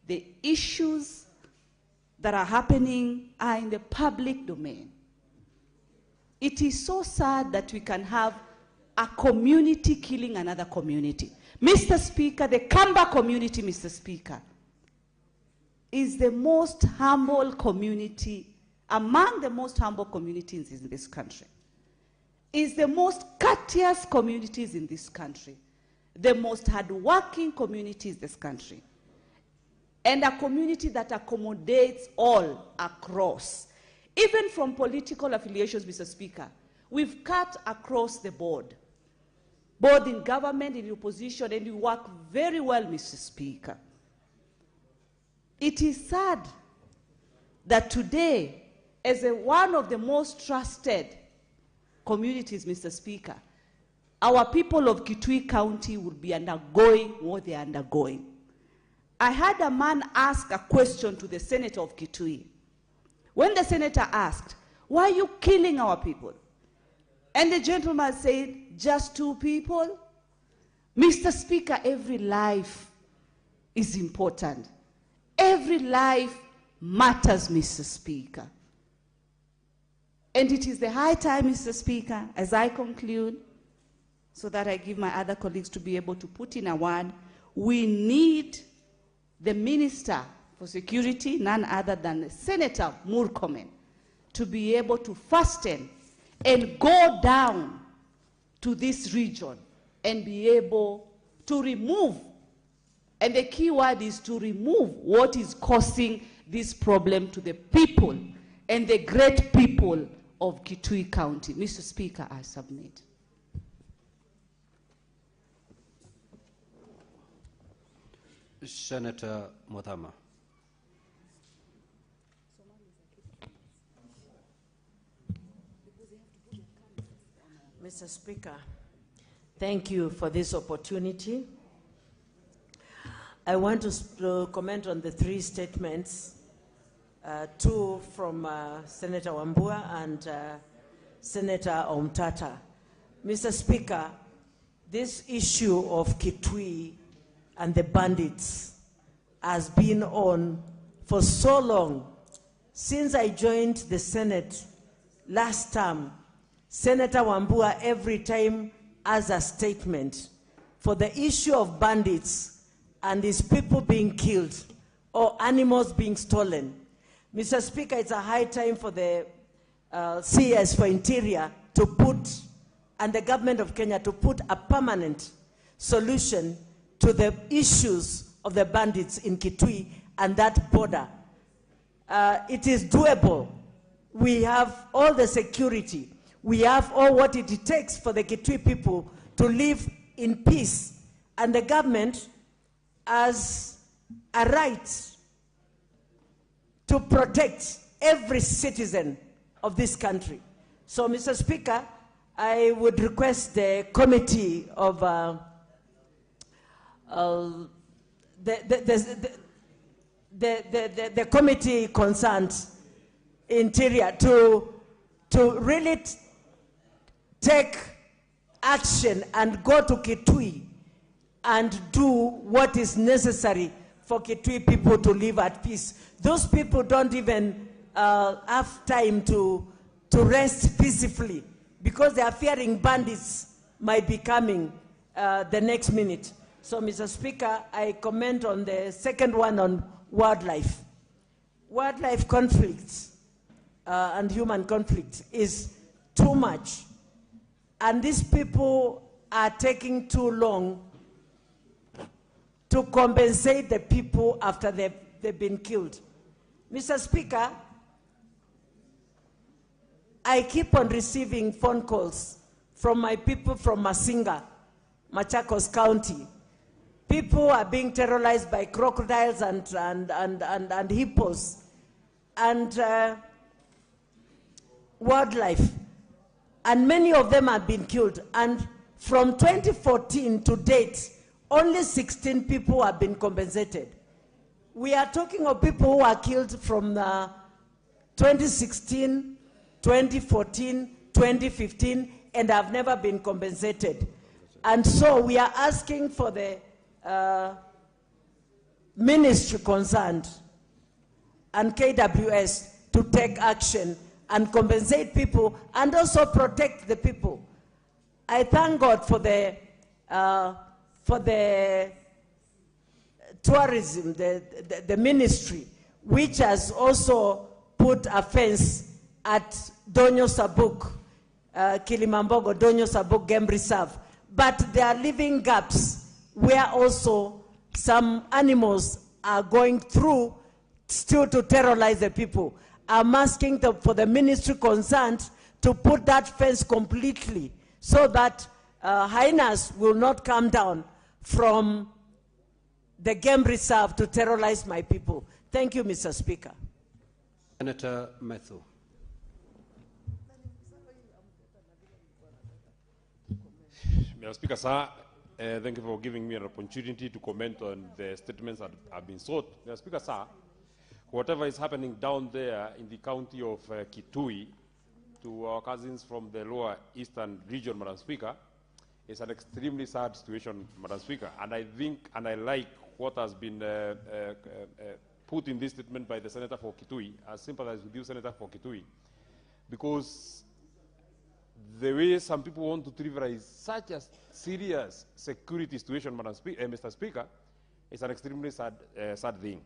the issues that are happening are in the public domain. It is so sad that we can have a community killing another community. Mr. Speaker, the Kamba community, Mr. Speaker, is the most humble community, among the most humble communities in this country. Is the most courteous communities in this country, the most hardworking communities in this country, and a community that accommodates all across. Even from political affiliations, Mr. Speaker, we've cut across the board, both in government, in opposition, and we work very well, Mr. Speaker. It is sad that today, as one of the most trusted communities, Mr. Speaker, our people of Kitui County will be undergoing what they are undergoing. I had a man ask a question to the senator of Kitui. When the senator asked, why are you killing our people? And the gentleman said, just 2 people? Mr. Speaker, every life is important. Every life matters, Mr. Speaker. And it is the high time, Mr. Speaker, as I conclude, so that I give my other colleagues to be able to put in a word, we need the Minister for Security, none other than Senator Murkomen, to be able to fasten and go down to this region and be able to remove, and the key word is to remove what is causing this problem to the people and the great people of Kitui County. Mr. Speaker, I submit. Senator Muthama. Mr. Speaker, thank you for this opportunity. I want to comment on the 3 statements, 2 from Senator Wambua and Senator Omtata. Mr. Speaker, this issue of Kitui and the bandits has been on for so long. Since I joined the Senate last term, Senator Wambua every time has a statement for the issue of bandits and these people being killed or animals being stolen. Mr. Speaker, it's a high time for the CS for Interior to put, and the government of Kenya to put a permanent solution to the issues of the bandits in Kitui and that border. It is doable. We have all the security. We have all what it takes for the Kitui people to live in peace. And the government has a right to protect every citizen of this country. So, Mr. Speaker, I would request the committee of the committee concerned, Interior, to really take action and go to Kitui and do what is necessary for Kitui people to live at peace. Those people don't even have time to rest peacefully because they are fearing bandits might be coming the next minute. So, Mr. Speaker, I comment on the second one on wildlife. Wildlife conflicts and human conflict is too much. And these people are taking too long to compensate the people after they've been killed. Mr. Speaker, I keep on receiving phone calls from my people from Masinga, Machakos County. People are being terrorized by crocodiles and hippos and wildlife. And many of them have been killed. And from 2014 to date, only 16 people have been compensated. We are talking of people who are killed from 2016, 2014, 2015, and have never been compensated. And so we are asking for the ministry concerned and KWS to take action and compensate people and also protect the people. I thank God for the tourism, the ministry, which has also put a fence at Donyo Sabuk, Kilimambogo, Donyo Sabuk Game Reserve. But there are living gaps where also some animals are going through still to terrorize the people. I'm asking for the ministry concerned to put that fence completely so that hyenas will not come down from the game reserve to terrorize my people. Thank you, Mr. Speaker. Senator Methu. Mr. Speaker, sir, thank you for giving me an opportunity to comment on the statements that have been sought. Mr. Speaker, sir, whatever is happening down there in the county of Kitui to our cousins from the lower eastern region, Madam Speaker, is an extremely sad situation, Madam Speaker. And I think, and I like what has been put in this statement by the Senator for Kitui. I sympathize with you, Senator for Kitui, because the way some people want to trivialize such a serious security situation, Mr. Speaker, is an extremely sad thing.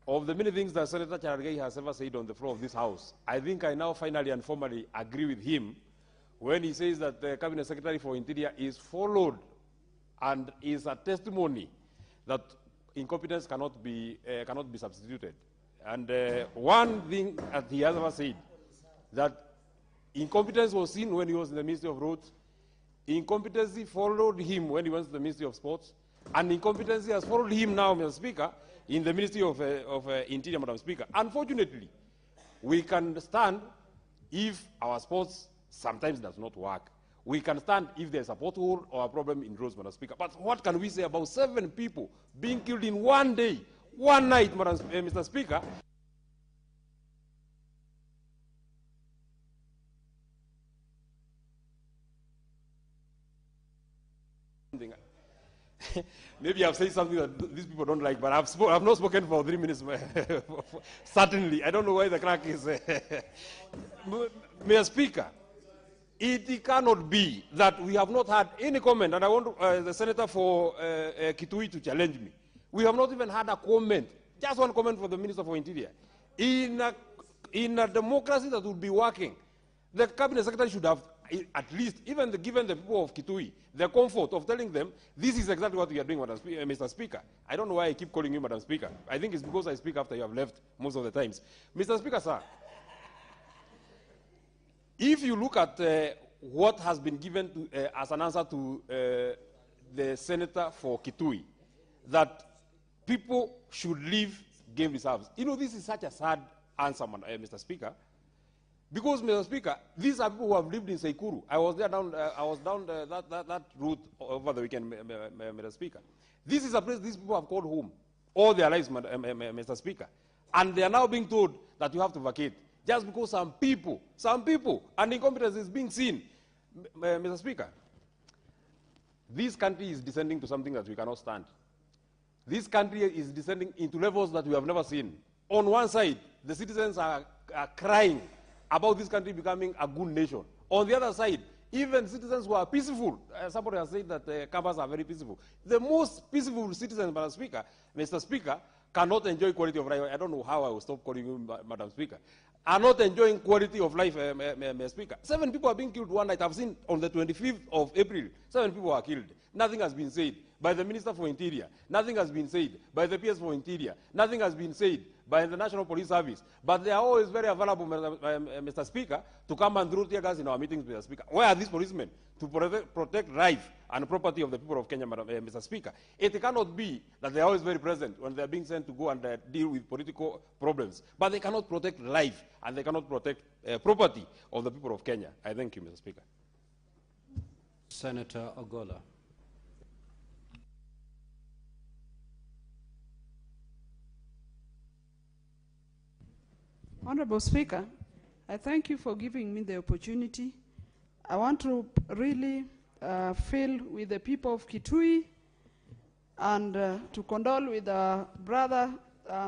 Of the many things that Senator Charargei has ever said on the floor of this House, I think I now finally and formally agree with him when he says that the Cabinet Secretary for Interior is followed and is a testimony that incompetence cannot be substituted. And one thing that he has ever said, that incompetence was seen when he was in the Ministry of Roads, incompetency followed him when he went to the Ministry of Sports, and incompetency has followed him now, Mr. Speaker, in the Ministry of Interior, Madam Speaker. Unfortunately, we can stand if our sports sometimes does not work. We can stand if there's a pothole or a problem in roads, Madam Speaker. But what can we say about 7 people being killed in one day, one night, Mr. Speaker? Maybe I've said something that these people don't like, but I've not spoken for 3 minutes. Certainly. I don't know why the crack is. Mr. Speaker, it cannot be that we have not had any comment, and I want the Senator for Kitui to challenge me. We have not even had a comment, just one comment for the Minister for Interior. In a democracy that would be working, the Cabinet Secretary should have at least, even given the people of Kitui, the comfort of telling them, this is exactly what we are doing, Mr. Speaker. I don't know why I keep calling you Madam Speaker. I think it's because I speak after you have left most of the times. Mr. Speaker, sir, if you look at what has been given to, as an answer to the Senator for Kitui, that people should leave game reserves. You know, this is such a sad answer, Mr. Speaker. Because, Mr. Speaker, these are people who have lived in Seikuru. I was there down, that route over the weekend, Mr. Speaker. This is a place these people have called home all their lives, Mr. Speaker. And they are now being told that you have to vacate. Just because some people, and incompetence is being seen. Mr. Speaker, this country is descending to something that we cannot stand. This country is descending into levels that we have never seen. On one side, the citizens are crying about this country becoming a good nation. On the other side, even citizens who are peaceful, somebody has said that Kabas are very peaceful. The most peaceful citizens, Mr. Speaker, cannot enjoy quality of life. I don't know how I will stop calling you Madam Speaker. Are not enjoying quality of life, Mr. Speaker. 7 people are being killed one night. I've seen on the 25th of April, 7 people are killed. Nothing has been said by the Minister for Interior. Nothing has been said by the PS for Interior. Nothing has been said by the National Police Service. But they are always very available, Mr. Speaker, to come and throw tear gas in our meetings, Mr. Speaker. Where are these policemen to protect life and property of the people of Kenya, Mr. Speaker? It cannot be that they are always very present when they are being sent to go and deal with political problems. But they cannot protect life and they cannot protect property of the people of Kenya. I thank you, Mr. Speaker. Senator Ogola. Honorable Speaker, I thank you for giving me the opportunity. I want to really feel with the people of Kitui and to condole with brother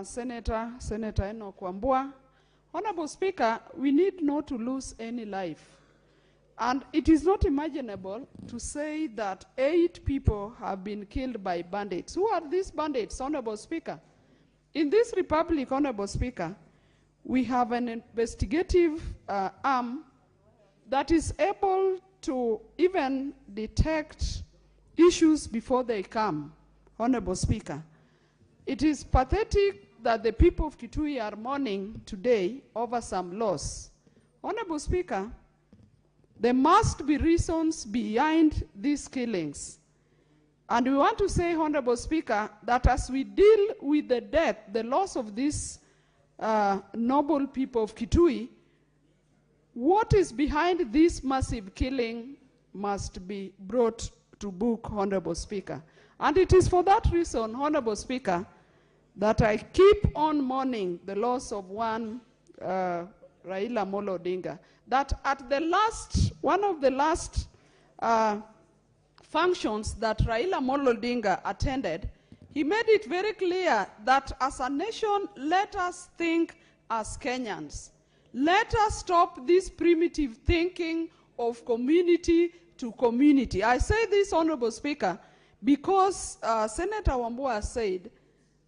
Senator Enoch Wambua. Honorable Speaker, we need not to lose any life. And it is not imaginable to say that 8 people have been killed by bandits. Who are these bandits, Honorable Speaker? In this republic, Honorable Speaker, we have an investigative arm that is able to even detect issues before they come, Honorable Speaker. It is pathetic that the people of Kitui are mourning today over some loss. Honorable Speaker, there must be reasons behind these killings. And we want to say, Honorable Speaker, that as we deal with the death, the loss of these noble people of Kitui, what is behind this massive killing must be brought to book, Honorable Speaker. And it is for that reason, Honorable Speaker, that I keep on mourning the loss of one Raila Amolo Odinga, that at the last, one of the last functions that Raila Amolo Odinga attended, he made it very clear that as a nation, let us think as Kenyans. Let us stop this primitive thinking of community to community. I say this, Honorable Speaker, because Senator Wambua said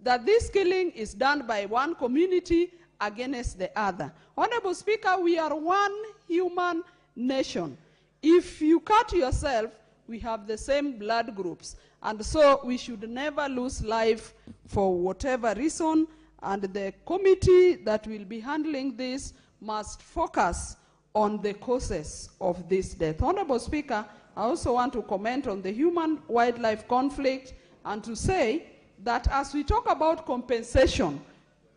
that this killing is done by one community against the other. Honorable Speaker, we are one human nation. If you cut yourself, we have the same blood groups. And so we should never lose life for whatever reason. And the committee that will be handling this must focus on the causes of this death. Honorable Speaker, I also want to comment on the human-wildlife conflict and to say that as we talk about compensation,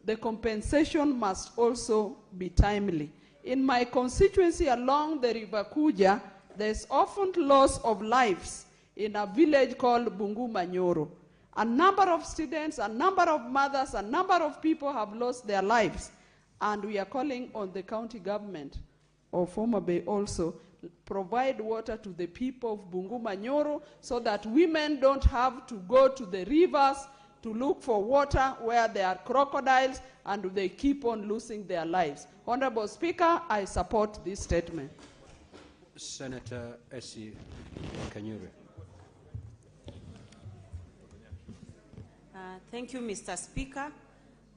the compensation must also be timely. In my constituency along the River Kuja, there's often loss of lives in a village called Bungumanyoro. A number of students, a number of mothers, a number of people have lost their lives. And we are calling on the county government of Homa Bay also provide water to the people of Bungumanyoro so that women don't have to go to the rivers to look for water where there are crocodiles and they keep on losing their lives. Honorable Speaker, I support this statement. Senator Essie Kanyure. Thank you, Mr. Speaker.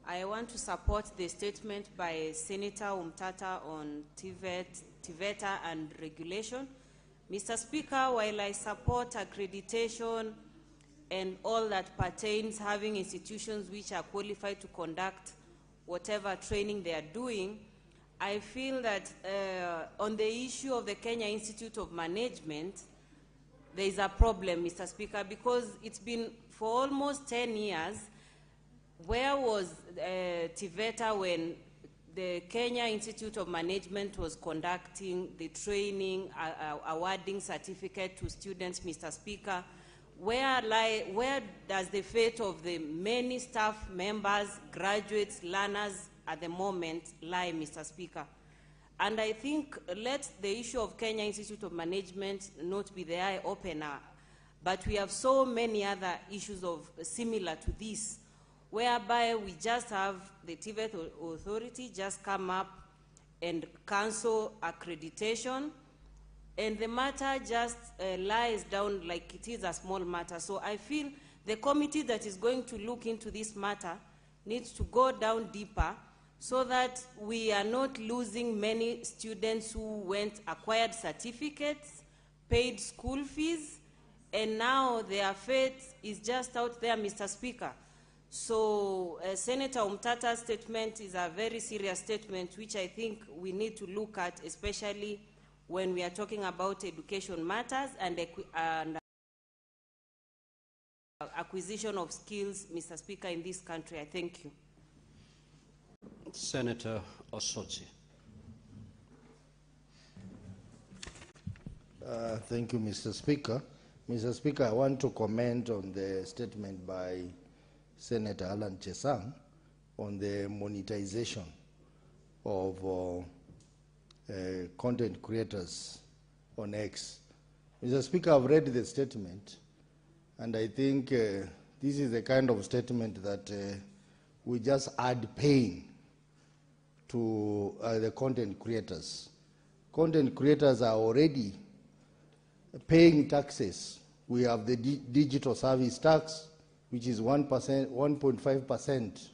I want to support the statement by Senator Umtata on TVETA and regulation. Mr. Speaker, while I support accreditation and all that pertains having institutions which are qualified to conduct whatever training they are doing, I feel that on the issue of the Kenya Institute of Management, there is a problem, Mr. Speaker, because it's been for almost 10 years. Where was TVETA when the Kenya Institute of Management was conducting the training, awarding certificate to students, Mr. Speaker? Where does the fate of the many staff members, graduates, learners at the moment lie, Mr. Speaker? And I think let the issue of Kenya Institute of Management not be the eye-opener, but we have so many other issues of similar to this, whereby we just have the TVET authority just come up and cancel accreditation, and the matter just lies down like it is a small matter. So I feel the committee that is going to look into this matter needs to go down deeper so that we are not losing many students who acquired certificates, paid school fees, and now their fate is just out there, Mr. Speaker. So Senator Umtata's statement is a very serious statement, which I think we need to look at, especially when we are talking about education matters and acquisition of skills, Mr. Speaker, in this country. I thank you. Senator Osotsi. Thank you, Mr. Speaker. Mr. Speaker, I want to comment on the statement by Senator Alan Chesang on the monetization of content creators on X. Mr. Speaker, I've read the statement, and I think this is the kind of statement that we just add pain to the content creators. Content creators are already paying taxes. We have the digital service tax, which is 1.5%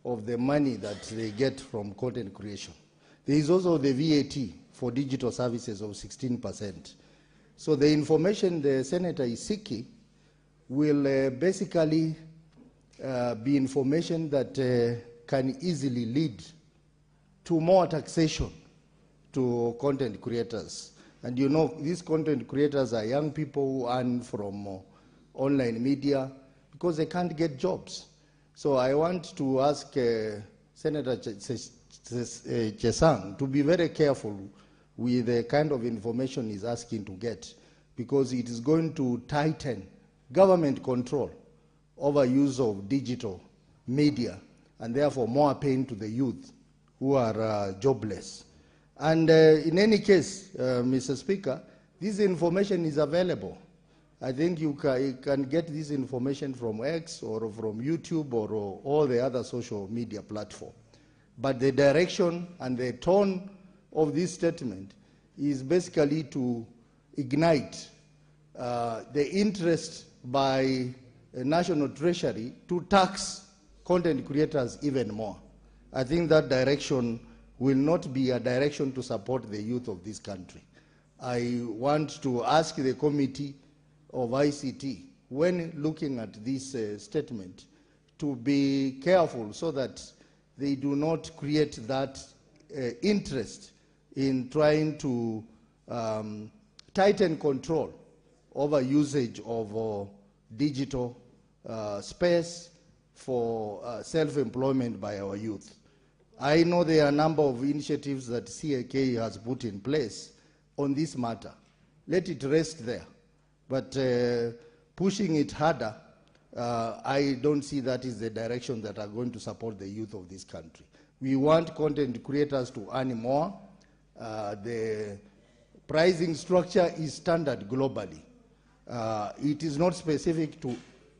of the money that they get from content creation. There is also the VAT for digital services of 16%. So the information the senator is seeking will basically be information that can easily lead to more taxation to content creators. And you know, these content creators are young people who earn from online media because they can't get jobs. So I want to ask Senator Chesang to be very careful with the kind of information he's asking to get, because it is going to tighten government control over use of digital media, and therefore more pain to the youth who are jobless. And in any case, Mr. Speaker, this information is available. I think you can get this information from X or from YouTube or all the other social media platforms. But the direction and the tone of this statement is basically to ignite the interest by the National Treasury to tax content creators even more. I think that direction will not be a direction to support the youth of this country. I want to ask the Committee of ICT, when looking at this statement, to be careful so that they do not create that interest in trying to tighten control over usage of digital space for self-employment by our youth. I know there are a number of initiatives that CAK has put in place on this matter. Let it rest there. But pushing it harder, I don't see that is the direction that are going to support the youth of this country. We want content creators to earn more. The pricing structure is standard globally. It is not specific to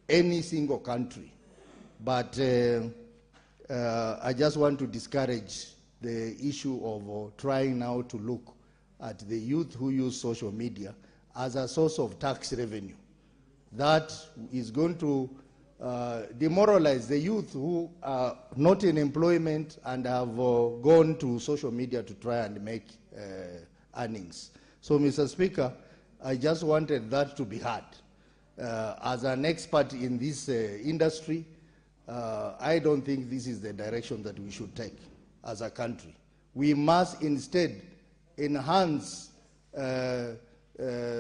any single country. But I just want to discourage the issue of trying now to look at the youth who use social media as a source of tax revenue. That is going to demoralize the youth who are not in employment and have gone to social media to try and make earnings. So, Mr. Speaker, I just wanted that to be heard. As an expert in this industry, I don't think this is the direction that we should take as a country. We must instead enhance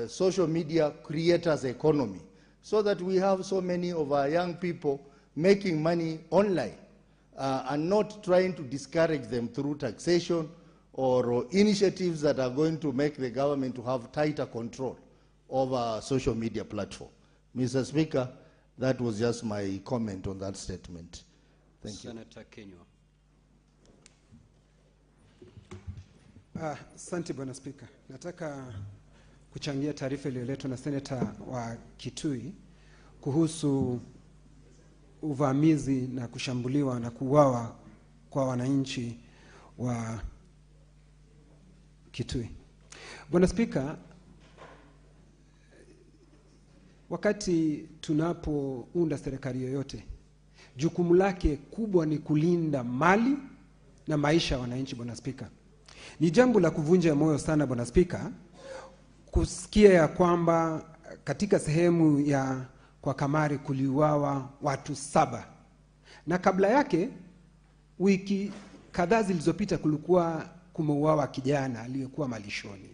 social media creators' economy so that we have so many of our young people making money online and not trying to discourage them through taxation or initiatives that are going to make the government to have tighter control over social media platform. Mr. Speaker, that was just my comment on that statement. Thank you. Senator Kenyan. Asante Bwana Spika. Nataka kuchangia taarifa iliyoletwa na Seneta wa Kitui kuhusu uvamizi na kushambuliwa na kuuawa kwa wananchi wa Kitui. Bwana Spika, wakati tunapounda serikali yoyote, jukumu lake kubwa ni kulinda mali na maisha ya wananchi. Bwana Spika, ni jambo la kuvunja moyo sana Bwana Spika kusikia ya kwamba katika sehemu ya kwa Kamari kuliuawa watu 7, na kabla yake wiki kadhaa zilizopita kulikuwa kumeuawa kijana aliyekuwa malishoni,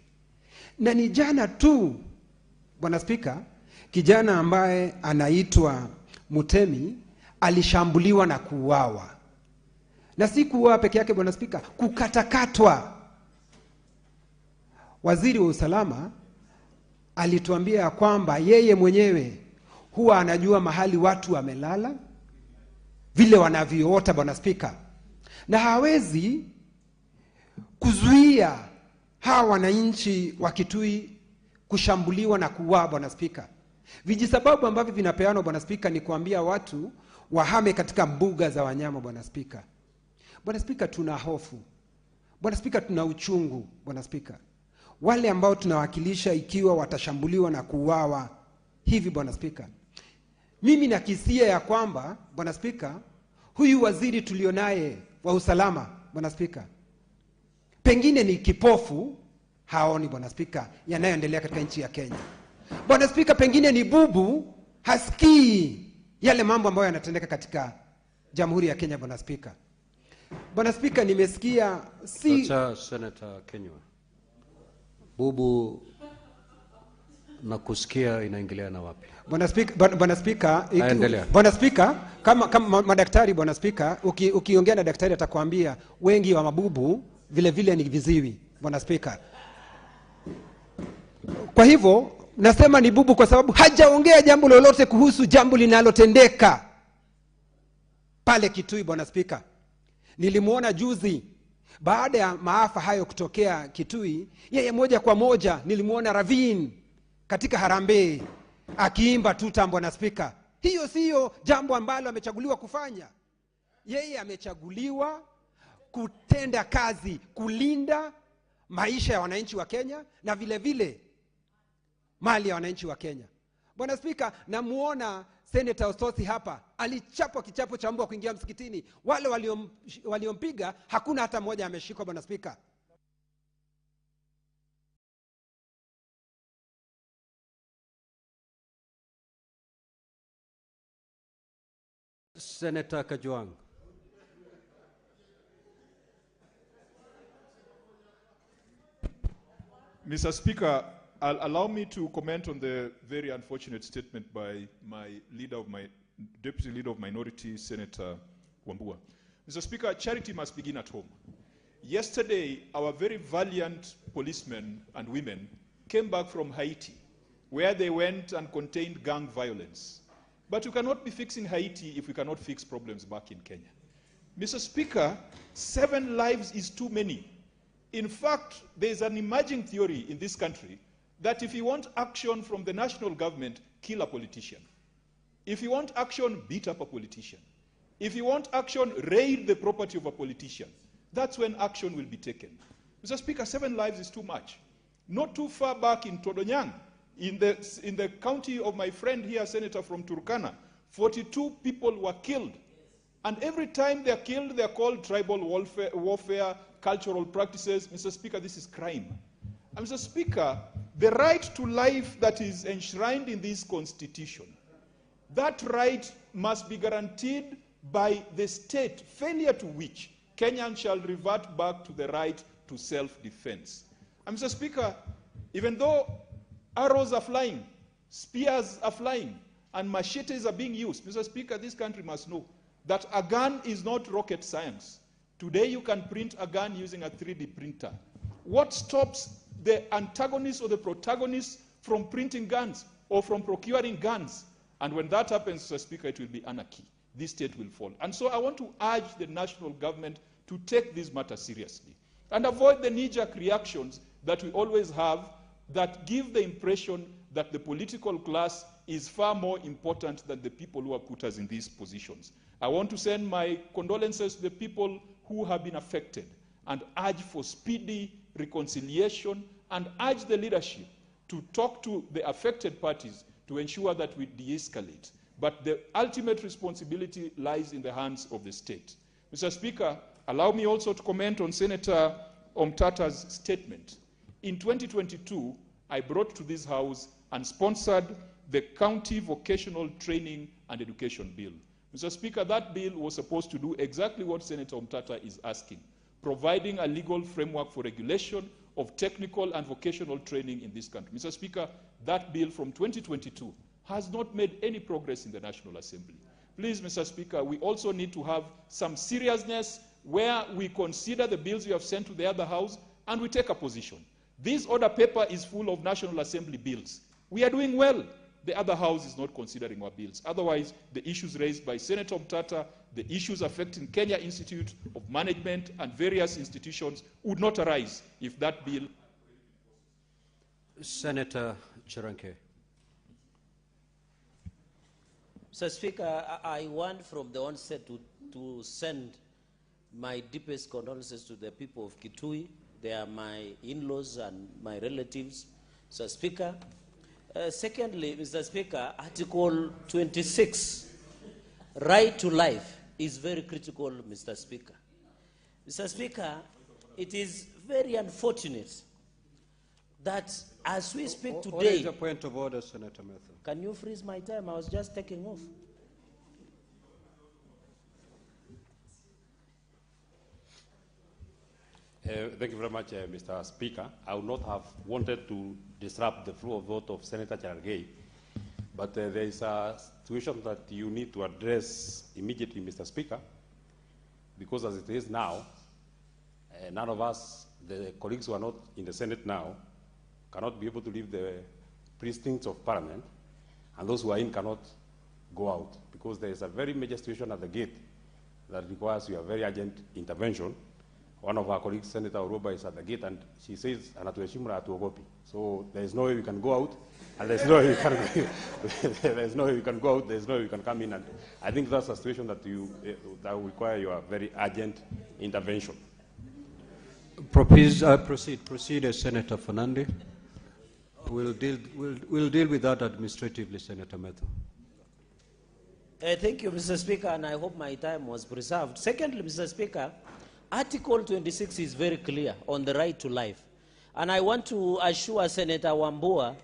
na ni jana tu Bwana Spika kijana ambaye anaitwa Mutemi alishambuliwa na kuuawa, na si kuuawa peke yake Bwana Spika, kukatakatwa. Waziri wa usalama alituambia kwamba yeye mwenyewe huwa anajua mahali watu wamelala, vile wanavyoota Bwana Spika, na hawezi kuzuia hawa wananchi wa Kitui kushambuliwa na kuuawa Bwana Spika. Vijisababu ambavyo vinapeanwa Bwana Spika ni kuambia watu wahame katika mbuga za wanyama Bwana Spika. Bwana Spika, tuna hofu. Bwana Spika, tuna uchungu Bwana Spika. Wale ambao tunawakilisha ikiwa watashambuliwa na kuuawa hivi Bwana Spika. Mimi nakisia ya kwamba Bwana Spika, huyu waziri tulionaye wa usalama Bwana Spika, pengine ni kipofu, haoni Bwana Spika yanayoendelea katika nchi ya Kenya. Bwana Spika, pengine ni bubu, hasikii yale mambo ambayo yanatendeka katika Jamhuri ya Kenya Bwana Spika. Bwana Spika, nimesikia Senator Kenyan. Bubu na kusikia inaingiliana wapi? Bwana Spika, kama madaktari Bwana Spika, ukiongea na daktari atakwambia wengi wa mabubu vile vile ni viziwi Bwana Spika. Kwa hivyo nasema ni bubu kwa sababu hajaongea jambo lolote kuhusu jambo linalotendeka pale Kitui Bwana Spika. Nilimuona juzi baada ya maafa hayo kutokea Kitui, yeye moja kwa moja nilimuona Ravin katika Harambee akiimba tuta Bwana Spika. Hiyo siyo jambo ambalo amechaguliwa kufanya. Yeye amechaguliwa kutenda kazi, kulinda maisha ya wananchi wa Kenya na vile vile mali ya wananchi wa Kenya. Bwana Spika, namuona Senator Ososi hapa alichapwa kichapo cha mbwa kuingia msikitini. Wale waliompiga hakuna hata mmoja ameshikwa Bwana Spika. Senator Kajwang. Mr. Speaker, allow me to comment on the very unfortunate statement by my deputy leader of minority, Senator Wambua. Mr. Speaker, charity must begin at home. Yesterday, our very valiant policemen and women came back from Haiti, where they went and contained gang violence. But you cannot be fixing Haiti if we cannot fix problems back in Kenya. Mr. Speaker, 7 lives is too many. In fact, there is an emerging theory in this country that if you want action from the national government, kill a politician. If you want action, beat up a politician. If you want action, raid the property of a politician. That's when action will be taken. Mr. Speaker, 7 lives is too much. Not too far back in Todonyang, in the county of my friend here, Senator from Turkana, 42 people were killed. And every time they're killed, they're called tribal warfare, cultural practices. Mr. Speaker, this is crime. And Mr. Speaker, the right to life that is enshrined in this constitution, that right must be guaranteed by the state, failure to which Kenyans shall revert back to the right to self-defense. And Mr. Speaker, even though arrows are flying, spears are flying, and machetes are being used, Mr. Speaker, this country must know that a gun is not rocket science. Today you can print a gun using a 3D printer. What stops the antagonist or the protagonist from printing guns or from procuring guns? And when that happens, Mr. Speaker, it will be anarchy. This state will fall. And so I want to urge the national government to take this matter seriously and avoid the knee-jerk reactions that we always have that give the impression that the political class is far more important than the people who have put us in these positions. I want to send my condolences to the people who have been affected and urge for speedy reconciliation and urge the leadership to talk to the affected parties to ensure that we de-escalate. But the ultimate responsibility lies in the hands of the state. Mr. Speaker, allow me also to comment on Senator Omtata's statement. In 2022, I brought to this House and sponsored the County Vocational Training and Education Bill. Mr. Speaker, that bill was supposed to do exactly what Senator Omtata is asking, providing a legal framework for regulation of technical and vocational training in this country. Mr. Speaker, that bill from 2022 has not made any progress in the National Assembly. Please, Mr. Speaker, we also need to have some seriousness where we consider the bills we have sent to the other House and we take a position. This order paper is full of National Assembly bills. We are doing well. The other House is not considering our bills. Otherwise, the issues raised by Senator Omtata, the issues affecting Kenya Institute of Management and various institutions would not arise if that bill... Senator Chiranke. Mr. Speaker, I want from the onset to send my deepest condolences to the people of Kitui. They are my in-laws and my relatives, Mr. Speaker. Secondly, Mr. Speaker, Article 26, right to life, is very critical, Mr. Speaker. Mr. Speaker, it is very unfortunate that as we speak today... What is the point of order, Senator Matthew? Can you freeze my time? I was just taking off. Thank you very much, Mr. Speaker. I would not have wanted to disrupt the flow of vote of Senator MATIANG'I, but there is a situation that you need to address immediately, Mr. Speaker, because as it is now, none of us, the colleagues who are not in the Senate now, cannot be able to leave the precincts of Parliament, and those who are in cannot go out, because there is a very major situation at the gate that requires your very urgent intervention. One of our colleagues, Senator Uroba, is at the gate, and she says, "Anatuheshimura atuogopi." So there is no way we can go out, and there's no way we can. There's no way we can go out. There's no way we can come in, and I think that's a situation that that will require your very urgent intervention. Proceed, Senator Fernandez. We'll deal with that administratively, Senator Matthew. Thank you, Mr. Speaker, and I hope my time was preserved. Secondly, Mr. Speaker, Article 26 is very clear on the right to life. And I want to assure Senator Wambua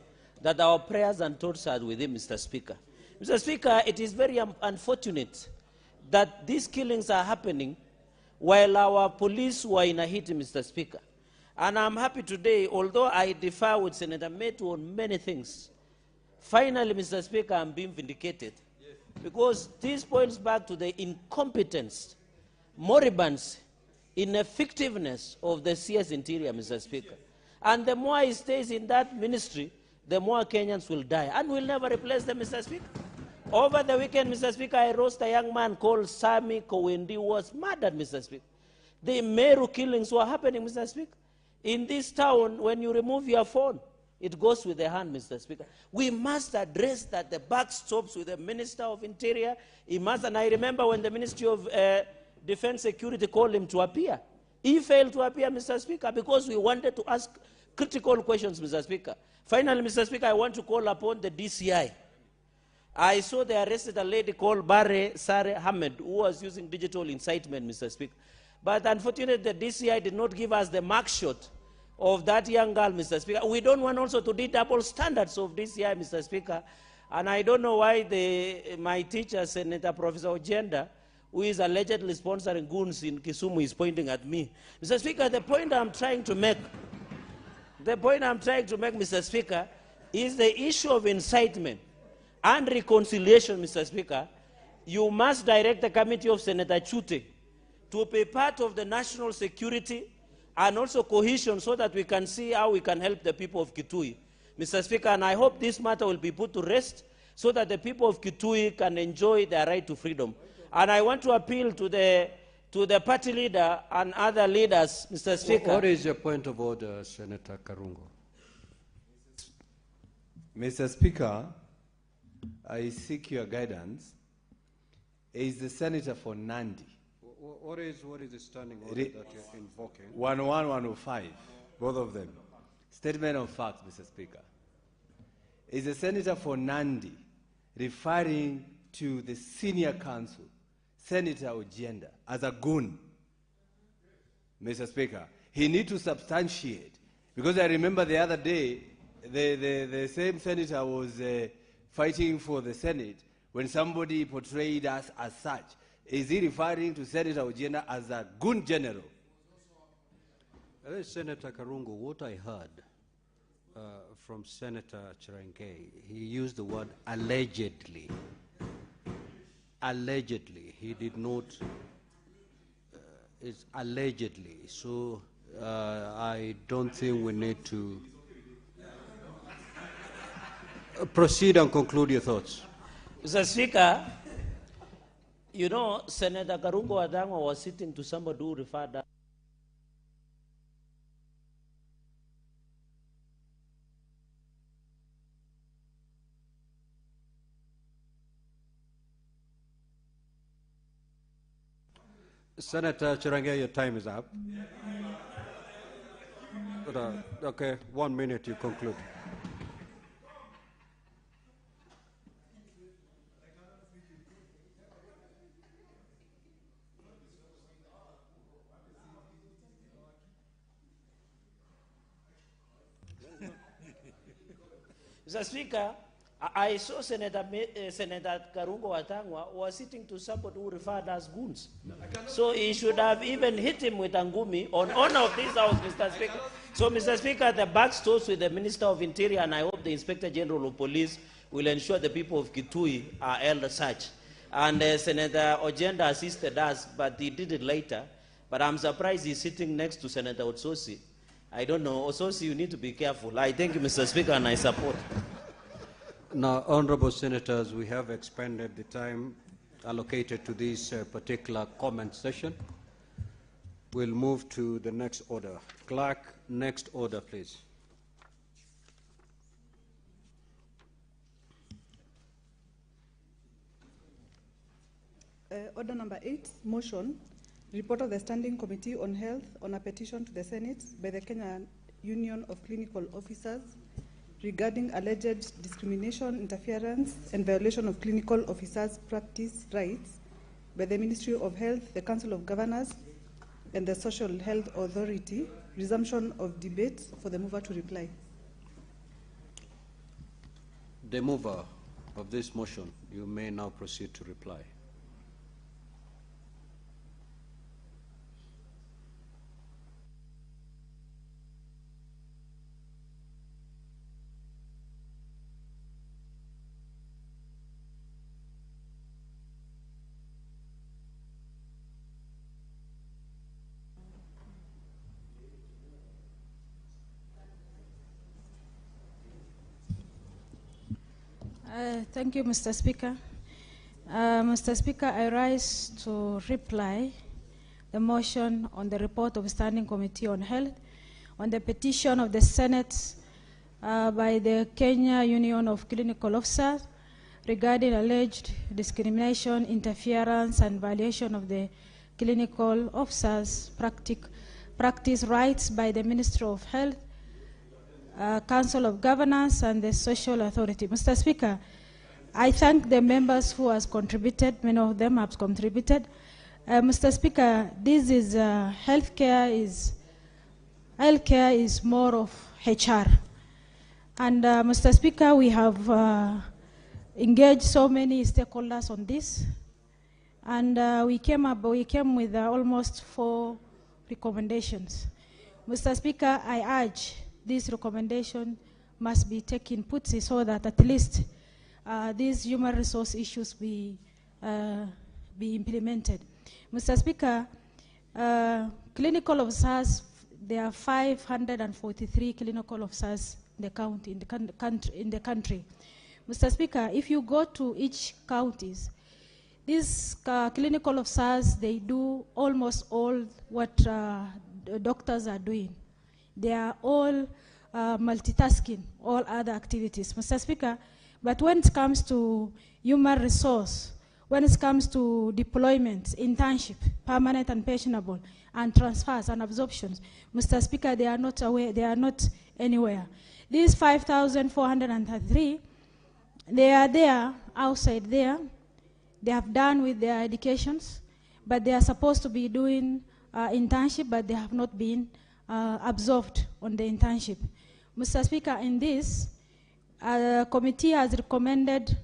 that our prayers and thoughts are with him, Mr. Speaker. Mr. Speaker, it is very unfortunate that these killings are happening while our police were in a hit, Mr. Speaker. And I'm happy today, although I differ with Senator Metu on many things, finally, Mr. Speaker, I'm being vindicated. Yes. Because this points back to the incompetence, moribunds, ineffectiveness of the CS Interior, Mr. Speaker. And the more he stays in that ministry, the more Kenyans will die. And we'll never replace them, Mr. Speaker. Over the weekend, Mr. Speaker, I roast a young man called Sami Kowendi, who was murdered, Mr. Speaker. The Meru killings were happening, Mr. Speaker. In this town, when you remove your phone, it goes with the hand, Mr. Speaker. We must address that. The buck stops with the Minister of Interior. He must, and I remember when the Ministry of Defense Security called him to appear. He failed to appear, Mr. Speaker, because we wanted to ask critical questions, Mr. Speaker. Finally, Mr. Speaker, I want to call upon the DCI. I saw they arrested a lady called Bare Sare Ahmed, who was using digital incitement, Mr. Speaker. But unfortunately, the DCI did not give us the mark shot of that young girl, Mr. Speaker. We don't want also to do double standards of DCI, Mr. Speaker. And I don't know why my teacher, Senator Professor Ojenda, who is allegedly sponsoring goons in Kisumu, is pointing at me. Mr. Speaker, the point I'm trying to make, Mr. Speaker, is the issue of incitement and reconciliation, Mr. Speaker. You must direct the committee of Senator Chute to be part of the national security and also cohesion so that we can see how we can help the people of Kitui, Mr. Speaker. And I hope this matter will be put to rest so that the people of Kitui can enjoy their right to freedom. And I want to appeal to the party leader and other leaders, Mr. Speaker. What is your point of order, Senator Karungo? Mr. Speaker, I seek your guidance. Is the senator for Nandi? What is the standing order that you're invoking? 11105, both of them. Statement of facts, Mr. Speaker. Is the senator for Nandi referring to the senior counsel, Senator Ojenda, as a goon? Mr. Speaker, he needs to substantiate, because I remember the other day, the same senator was fighting for the Senate when somebody portrayed us as such. Is he referring to Senator Ojenda as a goon general? Senator Karungo, what I heard from Senator Chirange, he used the word allegedly. Allegedly. He did not, it's allegedly. So I don't think we need to proceed and conclude your thoughts. Mr. Speaker, you know, Senator Karungo Adangwa was sitting to somebody who referred that. Senator Chirange, your time is up. Okay, 1 minute, you conclude. Mr. Speaker, I saw Senator Karungo Watangwa was sitting to somebody who referred as goons. So he should have even hit him with Angumi on honor of this house, Mr. Speaker. So, Mr. Speaker, the buck stops with the Minister of Interior, and I hope the Inspector General of Police will ensure the people of Kitui are held as such. And Senator Ojenda assisted us, but he did it later. But I'm surprised he's sitting next to Senator Otsosi. I don't know. Ososi, you need to be careful. I thank you, Mr. Speaker, and I support. Now, honorable senators, we have expanded the time allocated to this particular comment session. We'll move to the next order. Clerk, next order, please. Order number 8, motion. Report of the Standing Committee on Health on a petition to the Senate by the Kenyan Union of Clinical Officers regarding alleged discrimination, interference, and violation of clinical officers' practice rights by the Ministry of Health, the Council of Governors, and the Social Health Authority. Resumption of debate. For the mover to reply. The mover of this motion, you may now proceed to reply. Thank you, Mr. Speaker. Mr. Speaker, I rise to reply the motion on the report of Standing Committee on Health on the petition of the Senate by the Kenya Union of Clinical Officers regarding alleged discrimination, interference, and violation of the clinical officers' practice rights by the Ministry of Health, Council of Governors, and the Social Authority. Mr. Speaker, I thank the members who has contributed. Many of them have contributed. Mr. Speaker, this is healthcare is more of HR. And Mr. Speaker, we have engaged so many stakeholders on this. And we came with almost 4 recommendations. Mr. Speaker, I urge this recommendation must be taken putty so that at least these human resource issues be implemented. Mr. Speaker, clinical officers, there are 543 clinical officers in the country. Mr. Speaker, if you go to each counties, these clinical officers, they do almost all what doctors are doing. They are all multitasking, all other activities, Mr. Speaker. But when it comes to human resource, when it comes to deployment, internship, permanent and pensionable, and transfers and absorptions, Mr. Speaker, they are not aware, they are not anywhere. These 5,433, they are there, outside there. They have done with their educations, but they are supposed to be doing internship, but they have not been absorbed on the internship. Mr. Speaker, in this, committee has recommended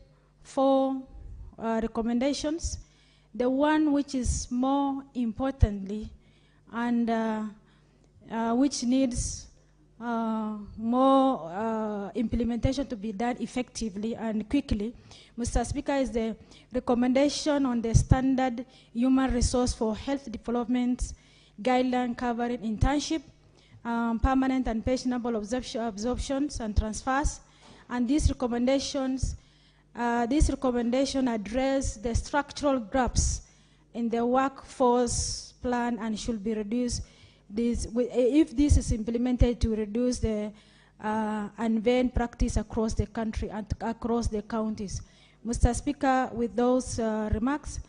4 recommendations. The one which is more importantly and which needs more implementation to be done effectively and quickly, Mr. Speaker, is the recommendation on the standard human resource for health development guideline covering internship, permanent and pensionable absorptions and transfers. And these recommendations address the structural gaps in the workforce plan and should be reduced. If this is implemented, to reduce the unvain practice across the country and across the counties. Mr. Speaker, with those remarks,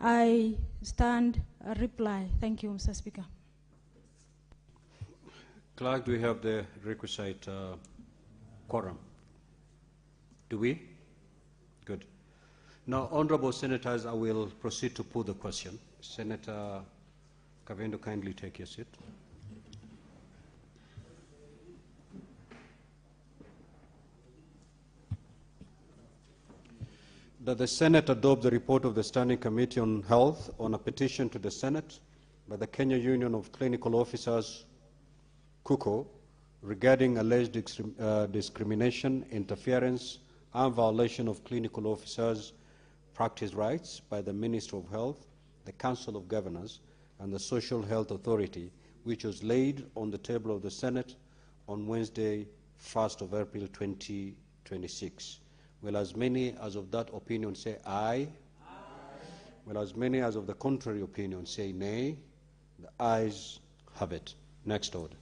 I stand reply. Thank you, Mr. Speaker. Clerk, do we have the requisite quorum? Do we? Good. Now, honorable senators, I will proceed to put the question. Senator Kavendo, kindly take your seat. That the Senate adopt the report of the Standing Committee on Health on a petition to the Senate by the Kenya Union of Clinical Officers, KUCO, regarding alleged discrimination, interference, and violation of clinical officers' practice rights by the Ministry of Health, the Council of Governors, and the Social Health Authority, which was laid on the table of the Senate on Wednesday, 1st of April 2026. Will as many as of that opinion say aye? Aye. Will as many as of the contrary opinion say nay? The ayes have it. Next order.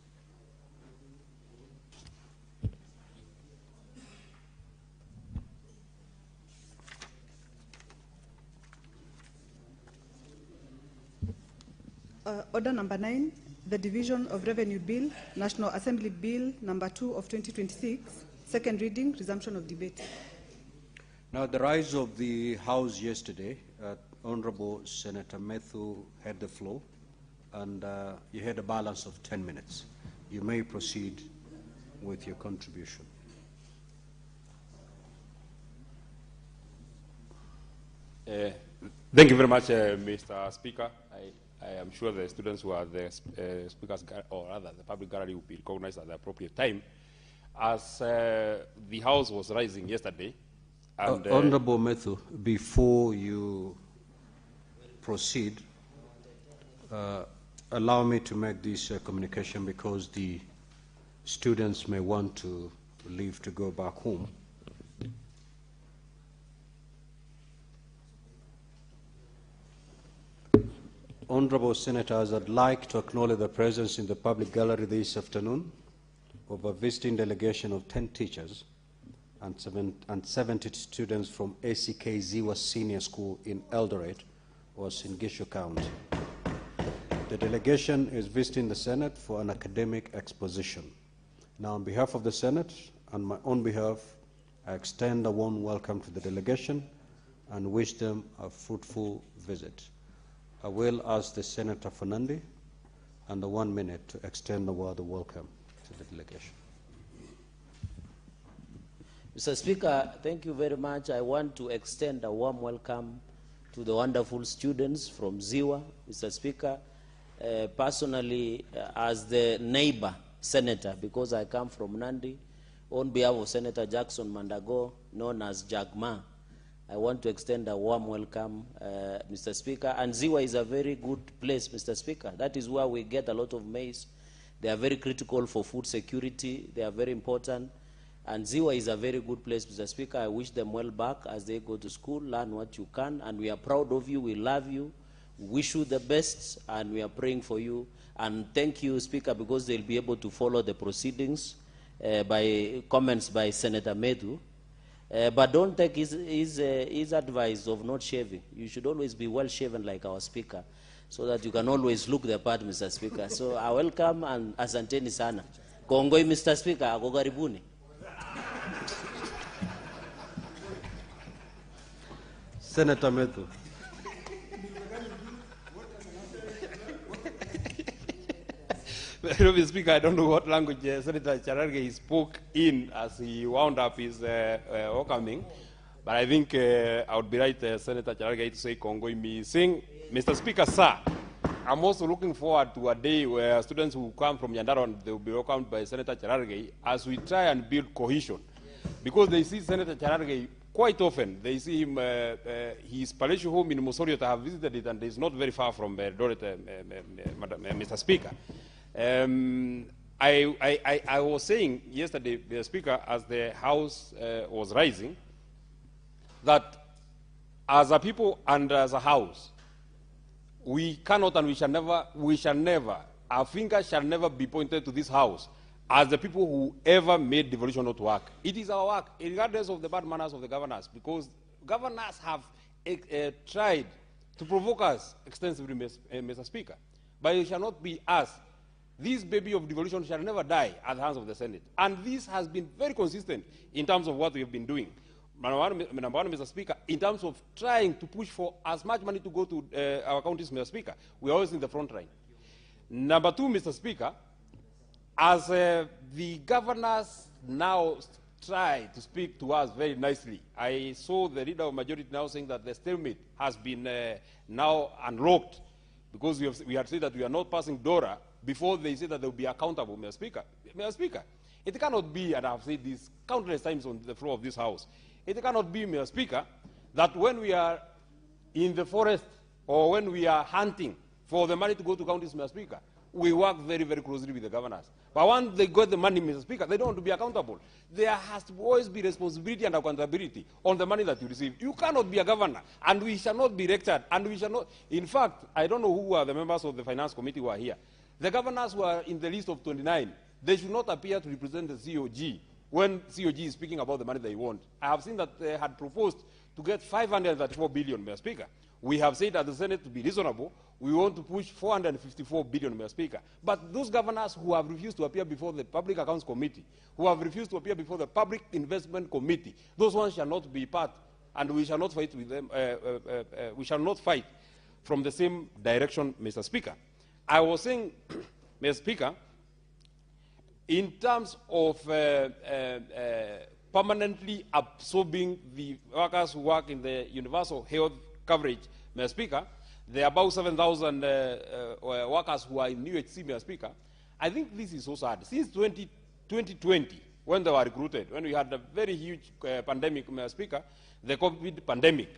Order number 9, the Division of Revenue Bill, National Assembly Bill number 2 of 2026, second reading, resumption of debate. Now, the rise of the House yesterday, Honorable Senator Methu had the floor, and you had a balance of 10 minutes. You may proceed with your contribution. Thank you very much, Mr. Speaker. I am sure the students who are the speakers, or rather the public gallery, will be recognized at the appropriate time. As the House was rising yesterday, and, Honorable Methu, before you proceed, allow me to make this communication because the students may want to leave to go back home. Honorable Senators, I'd like to acknowledge the presence in the public gallery this afternoon of a visiting delegation of 10 teachers and 70 students from ACK Ziwa Senior School in Eldoret, or Singisho County. The delegation is visiting the Senate for an academic exposition. Now, on behalf of the Senate and my own behalf, I extend a warm welcome to the delegation and wish them a fruitful visit. I will ask the Senator Fernandi under 1 minute to extend the word of welcome to the delegation. Mr. Speaker, thank you very much. I want to extend a warm welcome to the wonderful students from Ziwa. Mr. Speaker, personally, as the neighbor senator, because I come from Nandi, on behalf of Senator Jackson Mandago, known as Jagma, I want to extend a warm welcome, Mr. Speaker. And Ziwa is a very good place, Mr. Speaker. That is where we get a lot of maize. They are very critical for food security. They are very important. And Ziwa is a very good place, Mr. Speaker. I wish them well back as they go to school, learn what you can. And we are proud of you. We love you. We wish you the best. And we are praying for you. And thank you, Speaker, because they'll be able to follow the proceedings by comments by Senator Methu. But don't take his advice of not shaving. You should always be well shaven like our Speaker, so that you can always look the part, Mr. Speaker. So I welcome and asanteni sana. Kongoi, Mr. Speaker, ako karibuni. Senator Methu. Mr. Speaker, I don't know what language Senator Cherargei spoke in as he wound up his welcoming, but I think I would be right, Senator Cherargei, to say Kongoi mi sing. Mr. Speaker, sir, I'm also looking forward to a day where students who come from Yandaron, they will be welcomed by Senator Cherargei as we try and build cohesion. Because they see Senator Cherargei quite often. They see him, his palatial home in Mosorio, I have visited it, and it's not very far from Doret, Mr. Speaker. I was saying yesterday, Mr. Speaker, as the House was rising, that as a people and as a House, we cannot and we shall never, our finger shall never be pointed to this House as the people who ever made devolution not work. It is our work, regardless of the bad manners of the governors, because governors have tried to provoke us extensively, Mr. Speaker. But it shall not be us. This baby of devolution shall never die at the hands of the Senate. And this has been very consistent in terms of what we have been doing. Number one, Mr. Speaker, in terms of trying to push for as much money to go to our counties, Mr. Speaker, we are always in the front line. Number two, Mr. Speaker, as the governors now try to speak to us very nicely, I saw the leader of majority now saying that the stalemate has been now unlocked because we had said that we are not passing DORA before they said that they will be accountable, Mr. Speaker. Mr. Speaker, it cannot be, and I have said this countless times on the floor of this House, it cannot be, Mr. Speaker, that when we are in the forest or when we are hunting for the money to go to counties, Mr. Speaker, we work very, very closely with the governors. But once they got the money, Mr. Speaker, they don't want to be accountable. There has to always be responsibility and accountability on the money that you receive. You cannot be a governor, and we shall not be lectured, and we shall not. In fact, I don't know who are the members of the Finance Committee who are here. The governors who are in the list of 29, they should not appear to represent the COG when COG is speaking about the money they want. I have seen that they had proposed to get 534 billion, Mr. Speaker. We have said at the Senate to be reasonable, we want to push 454 billion, Mr. Speaker. But those governors who have refused to appear before the Public Accounts Committee, who have refused to appear before the Public Investment Committee, those ones shall not be part, and we shall not fight with them. We shall not fight from the same direction, Mr. Speaker. I was saying, Mr. Speaker, in terms of permanently absorbing the workers who work in the universal health coverage, Mr. Speaker, there are about 7,000 workers who are in UHC, Mr. Speaker. I think this is so sad. Since 2020, when they were recruited, when we had a very huge pandemic, Mr. Speaker, the COVID pandemic,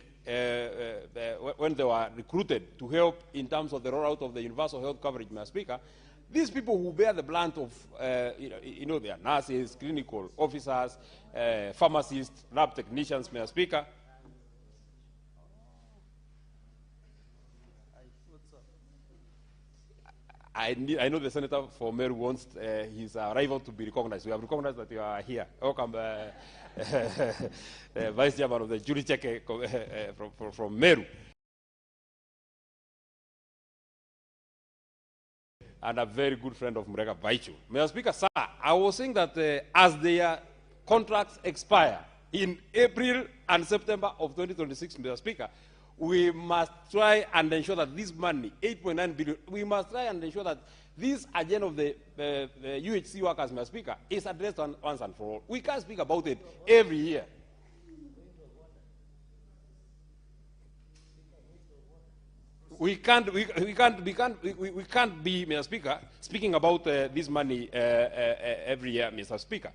when they were recruited to help in terms of the rollout of the universal health coverage, Mr. Speaker, these people who bear the brunt of, they are nurses, clinical officers, pharmacists, lab technicians, Mr. Speaker. I know the senator for Meru wants his arrival to be recognized. We have recognized that you are here. Welcome, Vice Chairman of the Jury Check from Meru. And a very good friend of Murega Vaichu. Mr. Speaker, sir, I was saying that as their contracts expire in April and September of 2026, Mr. Speaker, we must try and ensure that this money, 8.9 billion, we must try and ensure that this agenda of the UHC workers, Mr. Speaker, is addressed once and for all. We can't speak about it every year. We can't be, Mr. Speaker, speaking about this money every year, Mr. Speaker.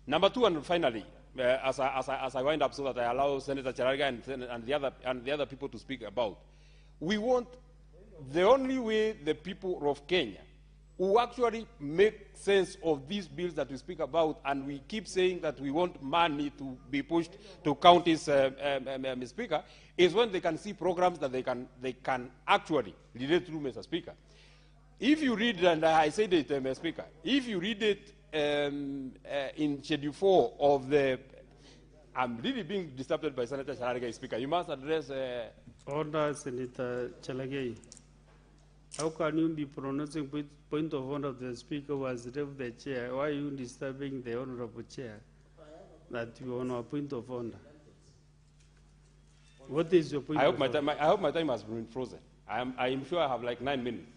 Number two, and finally, as I wind up so that I allow Senator Charaga and the other people to speak about, we want the only way the people of Kenya who actually make sense of these bills that we speak about, and we keep saying that we want money to be pushed to counties, Mr. Speaker, is when they can see programs that they can actually relate to, Mr. Speaker. If you read, and I said it, Mr. Speaker, if you read it in Schedule 4 of the, I'm really being disturbed by Senator Chalagai, Speaker. You must address... Order, Senator Chalagai. How can you be pronouncing point of order of the Speaker was left the chair? Why are you disturbing the honorable chair that you on a point of order? What is your point of order? I hope my time has been frozen. I am sure I have like 9 minutes.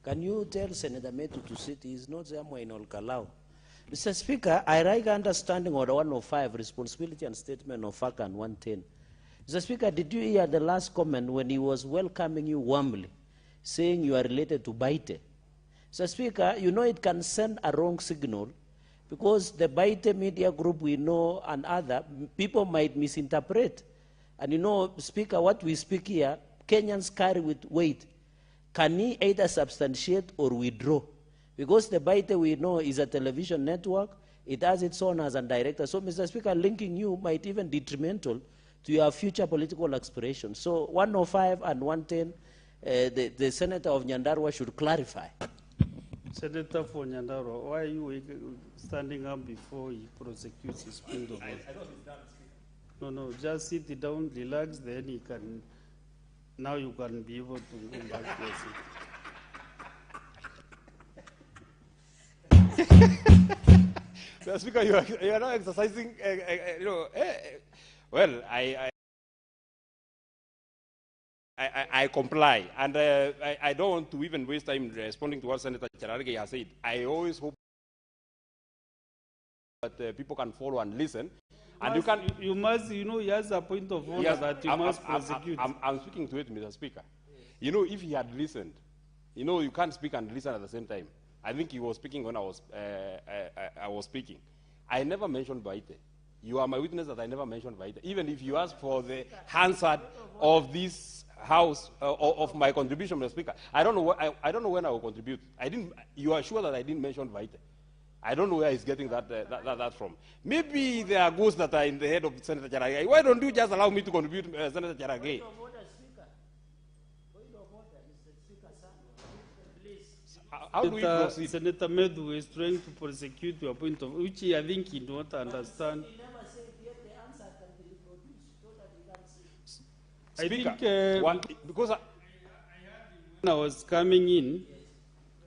Can you tell Senator Metu to sit? He is not somewhere in Olkalau. Mr. Speaker, I like understanding order 105, responsibility and statement of fact and 110. Mr. Speaker, did you hear the last comment when he was welcoming you warmly, saying you are related to Baite? Mr. Speaker, you know it can send a wrong signal because the Baite media group we know and other people might misinterpret. And you know, Speaker, what we speak here, Kenyans carry with weight. Can he either substantiate or withdraw? Because the Baite we know is a television network, it has its owners and directors. So, Mr. Speaker, linking you might even be detrimental to your future political aspirations. So 105 and 110, the Senator of Nyandarua should clarify. Senator for Nyandarua, why are you standing up before he prosecutes his point of order? No, just sit down, relax, then you can, now you can be able to go back to your seat. Mr. Speaker, you are not exercising, well, I comply, and I don't want to even waste time responding to what Senator Cherargei has said. I always hope that people can follow and listen. And you must, he has a point of order that you must prosecute. I'm speaking to it, Mr. Speaker. If he had listened, you can't speak and listen at the same time. I think he was speaking when I was speaking. I never mentioned Baite. You are my witness that I never mentioned Baite. Even if you ask for the Hansard of this House of my contribution, Mr. Speaker, I don't know when I will contribute. You are sure that I didn't mention Baite? I don't know where he's getting that from. Maybe there are ghosts that are in the head of Senator Cherargei. Why don't you just allow me to contribute, Senator Cherargei? How do we proceed? Senator Medu is trying to prosecute your point of which I think he don't understand. Speaker, because when I was coming in,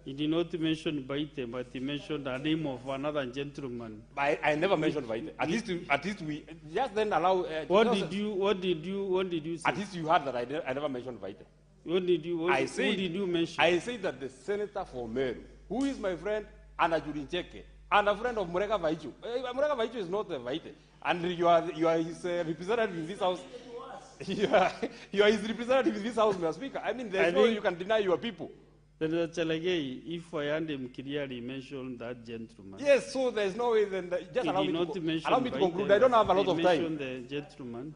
he did not mention Baite, but he mentioned the name of another gentleman. I never mentioned Baite. At least we just then allow. What did you say? At least you heard that I never mentioned Baite. Who did you mention? I said that the senator for Meru, who is my friend Anna Jurincheke, and a friend of Murega Vaichu. Murega Vaichu is not a Vaite, and you are his representative in this house. You are his representative in this house, Mr. Speaker. I mean, there's no way you can deny your people. Senator Cherargei, if I heard him clearly mention that gentleman. Yes, so there's no way then just allow me to conclude. I don't have a lot of time. Mention the gentleman,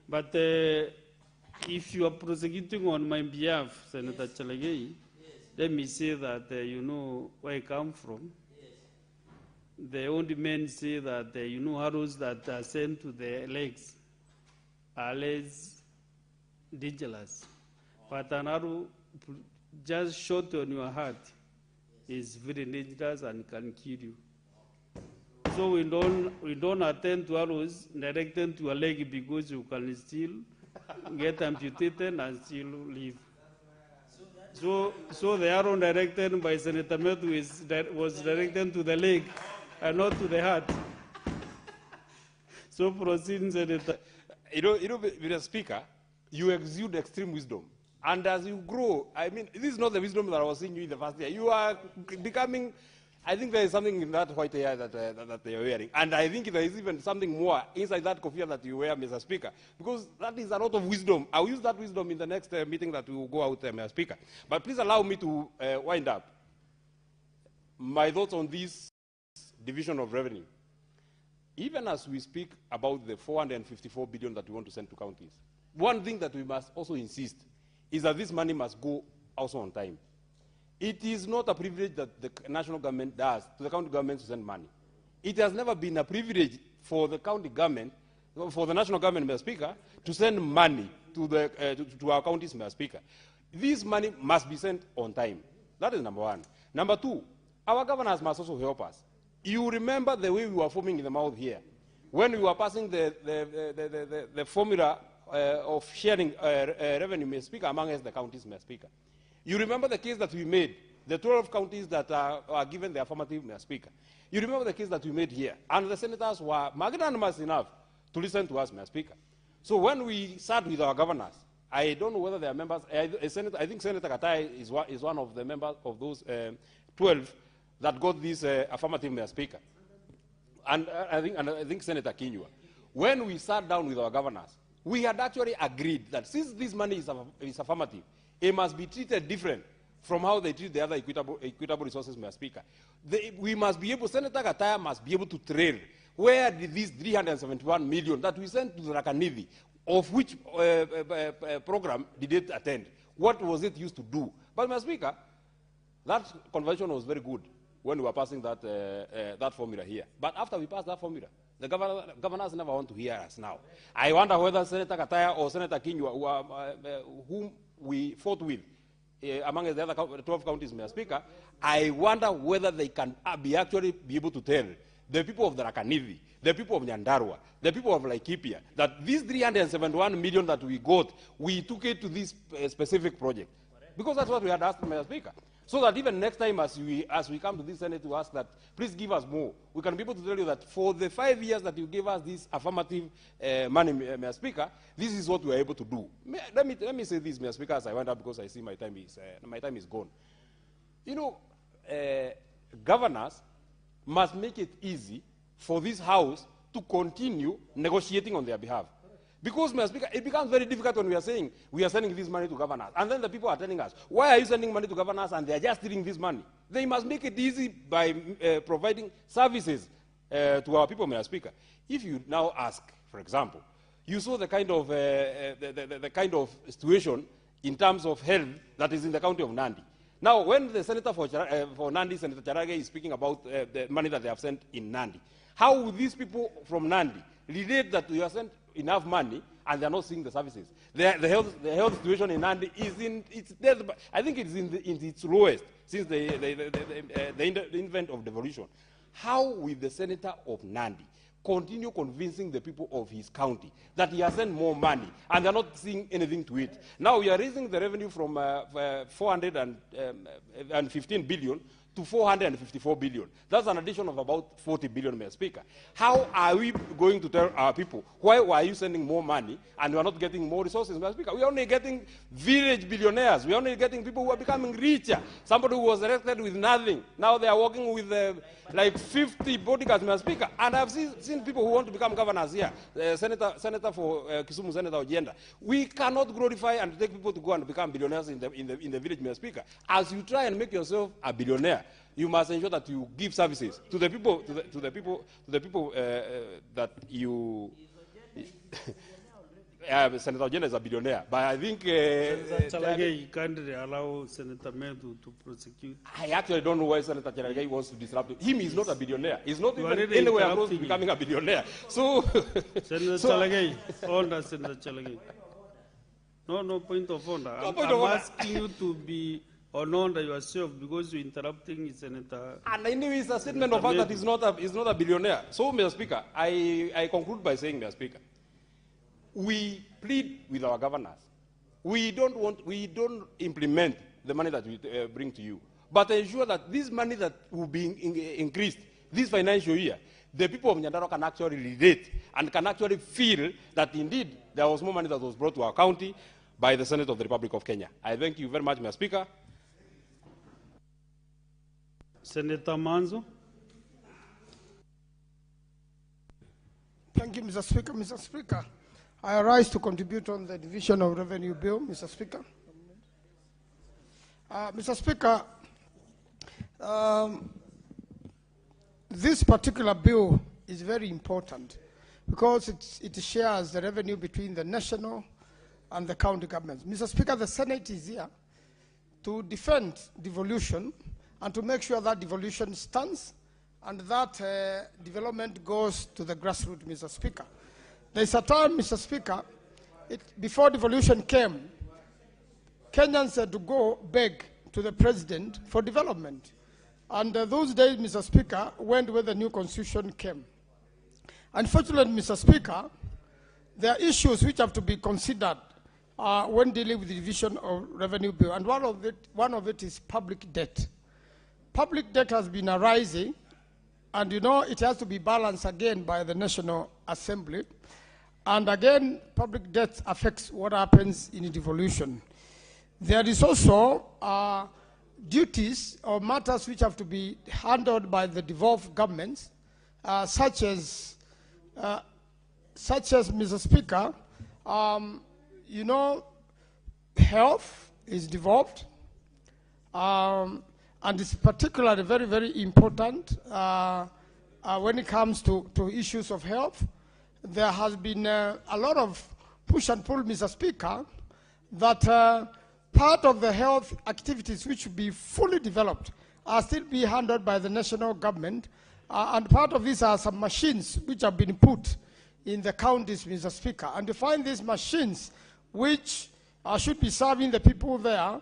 but if you are prosecuting on my behalf, Senator Cherargei, let me say that you know where I come from. The old men say that arrows that are sent to the legs are less dangerous, but an arrow just shot on your heart is very dangerous and can kill you. So we don't attend to arrows directed to your leg because you can still get amputated and still live. So the arrow directed by Senator Medu was directed to the leg and not to the heart. So proceed, Senator. Mr. Speaker, you exude extreme wisdom. And as you grow, I mean, this is not the wisdom that I was seeing you in the first year. You are becoming, I think there is something in that white hair that they are wearing. And I think there is even something more inside that kofia that you wear, Mr. Speaker. Because that is a lot of wisdom. I will use that wisdom in the next meeting that we will go out, Mr. Speaker. But please allow me to wind up my thoughts on this division of revenue. Even as we speak about the 454 billion that we want to send to counties, one thing that we must also insist is that this money must go also on time. It is not a privilege that the national government does to the county government to send money. It has never been a privilege for the county government, for the national government, Mr. Speaker, to send money to our counties, Mr. Speaker. This money must be sent on time. That is number one. Number two, our governors must also help us. You remember the way we were foaming in the mouth here when we were passing the formula of sharing revenue, Mr. Speaker, among us the counties, Mr. Speaker. You remember the case that we made, the 12 counties that are given the affirmative, Mr. Speaker. You remember the case that we made here, and the senators were magnanimous enough to listen to us, Mr. Speaker. So when we sat with our governors, I don't know whether they are members, I think Senator Katai is one of the members of those 12 that got this affirmative, Mr. Speaker. And I think Senator Kinyua. When we sat down with our governors, we had actually agreed that since this money is affirmative, it must be treated different from how they treat the other equitable resources, Mr. Speaker. We must be able, Senator Kataya must be able to trail where did these 371 million that we sent to the Rakanidhi, of which program did it attend? What was it used to do? But, Mr. Speaker, that convention was very good when we were passing that formula here. But after we passed that formula, the governors never want to hear us now. I wonder whether Senator Kataya or Senator Kinyua, whom we fought with among the other 12 counties, Mr. Speaker, I wonder whether they can actually be able to tell the people of the Rakanithi, the people of Nyandarua, the people of Laikipia, that these 371 million that we got, we took it to this specific project. Because that's what we had asked Mr. Speaker. So that even next time as we come to this Senate to ask that, please give us more, we can be able to tell you that for the 5 years that you gave us this affirmative money, Mr. Speaker, this is what we are able to do. Let me say this, Mr. Speaker, as I wind up, because I see my time is gone. You know, governors must make it easy for this House to continue negotiating on their behalf. Because, Mr. Speaker, it becomes very difficult when we are saying we are sending this money to governors. And then the people are telling us, why are you sending money to governors and they are just stealing this money? They must make it easy by providing services to our people, Mr. Speaker. If you now ask, for example, you saw the kind of, the kind of situation in terms of health that is in the county of Nandi. Now, when the senator for Nandi, Senator Charage, is speaking about the money that they have sent in Nandi, how will these people from Nandi relate that you have sent enough money and they are not seeing the services? The health situation in Nandi is I think it's in its lowest since the invent of devolution. How will the senator of Nandi continue convincing the people of his county that he has sent more money and they're not seeing anything to it? Now we are raising the revenue from 415 billion to 454 billion. That's an addition of about 40 billion, Mr. Speaker. How are we going to tell our people, why are you sending more money and we are not getting more resources, Mr. Speaker? We are only getting village billionaires. We are only getting people who are becoming richer. Somebody who was elected with nothing. Now they are working with like 50 bodyguards, Mr. Speaker. And I've seen people who want to become governors here. Senator for Kisumu, Senator Ojenda. We cannot glorify and take people to go and become billionaires in the village, Mr. Speaker. As you try and make yourself a billionaire, you must ensure that you give services to the people, that you. Senator Ojenda is a billionaire, but I think you can't allow Senator Medu to prosecute. I actually don't know why Senator Charage wants to disrupt him. He's not a billionaire. He's not even anywhere close to becoming a billionaire. So, Senator Chalagay, order, Senator Chalagay. No point of order. I'm asking you to be honored yourself because you're interrupting Senator. And I know it's a statement of fact that he's not a billionaire. So, Mr. Speaker, I conclude by saying, Mr. Speaker, we plead with our governors. We don't implement the money that we bring to you, but ensure that this money that will be increased this financial year, the people of Nyandarua can actually relate and can actually feel that indeed there was more money that was brought to our county by the Senate of the Republic of Kenya. I thank you very much, Mr. Speaker. Senator Manzo. Thank you, Mr. Speaker. Mr. Speaker, I rise to contribute on the Division of Revenue Bill, Mr. Speaker. Mr. Speaker, this particular bill is very important because it shares the revenue between the national and the county governments. Mr. Speaker, the Senate is here to defend devolution and to make sure that devolution stands and that development goes to the grassroots, Mr. Speaker. There's a time, Mr. Speaker, before devolution came, Kenyans had to go beg to the president for development. And those days, Mr. Speaker, went where the new constitution came. Unfortunately, Mr. Speaker, there are issues which have to be considered when dealing with the division of revenue bill. And one of it is public debt. Public debt has been arising, and you know it has to be balanced again by the National Assembly. And again, public debt affects what happens in devolution. There is also duties or matters which have to be handled by the devolved governments, such as, Mr. Speaker, you know, health is devolved, and it's particularly very, very important when it comes to issues of health. There has been a lot of push and pull, Mr. Speaker, that part of the health activities which should be fully developed are still being handled by the national government, and part of these are some machines which have been put in the counties, Mr. Speaker. And to find these machines which should be serving the people there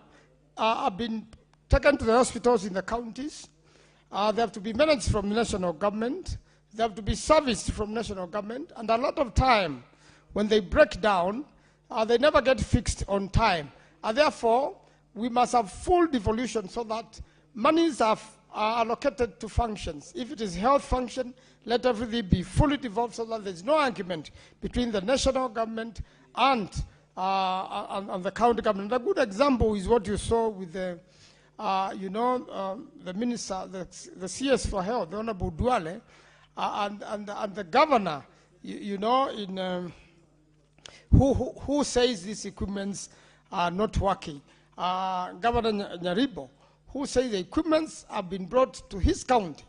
have been taken to the hospitals in the counties. They have to be managed from the national government. they have to be serviced from national government, and a lot of time when they break down, they never get fixed on time. And therefore, we must have full devolution so that monies are allocated to functions. If it is health function, let everything be fully devolved so that there's no argument between the national government and the county government. A good example is what you saw with the, the minister, the CS for Health, the Honorable Duale, and the governor, who says these equipments are not working. Governor Nyaribo, who says the equipments have been brought to his county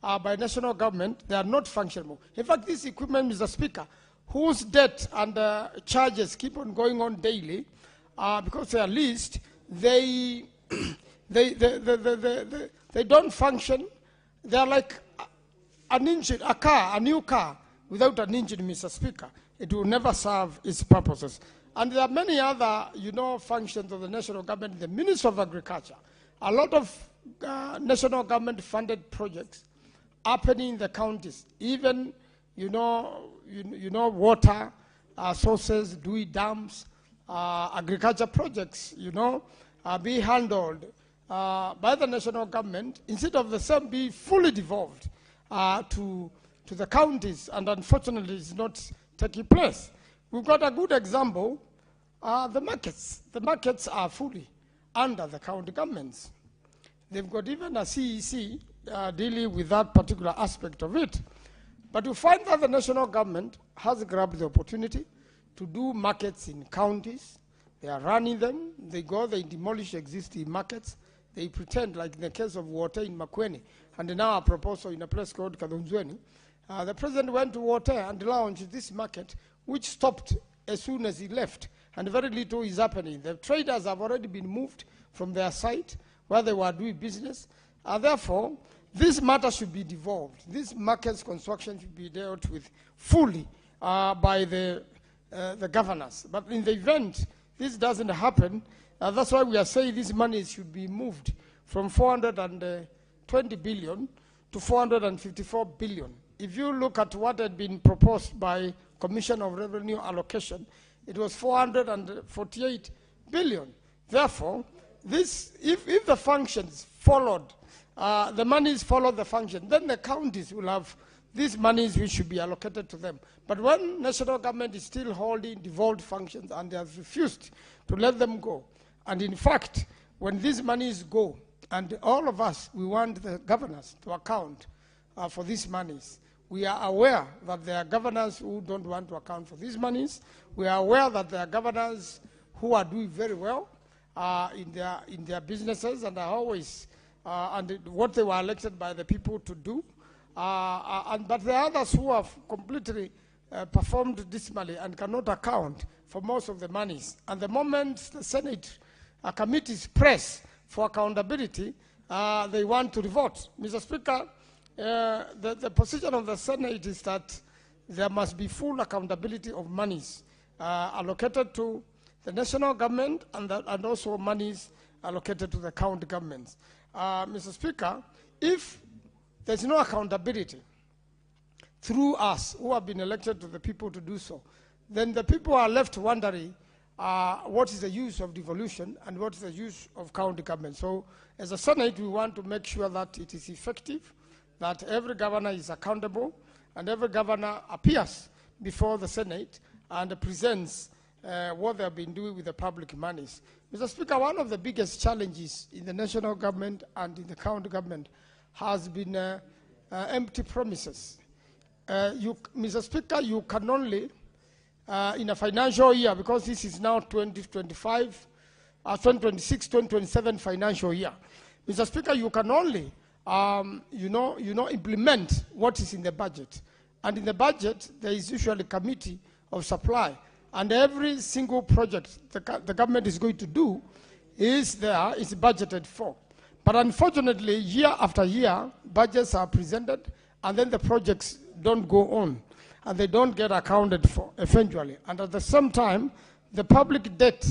by national government, they are not functional. In fact, this equipment, Mr. Speaker, whose debt and charges keep on going on daily, because they are leased, they don't function. They are like an engine, a new car without an engine, Mr. Speaker. It will never serve its purposes. And there are many other, functions of the national government, the Ministry of Agriculture. A lot of national government-funded projects happening in the counties, even, water sources, dams, agriculture projects, are being handled by the national government, instead of the same being fully devolved to the counties, and unfortunately it's not taking place. We've got a good example, the markets. The markets are fully under the county governments. They've got even a CEC dealing with that particular aspect of it. But you find that the national government has grabbed the opportunity to do markets in counties. They are running them. They go, they demolish existing markets. They pretend, like in the case of water in Makueni, and now a proposal in a place called Kadunzweni. The president went to water and launched this market, which stopped as soon as he left, and very little is happening. The traders have already been moved from their site where they were doing business. Therefore, this matter should be devolved. This market's construction should be dealt with fully by the governors. But in the event this doesn't happen, that's why we are saying this money should be moved from 420 billion to 454 billion. If you look at what had been proposed by Commission of Revenue Allocation, it was 448 billion. Therefore, this, if the functions followed, the monies followed the function, then the counties will have these monies which should be allocated to them. But when national government is still holding devolved functions and they have refused to let them go, and in fact, when these monies go, and all of us, we want the governors to account for these monies. We are aware that there are governors who don't want to account for these monies. We are aware that there are governors who are doing very well in their businesses and are always and what they were elected by the people to do. But there are others who have completely performed dismally and cannot account for most of the monies. And the moment the Senate committees press for accountability, they want to revolt. Mr. Speaker, the position of the Senate is that there must be full accountability of monies allocated to the national government and also monies allocated to the county governments. Mr. Speaker, if there's no accountability through us who have been elected to the people to do so, then the people are left wondering what is the use of devolution and what is the use of county government. So as a Senate, we want to make sure that it is effective, that every governor is accountable, and every governor appears before the Senate and presents what they have been doing with the public monies. Mr. Speaker, one of the biggest challenges in the national government and in the county government has been empty promises. Mr. Speaker, you can only, in a financial year, because this is now 2025, 2026, 2027 financial year, Mr. Speaker, you can only implement what is in the budget. And in the budget, there is usually a committee of supply. And every single project the government is going to do is budgeted for. But unfortunately, year after year, budgets are presented, and then the projects don't go on, and they don't get accounted for eventually. And at the same time, the public debt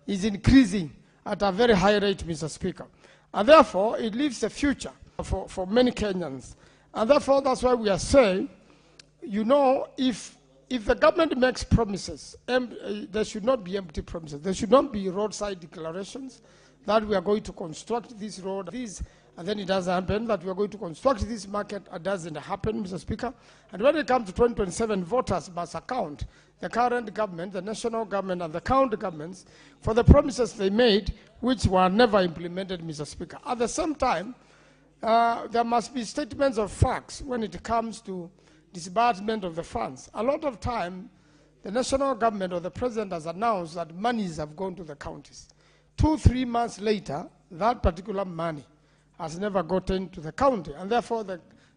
is increasing at a very high rate, Mr. Speaker. And therefore, it leaves a future for many Kenyans. And therefore, that's why we are saying you know, if the government makes promises, there should not be empty promises. There should not be roadside declarations that we are going to construct this road, and then it doesn't happen, that we are going to construct this market, it doesn't happen, Mr. Speaker. And when it comes to 2027, voters must account the current government, the national government, and the county governments for the promises they made, which were never implemented, Mr. Speaker. At the same time, there must be statements of facts when it comes to disbursement of the funds. A lot of time, the national government or the president has announced that monies have gone to the counties. 2-3 months later, that particular money has never gotten to the county. And therefore,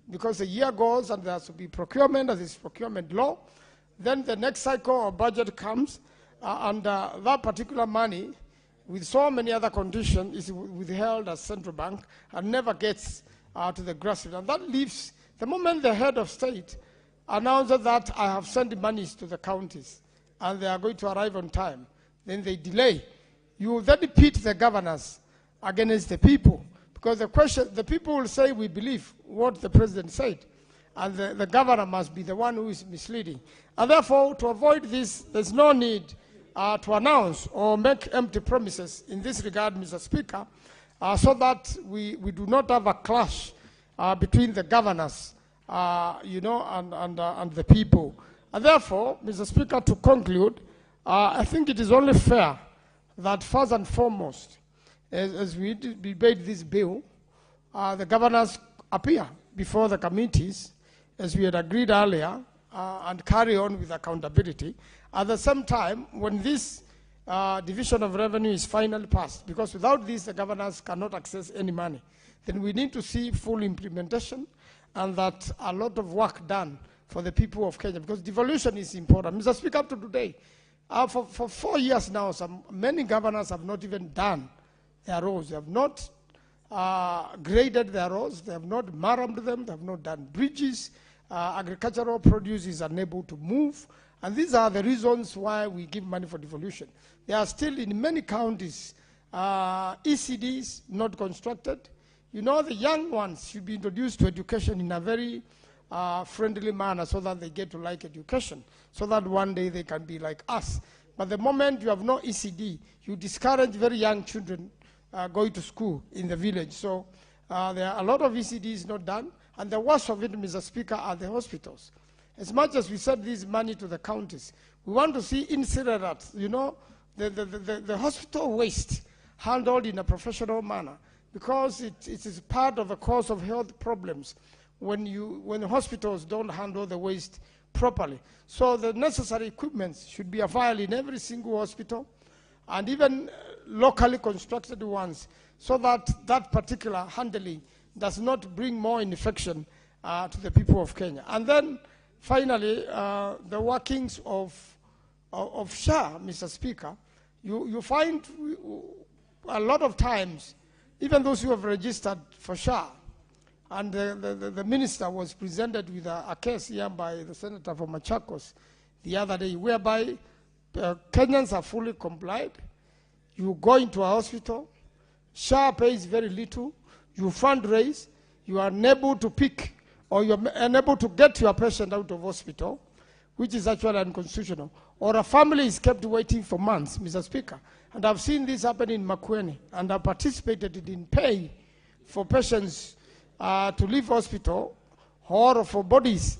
because the year goes and there has to be procurement, as is procurement law, then the next cycle of budget comes, and that particular money, with so many other conditions, is withheld as central bank and never gets to the grassroots. And that leaves, the moment the head of state announces that I have sent monies to the counties and they are going to arrive on time, then they delay. You then pit the governors against the people, because the people will say we believe what the president said, and the governor must be the one who is misleading. And therefore, to avoid this, there's no need to announce or make empty promises in this regard, Mr. Speaker, so that we do not have a clash between the governors, you know, and the people. And therefore, Mr. Speaker, to conclude, I think it is only fair that first and foremost, as we debate this bill, the governors appear before the committees, as we had agreed earlier, and carry on with accountability. At the same time, when this division of revenue is finally passed, because without this, the governors cannot access any money, then we need to see full implementation and that a lot of work done for the people of Kenya, because devolution is important. Mr. Speaker, up to today, for 4 years now, many governors have not even done their roads. They have not graded their roads. They have not marramed them. They have not done bridges. Agricultural produce is unable to move. And these are the reasons why we give money for devolution. There are still in many counties ECDs not constructed. You know, the young ones should be introduced to education in a very friendly manner so that they get to like education, so that one day they can be like us. But the moment you have no ECD, you discourage very young children going to school in the village. So there are a lot of ECDs not done, and the worst of it, Mr. Speaker, are the hospitals. As much as we send this money to the counties, we want to see incinerate, you know, the hospital waste handled in a professional manner, because it is part of the cause of health problems when hospitals don't handle the waste properly. So the necessary equipment should be available in every single hospital, and even locally constructed ones, so that that particular handling does not bring more infection to the people of Kenya. And then finally, the workings of SHA, Mr. Speaker, you find a lot of times, even those who have registered for SHA, and the minister was presented with a case here by the senator from Machakos the other day, whereby Kenyans are fully complied. You go into a hospital, SHA pays very little, you fundraise, you are unable to pick, or you're unable to get your patient out of hospital, which is actually unconstitutional, or a family is kept waiting for months, Mr. Speaker. And I've seen this happen in Makueni, and I participated in pay for patients to leave hospital, or for bodies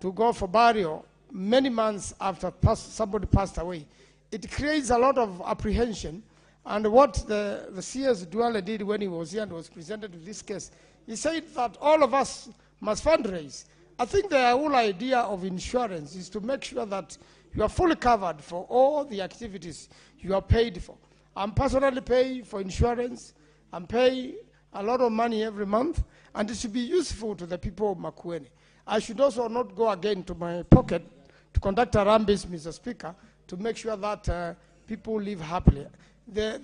to go for burial many months after somebody passed away. It creates a lot of apprehension. And what the CS Duale did when he was here and was presented with this case, he said that all of us must fundraise. I think the whole idea of insurance is to make sure that you are fully covered for all the activities you are paid for. I'm personally paying for insurance. I'm paying a lot of money every month, and it should be useful to the people of Makueni. I should also not go again to my pocket to conduct a rambis, Mr. Speaker, to make sure that people live happily. There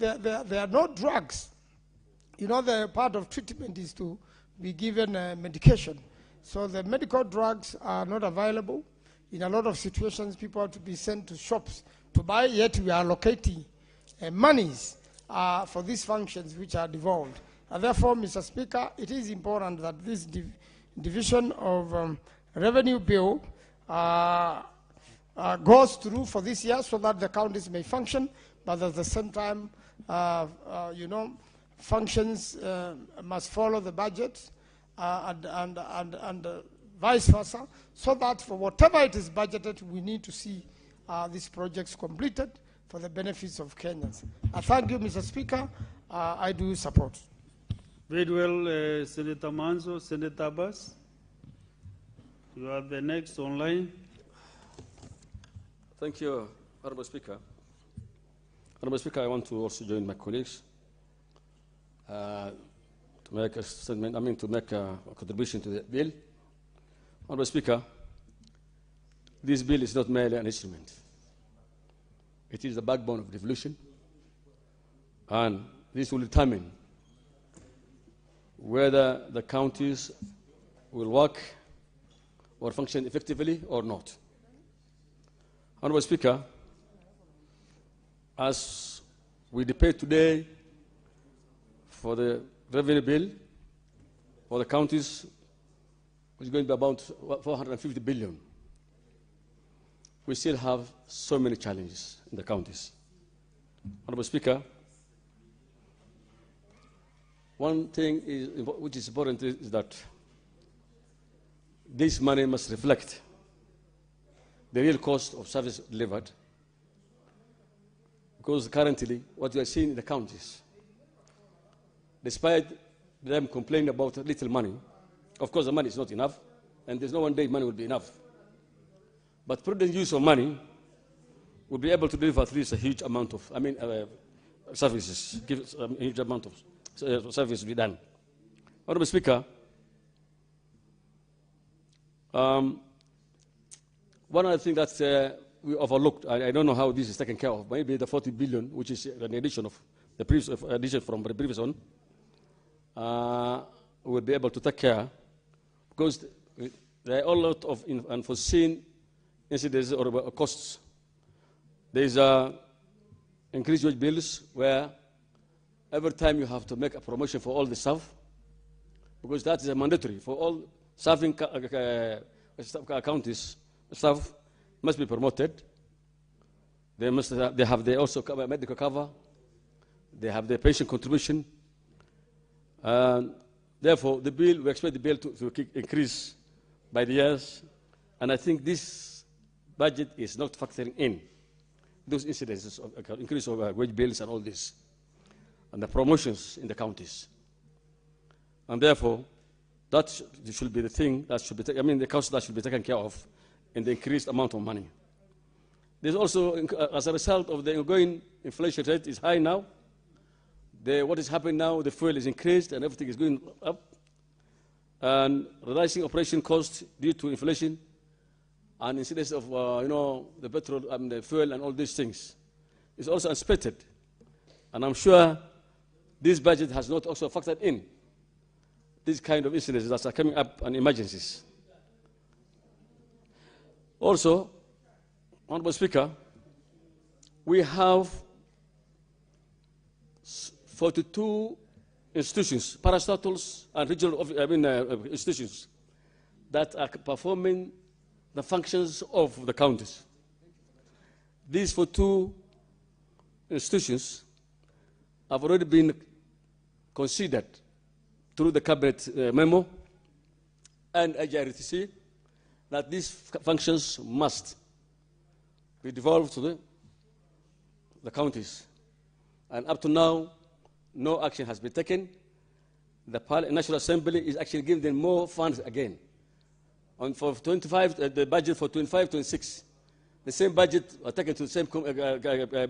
are no drugs. You know, the part of treatment is to be given medication. So the medical drugs are not available. In a lot of situations, people have to be sent to shops to buy, yet we are allocating monies for these functions which are devolved. And therefore, Mr. Speaker, it is important that this division of revenue bill goes through for this year so that the counties may function, but at the same time, functions must follow the budget and vice versa, so that for whatever it is budgeted, we need to see these projects completed for the benefits of Kenyans. Thank you, Mr. Speaker. I do support. Very well, Senator Manzo. Senator Abbas, you are the next online. Thank you, Honorable Speaker. Honorable Speaker, I want to also join my colleagues to make a statement, to make a contribution to the bill. Honorable Speaker, this bill is not merely an instrument. It is the backbone of devolution, and this will determine whether the counties will work or function effectively or not. Honorable Speaker, as we debate today for the revenue bill for the counties, which is going to be about 450 billion, we still have so many challenges in the counties. Honorable Speaker, one thing which is important is that this money must reflect the real cost of service delivered, because currently what we are seeing in the counties, despite them complaining about little money, of course the money is not enough, and there's no one day money will be enough. But prudent use of money will be able to deliver at least a huge amount of, services, give a huge amount of service to be done. Honorable Speaker, one of the things that we overlooked, I don't know how this is taken care of, maybe the 40 billion, which is an addition of the previous addition from the previous one, will be able to take care, because there are a lot of unforeseen incidents or costs. There is increased wage bills where every time you have to make a promotion for all the staff, because that is a mandatory for all serving counties. Staff must be promoted. They have also medical cover. They have their pension contribution. Therefore, we expect the bill to increase by the years, and I think this budget is not factoring in those incidences of increase of wage bills and all this, and the promotions in the counties. And therefore, that should be the thing that should be, the cost that should be taken care of in the increased amount of money. There's also, as a result of the ongoing inflation rate is high now. What is happening now, the fuel is increased and everything is going up. And rising operation costs due to inflation and incidence of, the petrol and the fuel and all these things is also unexpected. And I'm sure this budget has not also factored in these kind of incidents that are coming up and emergencies. Also, Honorable Speaker, we have 42 institutions, parastatals and regional institutions that are performing the functions of the counties. These 42 institutions have already been considered through the cabinet memo and IGRTC that these functions must be devolved to the counties. And up to now, no action has been taken. The National Assembly is actually giving them more funds again. And for 25, the budget for 25-26, the same budget are taken to the same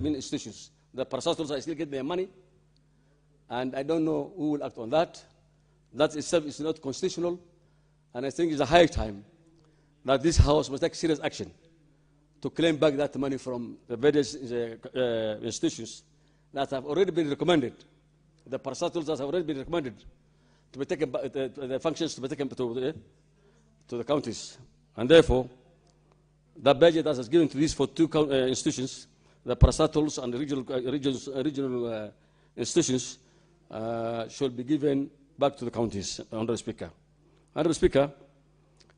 institutions. The parastatals are still getting their money, and I don't know who will act on that. That itself is not constitutional, and I think it's a high time that this House must take serious action to claim back that money from the various institutions that have already been recommended, the parastatals that have already been recommended to be taken, the functions to be taken to the counties. And therefore, the budget that is given to these 42 institutions, the parastatals and the regional institutions, should be given back to the counties, Honorable Speaker. Honorable Speaker,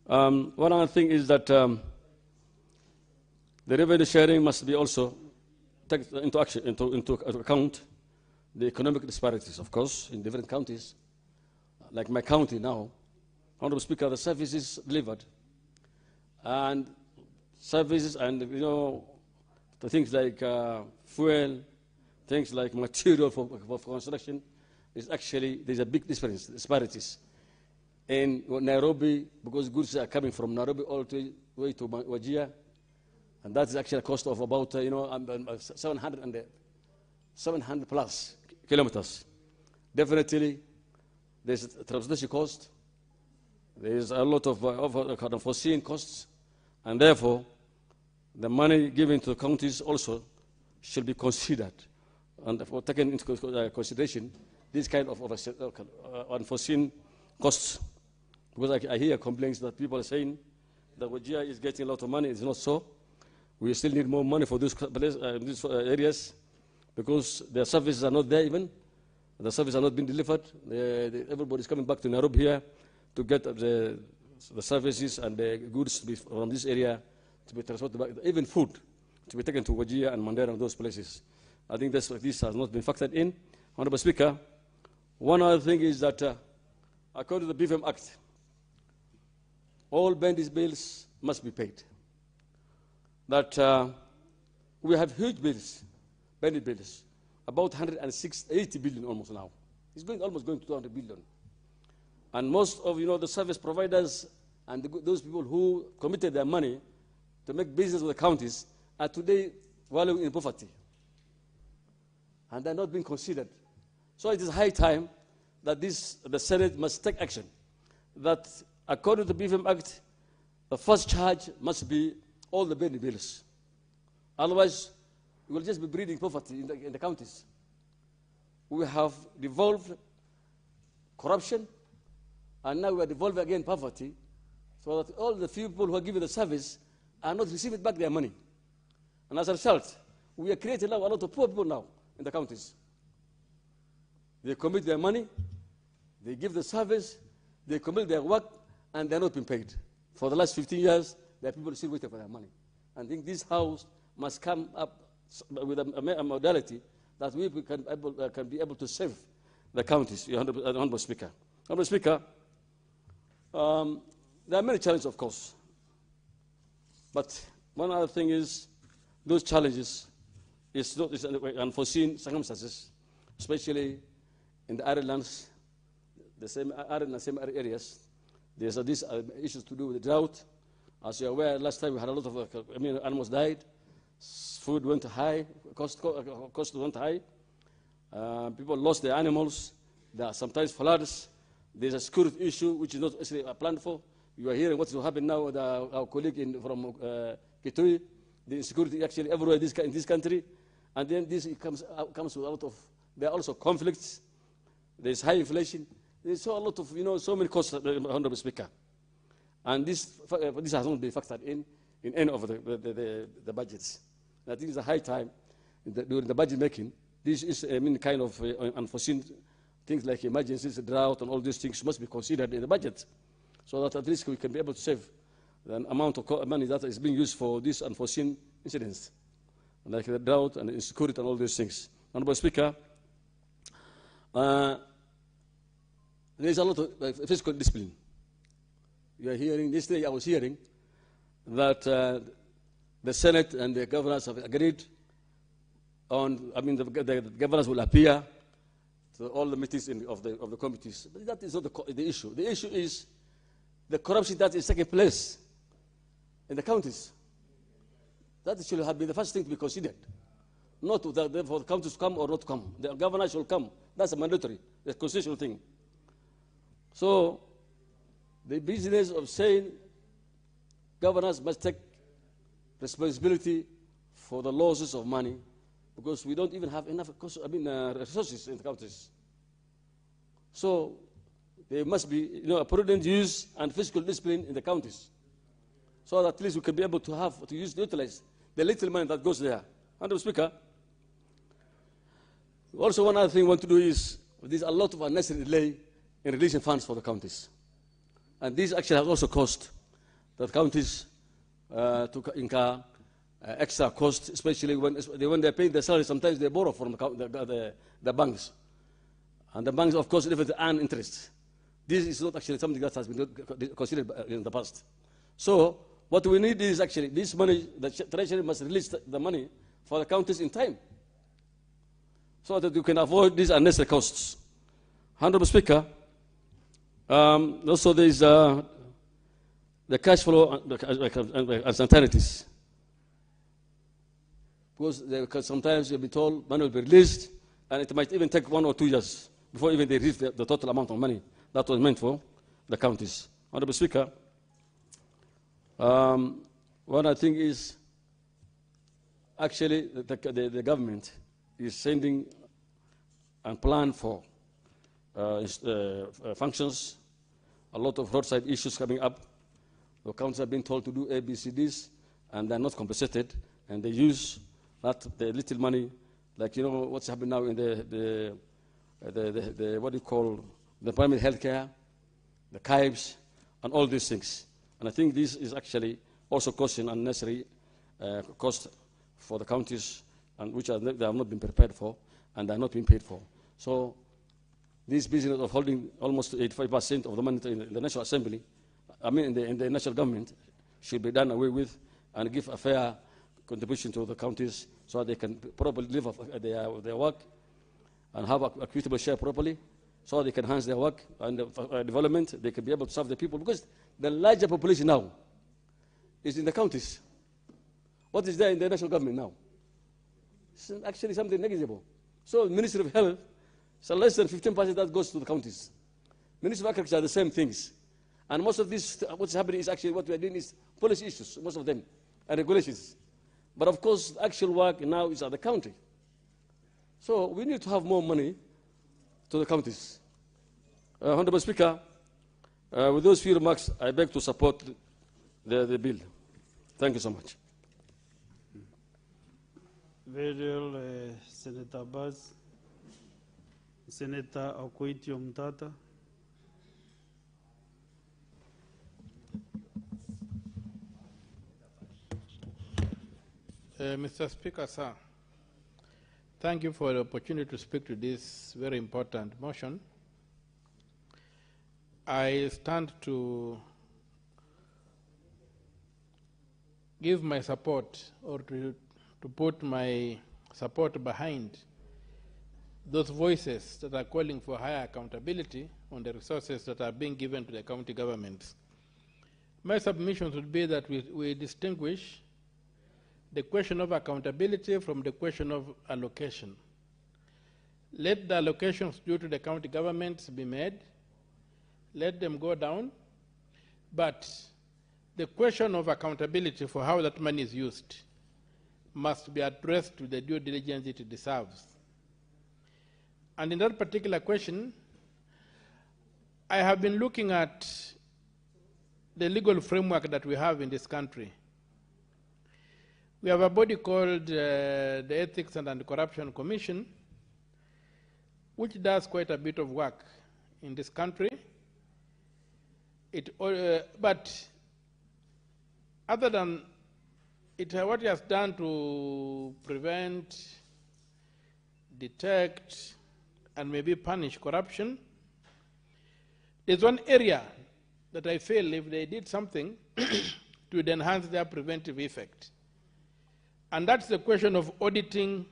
one other thing is that The revenue sharing must be also taken into account the economic disparities, of course, in different counties. Like my county now, Honorable Speaker, the services delivered and services and, the things like fuel, things like material for construction, is actually, there's a big disparities. In Nairobi, because goods are coming from Nairobi all the way to Wajir, and that is actually a cost of about 700 plus kilometers. Definitely, there's a transportation cost. There's a lot of unforeseen costs, and therefore, the money given to the counties also should be considered and taken into consideration this kind of unforeseen costs. Because I hear complaints that people are saying that Wajir is getting a lot of money. It's not so. We still need more money for these areas because their services are not there even. The services are not being delivered. Everybody is coming back to Nairobi here to get the services and the goods to be from this area to be transported back, even food to be taken to Wajir and Mandera and those places. I think this has not been factored in. Honorable Speaker, one other thing is that according to the BVM Act, all bandits' bills must be paid. That we have huge bills, bandit bills, about 180 billion almost now. It's almost going to 200 billion. And most of the service providers and those people who committed their money to make business with the counties are today wallowing in poverty. And they're not being considered. So it is high time that the Senate must take action. That according to the BVM Act, the first charge must be all the bandit bills. Otherwise, we will just be breeding poverty in the counties. We have devolved corruption, and now we are devolving again poverty, so that all the few people who are giving the service are not receiving back their money. And as a result, we are creating now a lot of poor people now in the counties. They commit their money, they give the service, they commit their work, and they're not being paid. For the last 15 years, there are people still waiting for their money. I think this House must come up with a modality that we can be able to save the counties, Honorable Speaker. Honorable Speaker, there are many challenges, of course. But one other thing is those challenges is unforeseen circumstances, especially in the arid lands, the same arid and same areas. There's these issues to do with the drought. As you're aware, last time we had a lot of animals died. Food went high, cost went high. People lost their animals. There are sometimes floods. There's a security issue which is not actually planned for. You are hearing what's happening now with our colleague from Kitui. The insecurity actually everywhere in this country. And then this comes with a lot of, there are also conflicts. There's high inflation. There's a lot of, so many costs, Honorable Speaker. And this has not been factored in any of the budgets. And I think it's a high time during the budget making. This is kind of unforeseen things like emergencies, drought, and all these things must be considered in the budget, so that at least we can be able to save the amount of money that is being used for these unforeseen incidents, like the drought and insecurity and all these things. Honorable Speaker, there is a lot of fiscal discipline. You are hearing, yesterday I was hearing that the Senate and the governors have agreed on, the governors will appear to all the meetings of the committees. But that is not the issue. The issue is the corruption that is taking place in the counties. That should have been the first thing to be considered. Not for the counties to come or not to come. The governors should come. That's a mandatory, a constitutional thing. So, the business of saying governors must take responsibility for the losses of money, because we don't even have enough resources in the counties. So there must be a prudent use and fiscal discipline in the counties, so that at least we can be able to utilize the little money that goes there. Honorable Speaker, also one other thing we want to do is there's a lot of unnecessary delay in releasing funds for the counties. And this actually has also cost the counties to incur extra cost, especially when they're paying their salary. Sometimes they borrow from the banks. And the banks, of course, even earn interest. This is not actually something that has been considered in the past. So what we need is actually this money, the Treasury must release the money for the counties in time so that you can avoid these unnecessary costs. Honorable Speaker, also there is the cash flow uncertainties. Because sometimes you'll be told money will be released, and it might even take 1 or 2 years before even they reach the total amount of money that was meant for the counties. Honorable Speaker, what I think is actually the government is sending and plan for functions, a lot of roadside issues coming up. The counties have been told to do ABCDs, and they're not compensated, and they use the little money, like you know what's happening now in the what do you call the primary health care, the CAIBs, and all these things. And I think this is actually also causing unnecessary cost for the counties, and which they have not been prepared for, and they are not being paid for. So this business of holding almost 85% of the money in the National Assembly, I mean in the national government, should be done away with and give a fair contribution to the counties so they can properly live off their work and have a equitable share properly, so they can enhance their work and development. They can be able to serve the people, because the larger population now is in the counties. What is there in the national government now? It's actually something negligible. So Ministry of Health, so less than 15% that goes to the counties. Ministry of Agriculture, the same things. And most of this, what's happening is actually what we are doing is policy issues, most of them, and regulations. But of course, actual work now is at the county. So we need to have more money to the counties. Honorable Speaker, with those few remarks, I beg to support the bill. Thank you so much. Very well, Senator Baz. Senator Okoiti Omtata. Mr. Speaker, sir, thank you for the opportunity to speak to this very important motion. I stand to give my support, or to put my support behind those voices that are calling for higher accountability on the resources that are being given to the county governments. My submissions would be that we distinguish the question of accountability from the question of allocation. Let the allocations due to the county governments be made, let them go down, but the question of accountability for how that money is used must be addressed to the due diligence it deserves. And in that particular question, I have been looking at the legal framework that we have in this country. We have a body called the Ethics and Anti-Corruption Commission, which does quite a bit of work in this country. But other than what it has done to prevent, detect, and maybe punish corruption, there's one area that I feel if they did something to enhance their preventive effect. And that's the question of auditing,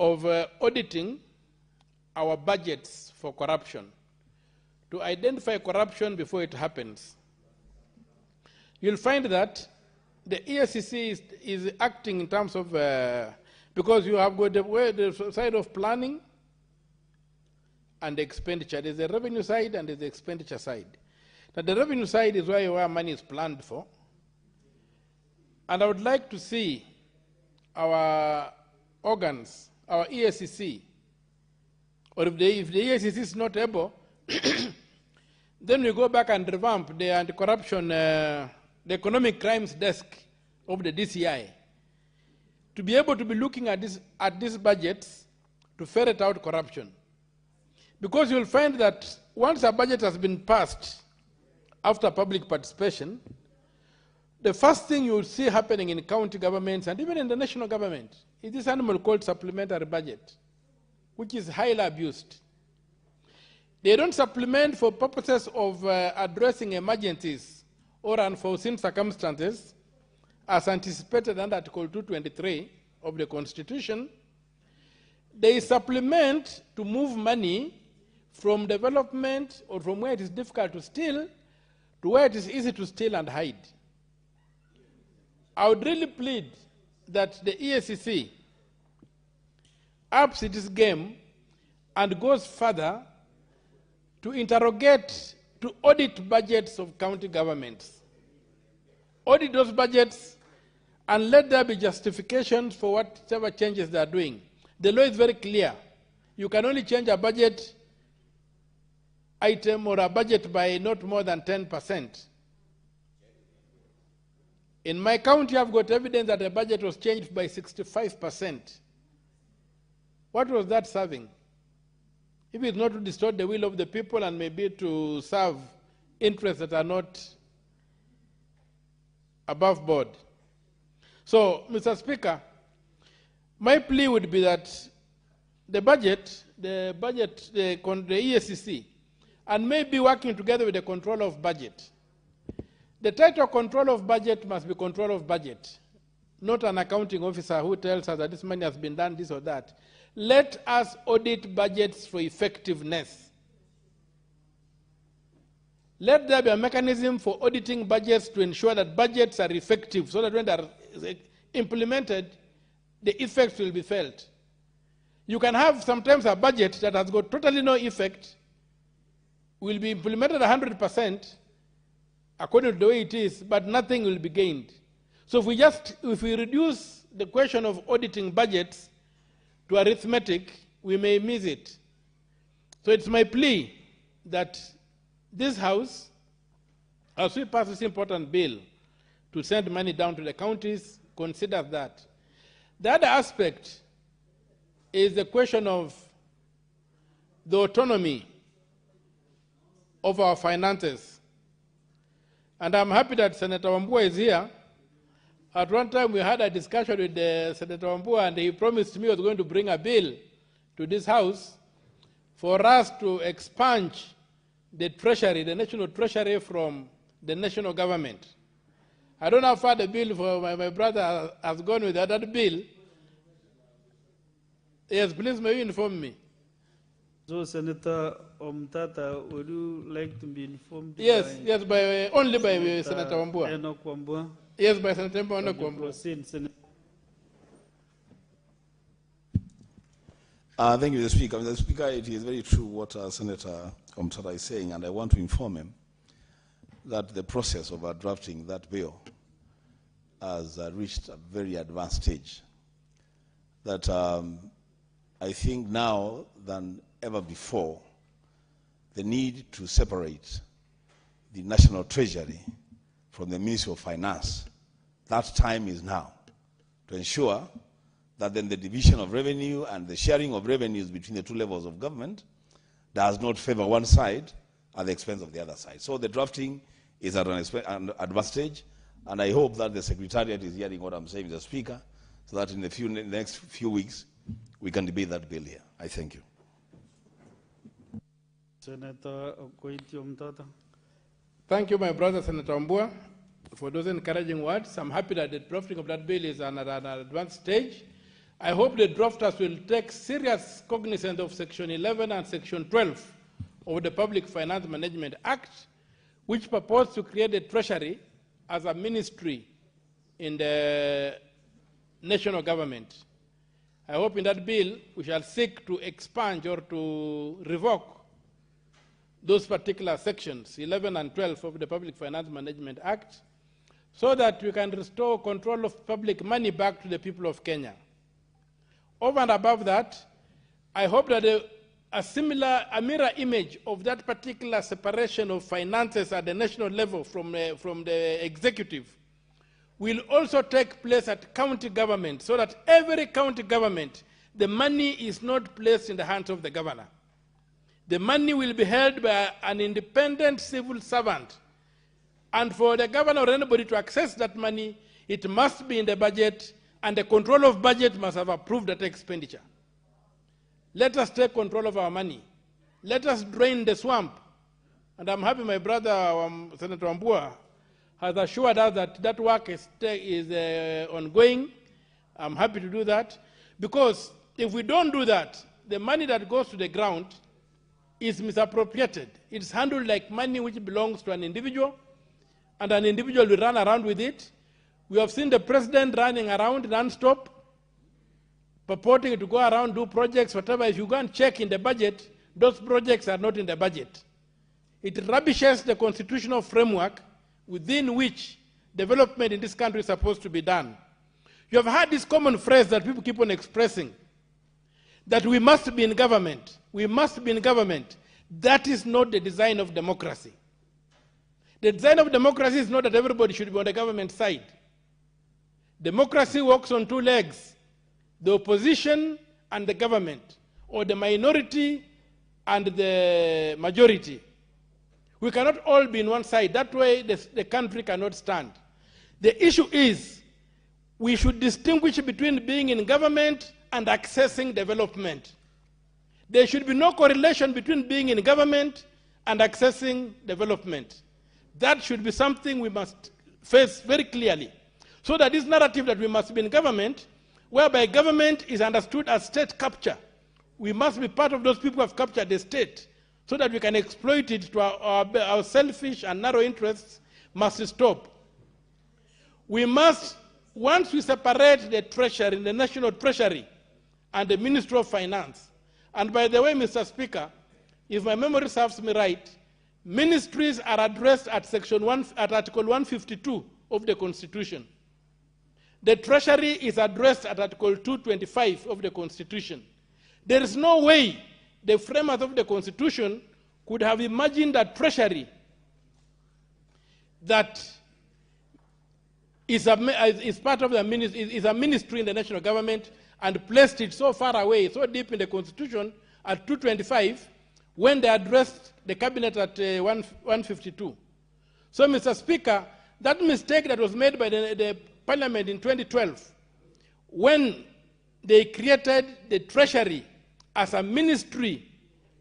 auditing our budgets for corruption, to identify corruption before it happens. You'll find that the ESCC is acting in terms of, because you have got the side of planning and the expenditure. There's the revenue side and there's the expenditure side. Now the revenue side is where money is planned for. And I would like to see our organs, our ESCC, or if the ESCC is not able, then we go back and revamp the anti-corruption, the economic crimes desk of the DCI, to be able to be looking at these budgets to ferret out corruption. Because you'll find that once a budget has been passed after public participation, the first thing you will see happening in county governments and even in the national government is this animal called supplementary budget, which is highly abused. They don't supplement for purposes of addressing emergencies or unforeseen circumstances as anticipated under Article 223 of the Constitution. They supplement to move money from development or from where it is difficult to steal to where it is easy to steal and hide. I would really plead that the EACC ups its game and goes further to interrogate, to audit budgets of county governments. Audit those budgets and let there be justifications for whatever changes they are doing. The law is very clear. You can only change a budget item or a budget by not more than 10%. In my county, I've got evidence that the budget was changed by 65%. What was that serving? If it's not to distort the will of the people and maybe to serve interests that are not above board. So, Mr. Speaker, my plea would be that the EACC, and maybe working together with the control of budget. The title control of budget must be control of budget, not an accounting officer who tells us that this money has been done, this or that. Let us audit budgets for effectiveness. Let there be a mechanism for auditing budgets to ensure that budgets are effective so that when they are implemented, the effects will be felt. You can have sometimes a budget that has got totally no effect, will be implemented 100% according to the way it is, but nothing will be gained. So if we reduce the question of auditing budgets to arithmetic, we may miss it. So it's my plea that this House, as we pass this important bill to send money down to the counties, consider that. The other aspect is the question of the autonomy of our finances. And I'm happy that Senator Wambua is here. At one time we had a discussion with Senator Wambua and he promised me he was going to bring a bill to this House for us to expunge the treasury, the national treasury from the national government. I don't know how far the bill for my brother has gone with that bill. Yes, please may you inform me. So, Senator Omtata, would you like to be informed? Yes, only by Senator Wambua. Enoch Wambua. Yes, by Senator Enoch Wambua. Proceed, Senator. Thank you, Mr. Speaker. Mr. Speaker, it is very true what Senator Omtata is saying, and I want to inform him that the process of drafting that bill has reached a very advanced stage. That I think now than ever before, the need to separate the National Treasury from the Ministry of Finance, that time is now to ensure that then the division of revenue and the sharing of revenues between the two levels of government does not favor one side at the expense of the other side. So the drafting is at an advanced stage, and I hope that the Secretariat is hearing what I'm saying, Mr. Speaker, so that in the next few weeks we can debate that bill here. I thank you. Senator Okoiti Omtata. Thank you, my brother, Senator Wambua, for those encouraging words. I'm happy that the drafting of that bill is at an advanced stage. I hope the drafters will take serious cognizance of Section 11 and Section 12 of the Public Finance Management Act, which purpose to create a treasury as a ministry in the national government. I hope in that bill we shall seek to expunge or to revoke those particular sections, 11 and 12 of the Public Finance Management Act, so that we can restore control of public money back to the people of Kenya. Over and above that, I hope that a mirror image of that particular separation of finances at the national level from the executive will also take place at county government, so that every county government, the money is not placed in the hands of the governor. The money will be held by an independent civil servant And for the governor or anybody to access that money, it must be in the budget, and the control of budget must have approved that expenditure. Let us take control of our money. Let us drain the swamp. And I'm happy my brother, Senator Wambua, has assured us that that work is ongoing. I'm happy to do that. Because if we don't do that, the money that goes to the ground is misappropriated. It's handled like money which belongs to an individual, and an individual will run around with it. We have seen the president running around non-stop, purporting to go around, do projects, whatever. If you go and check in the budget, those projects are not in the budget. It rubbishes the constitutional framework within which development in this country is supposed to be done. You have heard this common phrase that people keep on expressing, that we must be in government. We must be in government. That is not the design of democracy. The design of democracy is not that everybody should be on the government side. Democracy walks on two legs: the opposition and the government, or the minority and the majority. We cannot all be in one side. That way the country cannot stand. The issue is we should distinguish between being in government and accessing development. There should be no correlation between being in government and accessing development. That should be something we must face very clearly. So that this narrative that we must be in government, whereby government is understood as state capture, we must be part of those people who have captured the state, so that we can exploit it to our selfish and narrow interests, must stop. We must, once we separate the treasury, the national treasury, and the Ministry of Finance, and by the way, Mr. Speaker, if my memory serves me right, ministries are addressed at Article 152 of the Constitution. The Treasury is addressed at Article 225 of the Constitution. There is no way the framers of the Constitution could have imagined a Treasury that is part of the is a ministry in the national government, and placed it so far away, so deep in the Constitution at 225, when they addressed the cabinet at 152. So, Mr. Speaker, that mistake that was made by the Parliament in 2012, when they created the Treasury as a ministry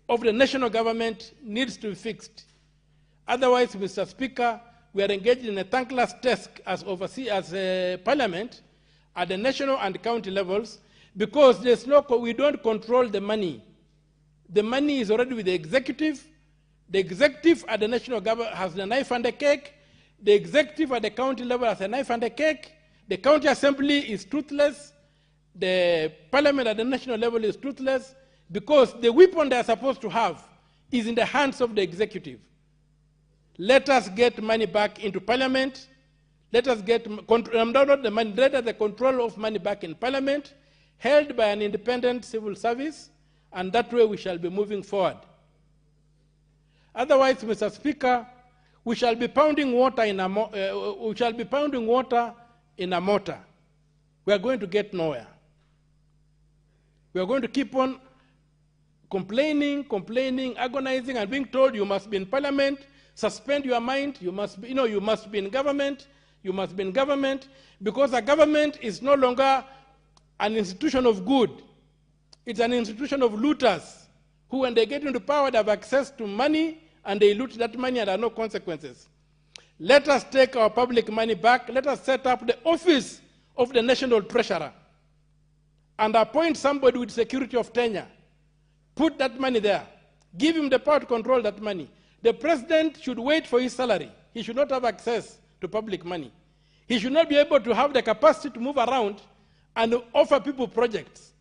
of the national government, needs to be fixed. Otherwise, Mr. Speaker, we are engaged in a thankless task as Parliament at the national and county levels, because we don't control the money. The money is already with the executive. The executive at the national government has the knife and the cake. The executive at the county level has a knife and a cake. The county assembly is toothless. The parliament at the national level is toothless, because the weapon they are supposed to have is in the hands of the executive. Let us get money back into parliament. Let us get not the money, let us the control of money back in parliament, held by an independent civil service, and that way we shall be moving forward. Otherwise, Mr. Speaker, we shall be pounding water in a mortar. We are going to get nowhere. We are going to keep on complaining, agonizing, and being told you must be in parliament, suspend your mind, you must be in government, because a government is no longer an institution of good. It's an institution of looters who, when they get into power, they have access to money and they loot that money and there are no consequences. Let us take our public money back. Let us set up the office of the national treasurer and appoint somebody with security of tenure. Put that money there. Give him the power to control that money. The president should wait for his salary. He should not have access to public money. He should not be able to have the capacity to move around and offer people projects.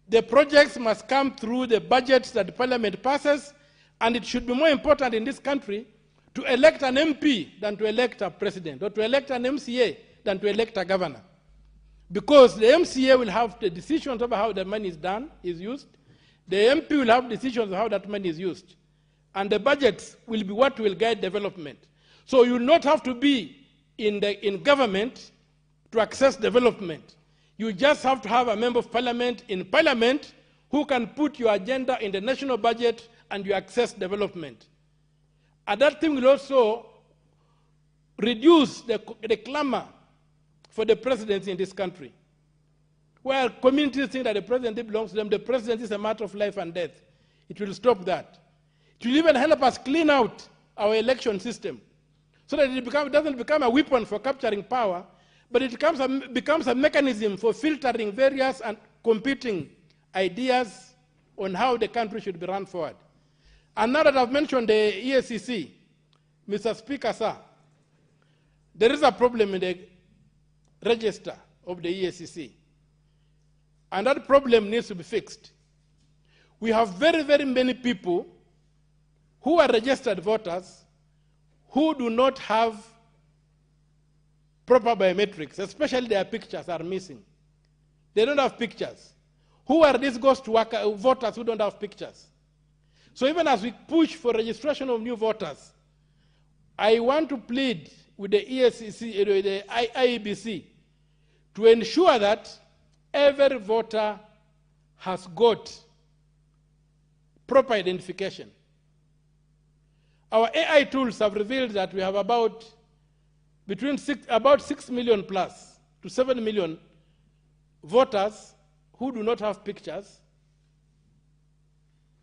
The projects must come through the budgets that the parliament passes, and it should be more important in this country to elect an MP than to elect a president, or to elect an MCA than to elect a governor. Because the MCA will have the decisions about how the money is used. The MP will have decisions of how that money is used. And the budgets will be what will guide development. So you will not have to be in government to access development. You just have to have a member of parliament in parliament who can put your agenda in the national budget and you access development. And that thing will also reduce the clamor for the presidency in this country, where communities think that the presidency belongs to them, the presidency is a matter of life and death. It will stop that. It will even help us clean out our election system so that it doesn't become a weapon for capturing power, but it becomes a mechanism for filtering various and competing ideas on how the country should be run forward. And now that I've mentioned the EACC, Mr. Speaker, sir, there is a problem in the register of the EACC, and that problem needs to be fixed. We have very, very many people who are registered voters who do not have proper biometrics, especially their pictures are missing. They don't have pictures. Who are these ghost worker voters who don't have pictures? So even as we push for registration of new voters, I want to plead with the EACC, the IEBC, to ensure that every voter has got proper identification. Our AI tools have revealed that we have about 6 million plus to 7 million voters who do not have pictures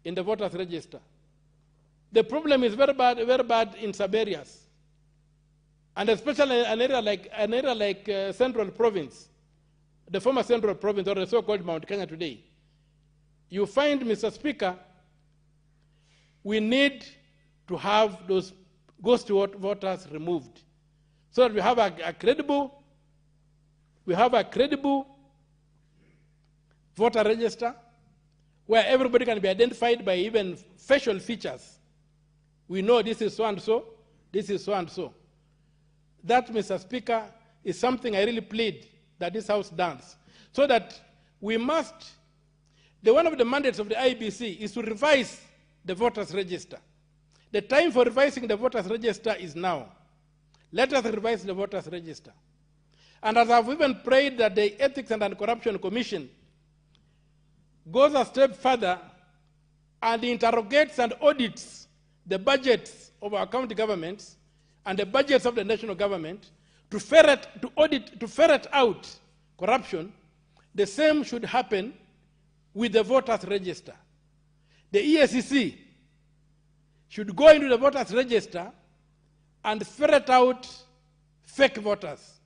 in the voters register. The problem is very bad in some areas, and especially an area like Central Province, the former Central Province, or the so-called Mount Kenya today. You find, Mr. Speaker, we need to have those ghost voters removed, so that we have a credible voter register where everybody can be identified by even facial features. We know this is so and so, this is so and so. That, Mr. Speaker, is something I really plead that this House does, so that we must, one of the mandates of the IBC is to revise the voters register. The time for revising the voters register is now. Let us revise the voters register. And as I've even prayed that the Ethics and Anti-Corruption Commission goes a step further and interrogates and audits the budgets of our county governments and the budgets of the national government to ferret out corruption, the same should happen with the voters register. The EACC should go into the voters register and ferret out fake voters.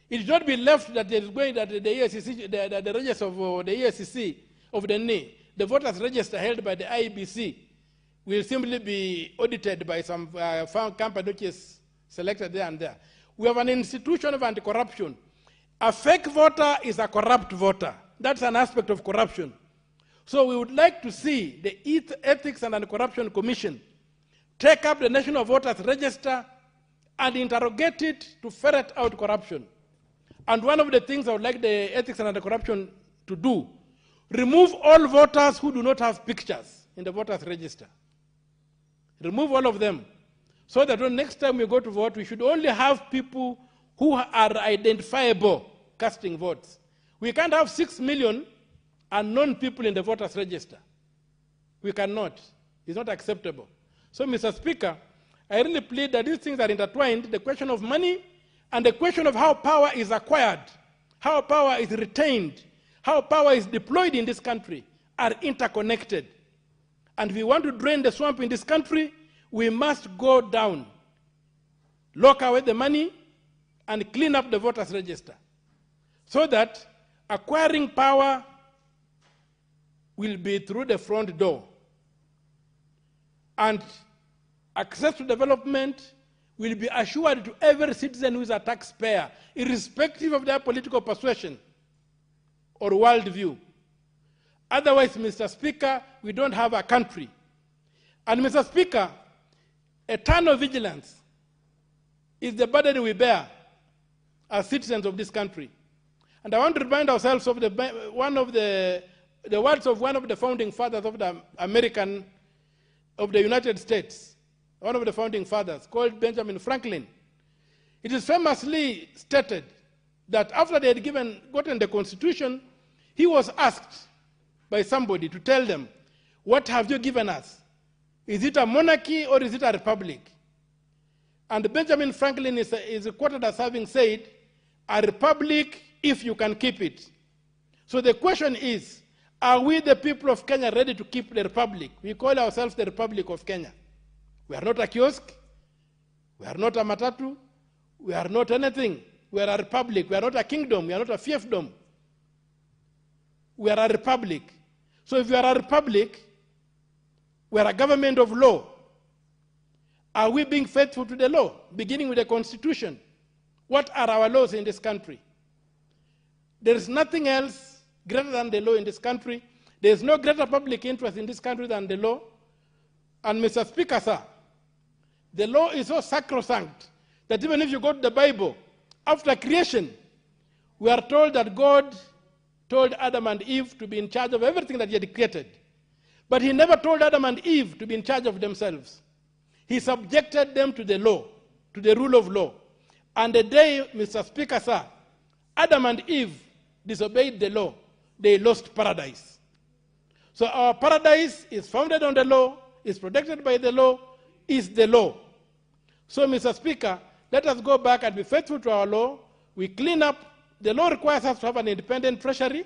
It should not be left that there is going that the EACC, the register of the EACC of the NE, the voters register held by the IEBC, will simply be audited by some company which is selected there and there. We have an institution of anti-corruption. A fake voter is a corrupt voter. That's an aspect of corruption. So we would like to see the Ethics and Anti-Corruption Commission take up the National Voters Register and interrogate it to ferret out corruption. And one of the things I would like the Ethics and Anti-Corruption to do, remove all voters who do not have pictures in the voters register. Remove all of them, so that when next time we go to vote, we should only have people who are identifiable casting votes. We can't have 6 million unknown people in the voters register. We cannot. It's not acceptable. So, Mr. Speaker, I really plead that these things are intertwined, the question of money and the question of how power is acquired, how power is retained, how power is deployed in this country are interconnected. And if we want to drain the swamp in this country, we must go down, lock away the money, and clean up the voters register, so that acquiring power will be through the front door. And access to development will be assured to every citizen who is a taxpayer, irrespective of their political persuasion or worldview. Otherwise, Mr. Speaker, we don't have a country. And Mr. Speaker, eternal vigilance is the burden we bear as citizens of this country. And I want to remind ourselves of the words of one of the founding fathers of the United States, one of the founding fathers, called Benjamin Franklin. It is famously stated that after they had gotten the Constitution, he was asked by somebody to tell them, what have you given us? Is it a monarchy or is it a republic? And Benjamin Franklin is quoted as having said, "A republic if you can keep it." So the question is, are we the people of Kenya ready to keep the republic? We call ourselves the Republic of Kenya. We are not a kiosk. We are not a matatu. We are not anything. We are a republic. We are not a kingdom. We are not a fiefdom. We are a republic. So if we are a republic, we are a government of law. Are we being faithful to the law, beginning with the Constitution? What are our laws in this country? There is nothing else greater than the law in this country. There is no greater public interest in this country than the law. And Mr. Speaker, sir, the law is so sacrosanct that even if you go to the Bible, after creation, we are told that God told Adam and Eve to be in charge of everything that he had created. But he never told Adam and Eve to be in charge of themselves. He subjected them to the law, to the rule of law. And the day, Mr. Speaker, sir, Adam and Eve disobeyed the law, they lost paradise. So our paradise is founded on the law, is protected by the law, is the law. So, Mr. Speaker, let us go back and be faithful to our law. We clean up. The law requires us to have an independent treasury,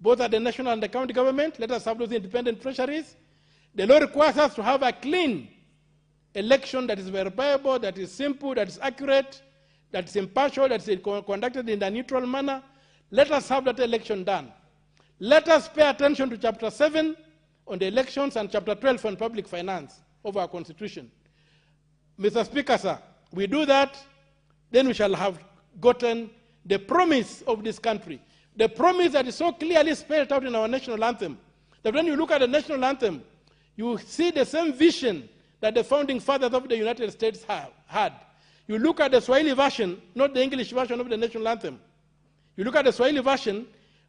both at the national and the county government. Let us have those independent treasuries. The law requires us to have a clean election that is verifiable, that is simple, that is accurate, that is impartial, that is conducted in a neutral manner. Let us have that election done. Let us pay attention to Chapter 7 on the elections and Chapter 12 on public finance of our Constitution. Mr. Speaker, sir, we do that, then we shall have gotten the promise of this country. The promise that is so clearly spelled out in our national anthem, that when you look at the national anthem, you see the same vision that the founding fathers of the United States had. You look at the Swahili version, not the English version of the national anthem. You look at the Swahili version,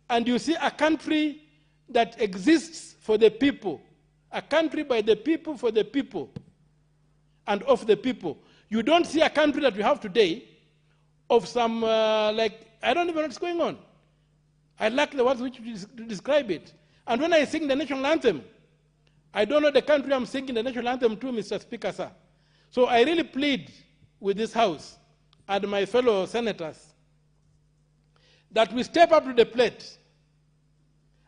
and you see a country that exists for the people, a country by the people, for the people, and of the people. You don't see a country that we have today of some, I don't even know what's going on. I lack the words which to describe it. And when I sing the national anthem, I don't know the country I'm singing the national anthem to, Mr. Speaker, sir. So I really plead with this House and my fellow senators that we step up to the plate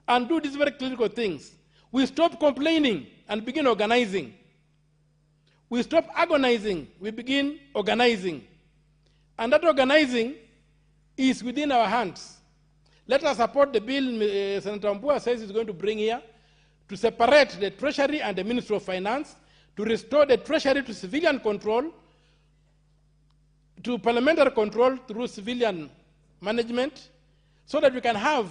and do these very critical things. We stop complaining and begin organizing. We stop agonizing, we begin organizing. And that organizing is within our hands. Let us support the bill Senator Wambua says he's going to bring here to separate the Treasury and the Ministry of Finance, to restore the Treasury to civilian control, to parliamentary control through civilian management, so that we can have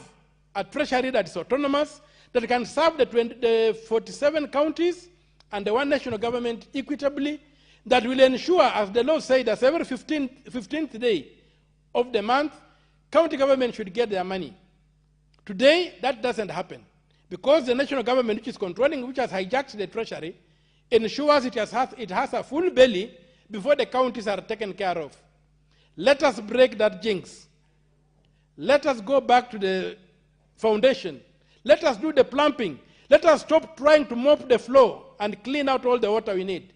a Treasury that is autonomous, that can serve the 47 counties and the one national government equitably, that will ensure, as the law said, that every 15th day of the month, county government should get their money. Today, that doesn't happen, because the national government, which is controlling, which has hijacked the Treasury, ensures it has a full belly before the counties are taken care of. Let us break that jinx. Let us go back to the foundation. Let us do the plumbing. Let us stop trying to mop the floor and clean out all the water we need.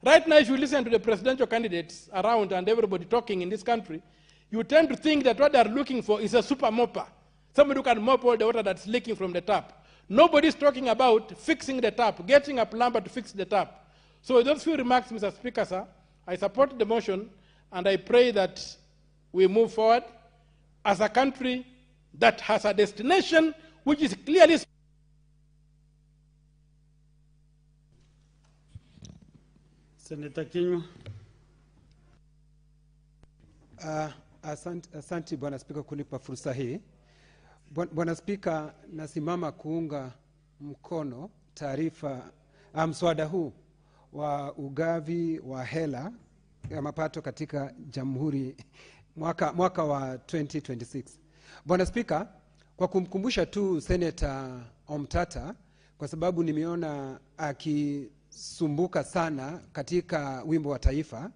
Right now, if you listen to the presidential candidates around and everybody talking in this country, you tend to think that what they are looking for is a super mopper, somebody who can mop all the water that's leaking from the tap. Nobody's talking about fixing the tap, getting a plumber to fix the tap. So with those few remarks, Mr. Speaker, sir, I support the motion, and I pray that we move forward as a country that has a destination which is clearly... Senator Kinyua. Asante Bwana Spika kunipa fursa hii. Bwana Spika, nasimama kuunga mkono taarifa mswada huu wa ugavi wa hela ya mapato katika jamhuri mwaka wa 2026. Bwana Spika, kwa kumkumbusha tu Senator Omtata, kwa sababu nimeona akisumbuka sana katika wimbo wa taifa,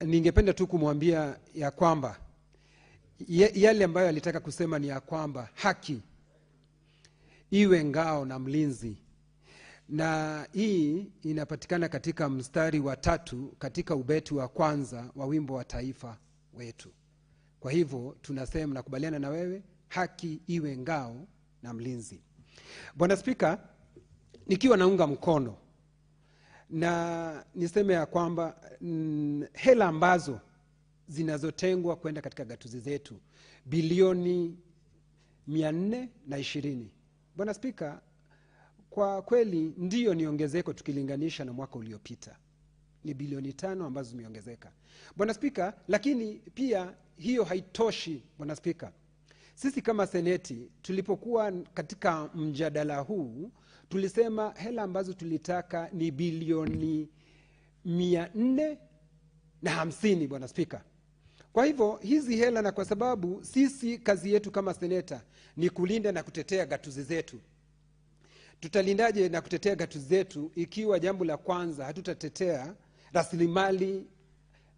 ningependa tu kumwambia ya kwamba yale ambayo alitaka kusema ni ya kwamba haki iwe ngao na mlinzi. na hii inapatikana katika mstari wa 3 katika ubeti wa kwanza wa wimbo wa taifa wetu. Kwa hivyo tunasema, nakubaliana na wewe, haki iwe ngao na mlinzi. Bwana Spika, nikiwa naunga mkono na niseme ya kwamba hela ambazo zinazotengwa kwenda katika gatuzi zetu bilioni 420. Bwana Spika, kwa kweli ndiyo ni ongezeko tukilinganisha na mwaka uliopita. Ni bilioni 5 ambazo zimeongezeka. Bwana Spika, lakini pia hiyo haitoshi. Bwana Spika, sisi kama seneti tulipokuwa katika mjadala huu tulisema hela ambazo tulitaka ni bilioni 450. Bwana Spika, kwa hivyo hizi hela, na kwa sababu sisi kazi yetu kama seneta ni kulinda na kutetea gatuzi zetu, tutalindaje na kutetea gatuzi zetu ikiwa jambo la kwanza hatutatetea rasilimali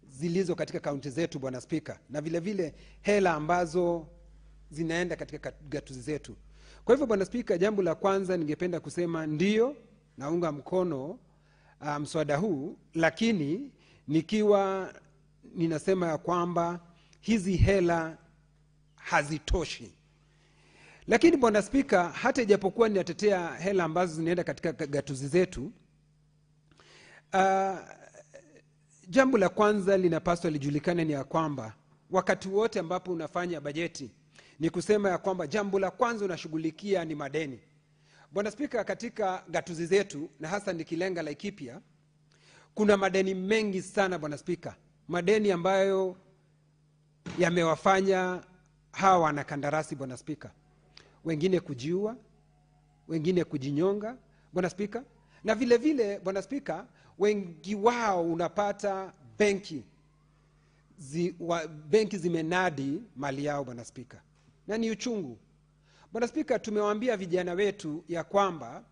zilizo katika kaunti zetu? Bwana Spika, na vile vile hela ambazo zinaenda katika gatuzi zetu. Kwa hivyo Bwana Spika, jambo la kwanza ningependa kusema ndio naunga mkono mswada huu, lakini nikiwa ninasema ya kwamba hizi hela hazitoshi. Lakini Bwana Spika, hata ijapokuwa ninatetea hela ambazo zinaenda katika gatuzi zetu, jambo la kwanza linapaswa lijulikane ni ya kwamba wakati wote ambapo unafanya bajeti ni kusema ya kwamba jambo la kwanza unashughulikia ni madeni. Bwana Spika, katika gatuzi zetu na hasa nikilenga Laikipia, kuna madeni mengi sana Bwana Spika, madeni ambayo yamewafanya hawa wanakandarasi Bwana Spika, wengine kujiua, wengine kujinyonga Bwana Spika, na vile vile Bwana Spika, wengi wao unapata benki zimenadi mali yao Bwana Spika, na ni uchungu Bwana Spika. Tumewaambia vijana wetu ya kwamba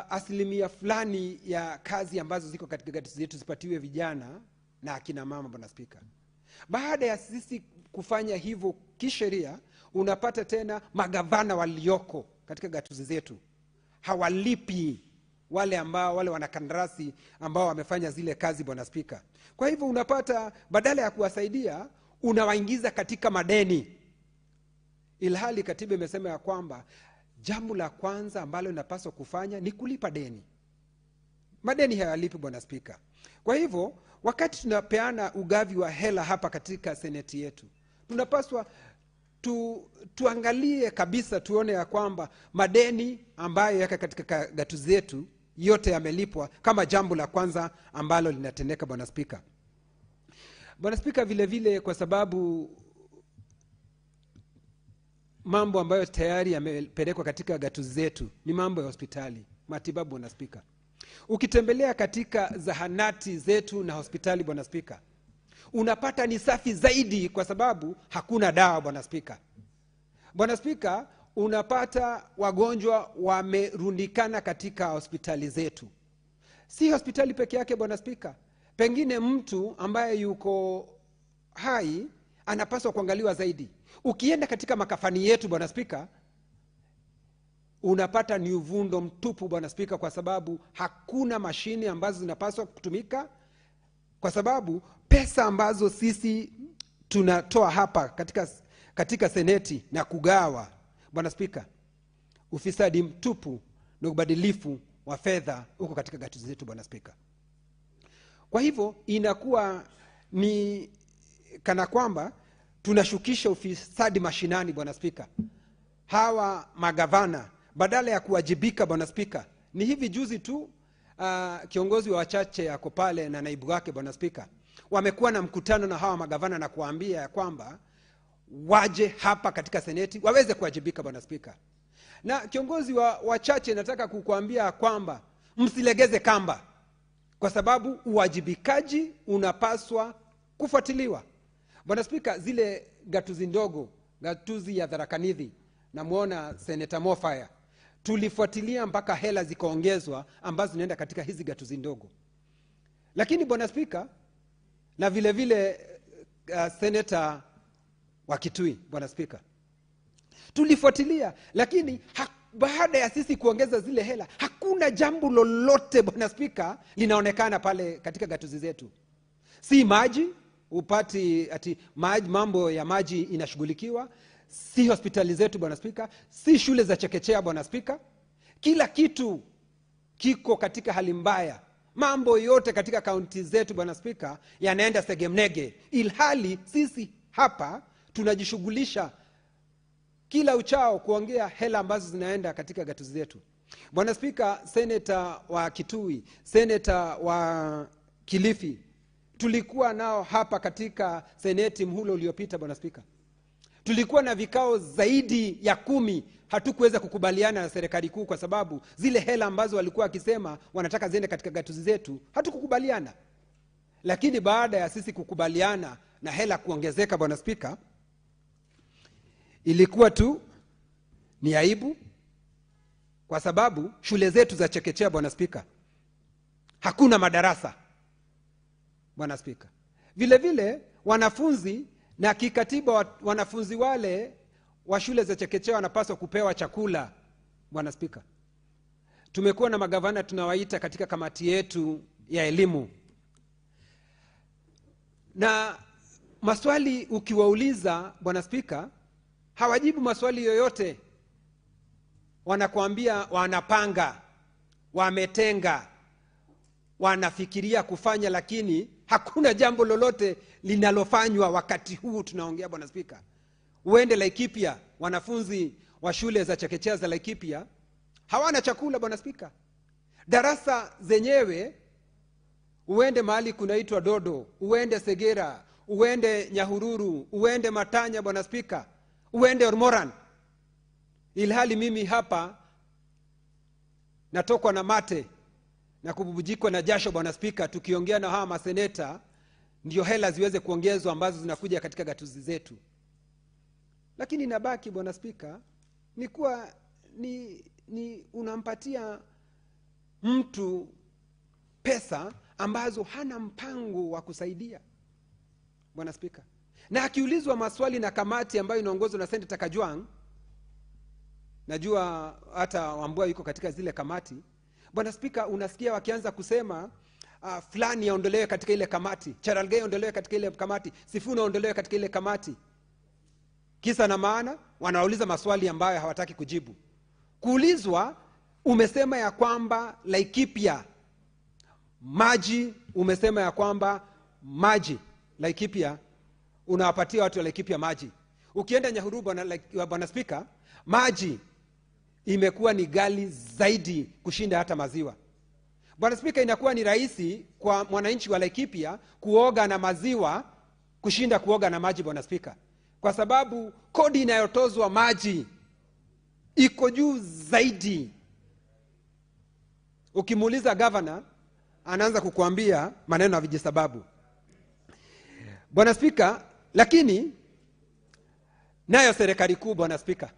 asilimia fulani ya kazi ambazo ziko katika gatuzi zetu zipatiwe vijana na akina mama Bwana Spika. Baada ya sisi kufanya hivyo kisheria, unapata tena magavana walioko katika gatuzi zetu hawalipi wale wanakandarasi ambao wamefanya zile kazi Bwana Spika. Kwa hivyo unapata badala ya kuwasaidia unawaingiza katika madeni, ilhali katiba imesema ya kwamba jambo la kwanza ambalo linapaswa kufanya ni kulipa deni. Madeni hayalipi Bwana Spika. Kwa hivyo wakati tunapeana ugavi wa hela hapa katika seneti yetu, tunapaswa tuangalie kabisa, tuone ya kwamba madeni ambayo yako katika gatuzi zetu yote yamelipwa kama jambo la kwanza ambalo linatendeka Bwana Spika. Bwana Spika, vile vile kwa sababu mambo ambayo tayari yamepelekwa katika gatuzi zetu ni mambo ya hospitali, matibabu Bwana Spika. Ukitembelea katika zahanati zetu na hospitali Bwana Spika, unapata ni safi zaidi kwa sababu hakuna dawa Bwana Spika. Bwana Spika, unapata wagonjwa wamerundikana katika hospitali zetu. Si hospitali peke yake Bwana Spika, pengine mtu ambaye yuko hai anapaswa kuangaliwa zaidi. Ukienda katika makafani yetu Bwana Spika, unapata ni uvundo mtupu Bwana Spika, kwa sababu hakuna mashine ambazo zinapaswa kutumika, kwa sababu pesa ambazo sisi tunatoa hapa katika seneti na kugawa Bwana Spika, ufisadi mtupu na ubadilifu wa fedha huko katika gatuzi zetu Bwana Spika. Kwa hivyo inakuwa ni kana kwamba tunashukisha ufisadi mashinani Bwana Spika. Hawa magavana badala ya kuwajibika Bwana Spika, ni hivi juzi tu kiongozi wa wachache yako pale na naibu wake Bwana Spika wamekuwa na mkutano na hawa magavana na kuambia ya kwamba waje hapa katika seneti waweze kuwajibika Bwana Spika. Na kiongozi wa wachache nataka kukuambia kwamba msilegeze kamba, kwa sababu uwajibikaji unapaswa kufuatiliwa Bwana Spika. Zile gatuzi ndogo, gatuzi ya Tharaka Nithi, namuona Senator Mofaya, tulifuatilia mpaka hela zikaongezwa ambazo zinaenda katika hizi gatuzi ndogo. Lakini Bwana Spika, na vile vile Senator wa Kitui Bwana Spika, tulifuatilia, lakini baada ya sisi kuongeza zile hela, hakuna jambo lolote Bwana Spika linaonekana pale katika gatuzi zetu. Si maji, upati ati maji, mambo ya maji inashughulikiwa, si hospitali zetu Bwana Spika, si shule za chekechea Bwana Spika. Kila kitu kiko katika hali mbaya. Mambo yote katika kaunti zetu Bwana Spika yanaenda segemnege, ilhali sisi hapa tunajishughulisha kila uchao kuongea hela ambazo zinaenda katika gatuzi zetu. Bwana Spika, seneta wa Kitui, seneta wa Kilifi, tulikuwa nao hapa katika seneti mhula uliopita Bwana Spika. Tulikuwa na vikao zaidi ya 10, hatukuweza kukubaliana na serikali kuu kwa sababu zile hela ambazo walikuwa wakisema wanataka ziende katika gatuzi zetu, hatukukubaliana. Lakini baada ya sisi kukubaliana na hela kuongezeka Bwana Spika, ilikuwa tu ni aibu kwa sababu shule zetu za chekechea Bwana Spika hakuna madarasa Bwana Spika. Vile vile wanafunzi na kikatiba wanafunzi wale wa shule za chekechea wanapaswa kupewa chakula Bwana Spika. Tumekuwa na magavana tunawaita katika kamati yetu ya elimu, na maswali ukiwauliza Bwana Spika hawajibu maswali yoyote. Wanakuambia wanapanga, wametenga, wanafikiria kufanya, lakini hakuna jambo lolote linalofanywa wakati huu tunaongea Bwana Spika. Uende Laikipia, wanafunzi wa shule za chekechea za Laikipia hawana chakula Bwana Spika. Darasa zenyewe, uende mahali kunaitwa Dodo, uende Segera, uende Nyahururu, uende Matanya Bwana Spika, uende Ormoran, ilhali mimi hapa natokwa na mate na kububujikwa na jasho Bwana Spika, tukiongea na hawa maseneta ndio hela ziweze kuongezwa ambazo zinakuja katika gatuzi zetu. Lakini nabaki Bwana Spika ni kuwa ni unampatia mtu pesa ambazo hana mpango wa kusaidia Bwana Spika. Na akiulizwa maswali na kamati ambayo inaongozwa na Senator Kajwang', najua hata Wambua yuko katika zile kamati Bwana Spika, unasikia wakianza kusema fulani aondolewe katika ile kamati, Charalgei aondolewe katika ile kamati, Sifuna aondolewe katika ile kamati. Kisa na maana wanauliza maswali ambayo hawataki kujibu. Kuulizwa, umesema ya kwamba Laikipia maji, umesema ya kwamba maji Laikipia unawapatia watu wa Laikipia maji. Ukienda Nyahururu Bwana Spika, maji imekuwa ni ghali zaidi kushinda hata maziwa. Bwana Spika, inakuwa ni rahisi kwa mwananchi wa Laikipia kuoga na maziwa kushinda kuoga na maji Bwana Spika, kwa sababu kodi inayotozwa maji iko juu zaidi. Ukimuuliza governor anaanza kukuambia maneno ya vijisababu Bwana Spika. Lakini nayo serikali kuu Bwana Spika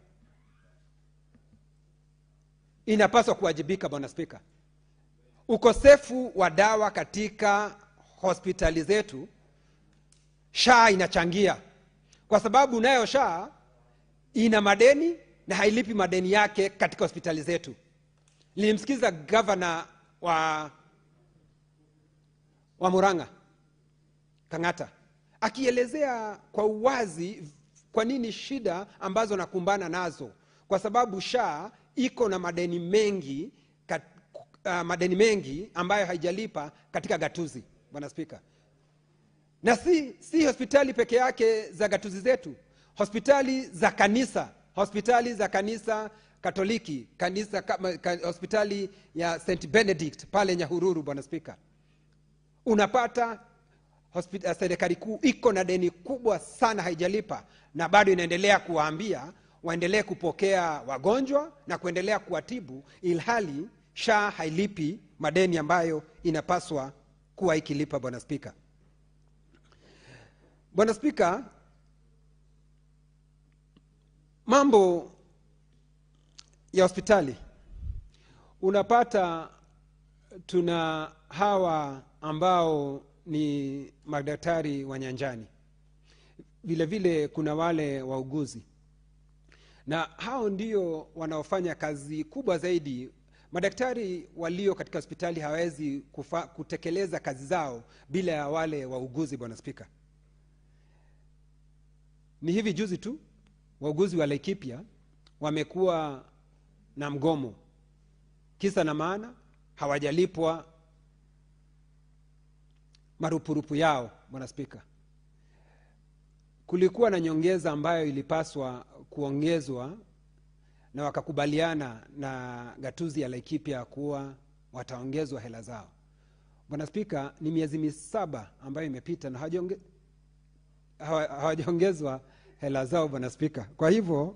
inapaswa kuwajibika Bwana Spika. Ukosefu wa dawa katika hospitali zetu, SHA inachangia, kwa sababu nayo SHA ina madeni na hailipi madeni yake katika hospitali zetu. Nilimsikiza governor wa Murang'a Kang'ata akielezea kwa uwazi kwa nini shida ambazo nakumbana nazo, kwa sababu SHA iko na madeni mengi ambayo haijalipa katika gatuzi Bwana Spika. Na si hospitali peke yake za gatuzi zetu, hospitali za kanisa Katoliki, hospitali ya St. Benedict pale Nyahururu Bwana Spika, unapata serikali kuu iko na deni kubwa sana haijalipa, na bado inaendelea kuwaambia waendelee kupokea wagonjwa na kuendelea kuwatibu, ilhali SHA hailipi madeni ambayo inapaswa kuwa ikilipa Bwana Spika. Bwana Spika, mambo ya hospitali, unapata tuna hawa ambao ni madaktari wa nyanjani, vile vile kuna wale wauguzi, na hao ndio wanaofanya kazi kubwa zaidi. Madaktari walio katika hospitali hawezi kutekeleza kazi zao bila ya wale wauguzi, Bwana Spika. Ni hivi juzi tu wauguzi wa Laikipia wamekuwa na mgomo. Kisa na maana hawajalipwa marupurupu yao, Bwana Spika. Kulikuwa na nyongeza ambayo ilipaswa kuongezwa na wakakubaliana na gatuzi ya Laikipia kuwa wataongezwa hela zao. Bwana Spika, ni miezi 7 ambayo imepita na hawajaongezwa hela zao, Bwana Spika. Kwa hivyo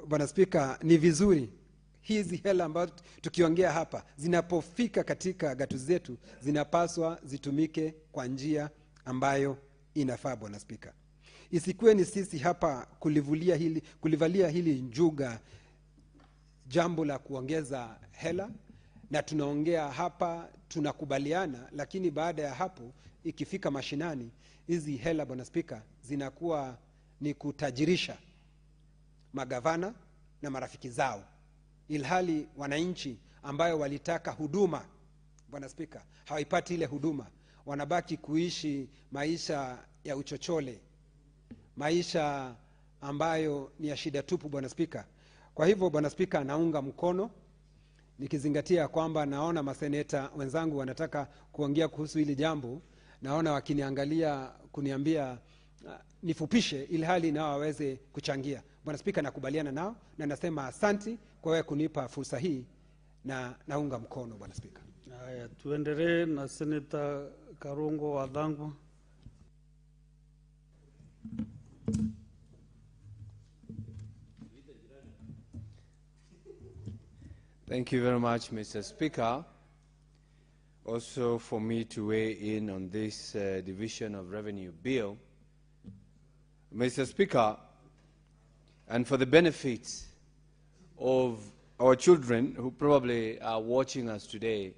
Bwana Spika, ni vizuri hizi hela ambazo tukiongea hapa zinapofika katika gatuzi zetu zinapaswa zitumike kwa njia ambayo inafaa, Bwana Spika. Isikuwe ni sisi hapa kulivalia hili njuga jambo la kuongeza hela, na tunaongea hapa tunakubaliana, lakini baada ya hapo ikifika mashinani hizi hela, Bwana Spika, zinakuwa ni kutajirisha magavana na marafiki zao, ilhali wananchi ambayo walitaka huduma, Bwana Spika, hawaipati ile huduma. Wanabaki kuishi maisha ya uchochole, maisha ambayo ni ya shida tupu, Bwana Spika. Kwa hivyo, Bwana Spika, naunga mkono, nikizingatia kwamba naona maseneta wenzangu wanataka kuongea kuhusu hili jambo. Naona wakiniangalia kuniambia nifupishe ilhali nao waweze kuchangia. Bwana Spika, nakubaliana nao na nasema asanti kwa wewe kunipa fursa hii, na naunga mkono, Bwana Spika. Haya, tuendelee na Seneta Karongo Wadhangu. Thank you very much, Mr. Speaker. Also for me to weigh in on this division of revenue bill. Mr. Speaker, and for the benefit of our children who probably are watching us today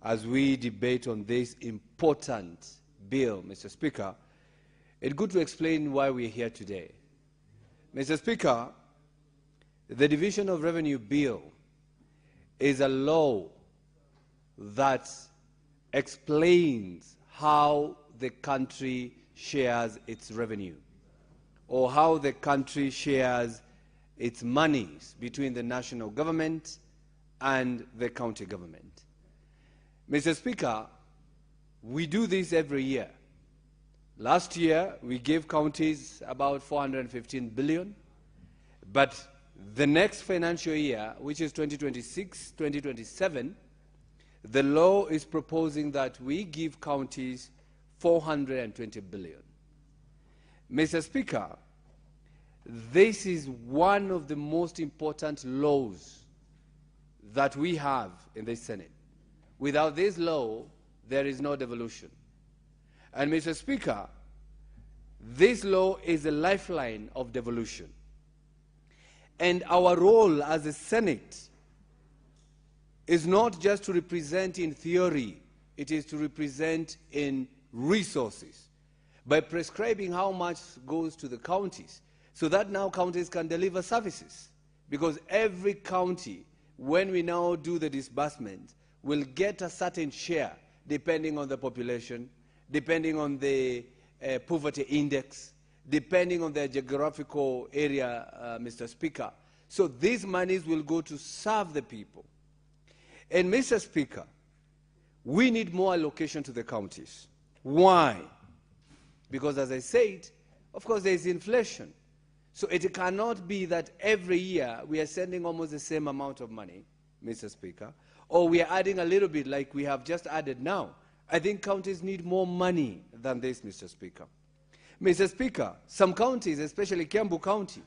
as we debate on this important bill, Mr. Speaker, it's good to explain why we're here today. Mr. Speaker, the division of revenue bill is a law that explains how the country shares its revenue, or how the country shares its monies between the national government and the county government. Mr. Speaker, we do this every year. Last year, we gave counties about 415 billion, but the next financial year, which is 2026-2027, the law is proposing that we give counties 420 billion. Mr. Speaker, this is one of the most important laws that we have in the Senate. Without this law, there is no devolution. And Mr. Speaker, this law is a lifeline of devolution. And our role as a Senate is not just to represent in theory, it is to represent in resources by prescribing how much goes to the counties, so that now counties can deliver services. Because every county, when we now do the disbursement, will get a certain share depending on the population, depending on the poverty index, depending on their geographical area, Mr. Speaker. So these monies will go to serve the people. And Mr. Speaker, we need more allocation to the counties. Why? Because as I said, of course there is inflation. So it cannot be that every year we are sending almost the same amount of money, Mr. Speaker, or we are adding a little bit like we have just added now. I think counties need more money than this, Mr. Speaker. Mr. Speaker, some counties, especially Kiambu County,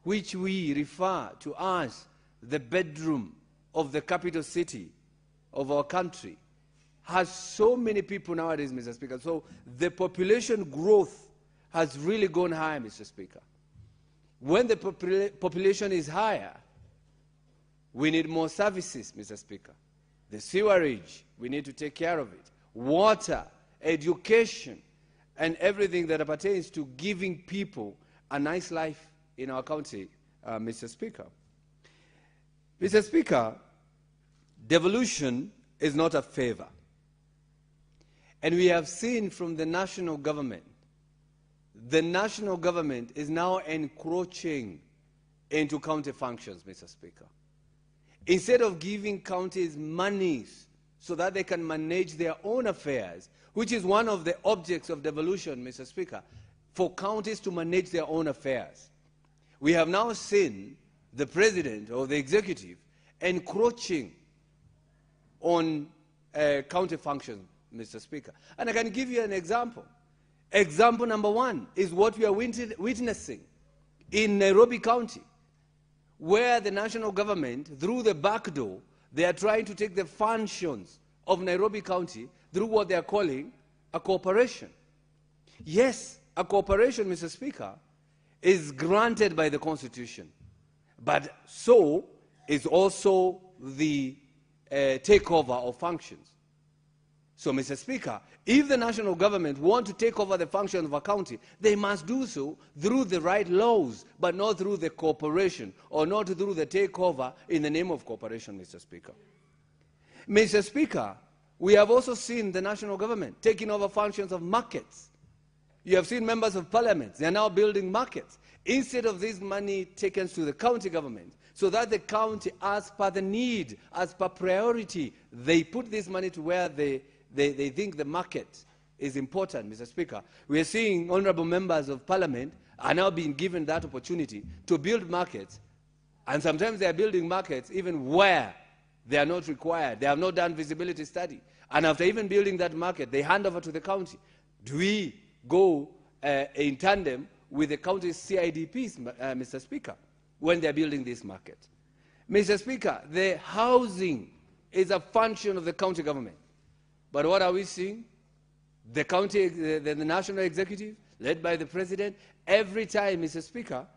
which we refer to as the bedroom of the capital city of our country, has so many people nowadays, Mr. Speaker. So the population growth has really gone high, Mr. Speaker. When the population is higher, we need more services, Mr. Speaker. The sewerage, we need to take care of it. Water, education, and everything that pertains to giving people a nice life in our county, Mr. Speaker. Mr. Speaker, devolution is not a favor. And we have seen from the national government is now encroaching into county functions, Mr. Speaker. Instead of giving counties monies so that they can manage their own affairs, which is one of the objects of devolution, Mr. Speaker, for counties to manage their own affairs. We have now seen the president or the executive encroaching on county functions, Mr. Speaker. And I can give you an example. Example number one is what we are witnessing in Nairobi County, where the national government, through the back door, they are trying to take the functions of Nairobi County through what they are calling a corporation. Yes, a corporation, Mr. Speaker, is granted by the Constitution, but so is also the takeover of functions. So, Mr. Speaker, if the national government want to take over the functions of a county, they must do so through the right laws, but not through the corporation, or not through the takeover in the name of corporation, Mr. Speaker. Mr. Speaker, we have also seen the national government taking over functions of markets. You have seen members of parliament, they are now building markets. Instead of this money taken to the county government, so that the county, as per the need, as per priority, they put this money to where they think the market is important, Mr. Speaker. We are seeing honorable members of parliament are now being given that opportunity to build markets, and sometimes they are building markets even where they are not required. They have not done visibility study. And after even building that market, they hand over to the county. Do we go in tandem with the county's CIDPs, Mr. Speaker, when they are building this market? Mr. Speaker, the housing is a function of the county government. But what are we seeing? The county, the national executive, led by the president, every time, Mr. Speaker,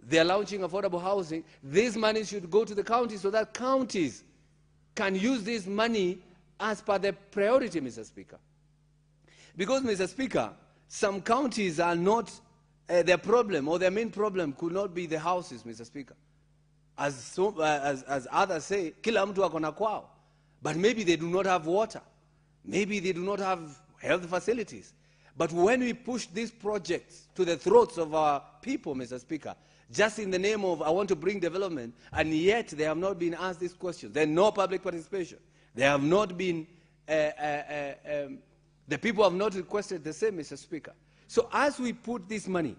they are launching affordable housing, this money should go to the counties so that counties can use this money as per their priority, Mr. Speaker. Because, Mr. Speaker, some counties are not, their problem or their main problem could not be the houses, Mr. Speaker. As others say, kila mtu akona kwao. But maybe they do not have water. Maybe they do not have health facilities. But when we push these projects to the throats of our people, Mr. Speaker, just in the name of I want to bring development, and yet they have not been asked these questions. There's no public participation. They have not been, the people have not requested the same, Mr. Speaker. So as we put this money,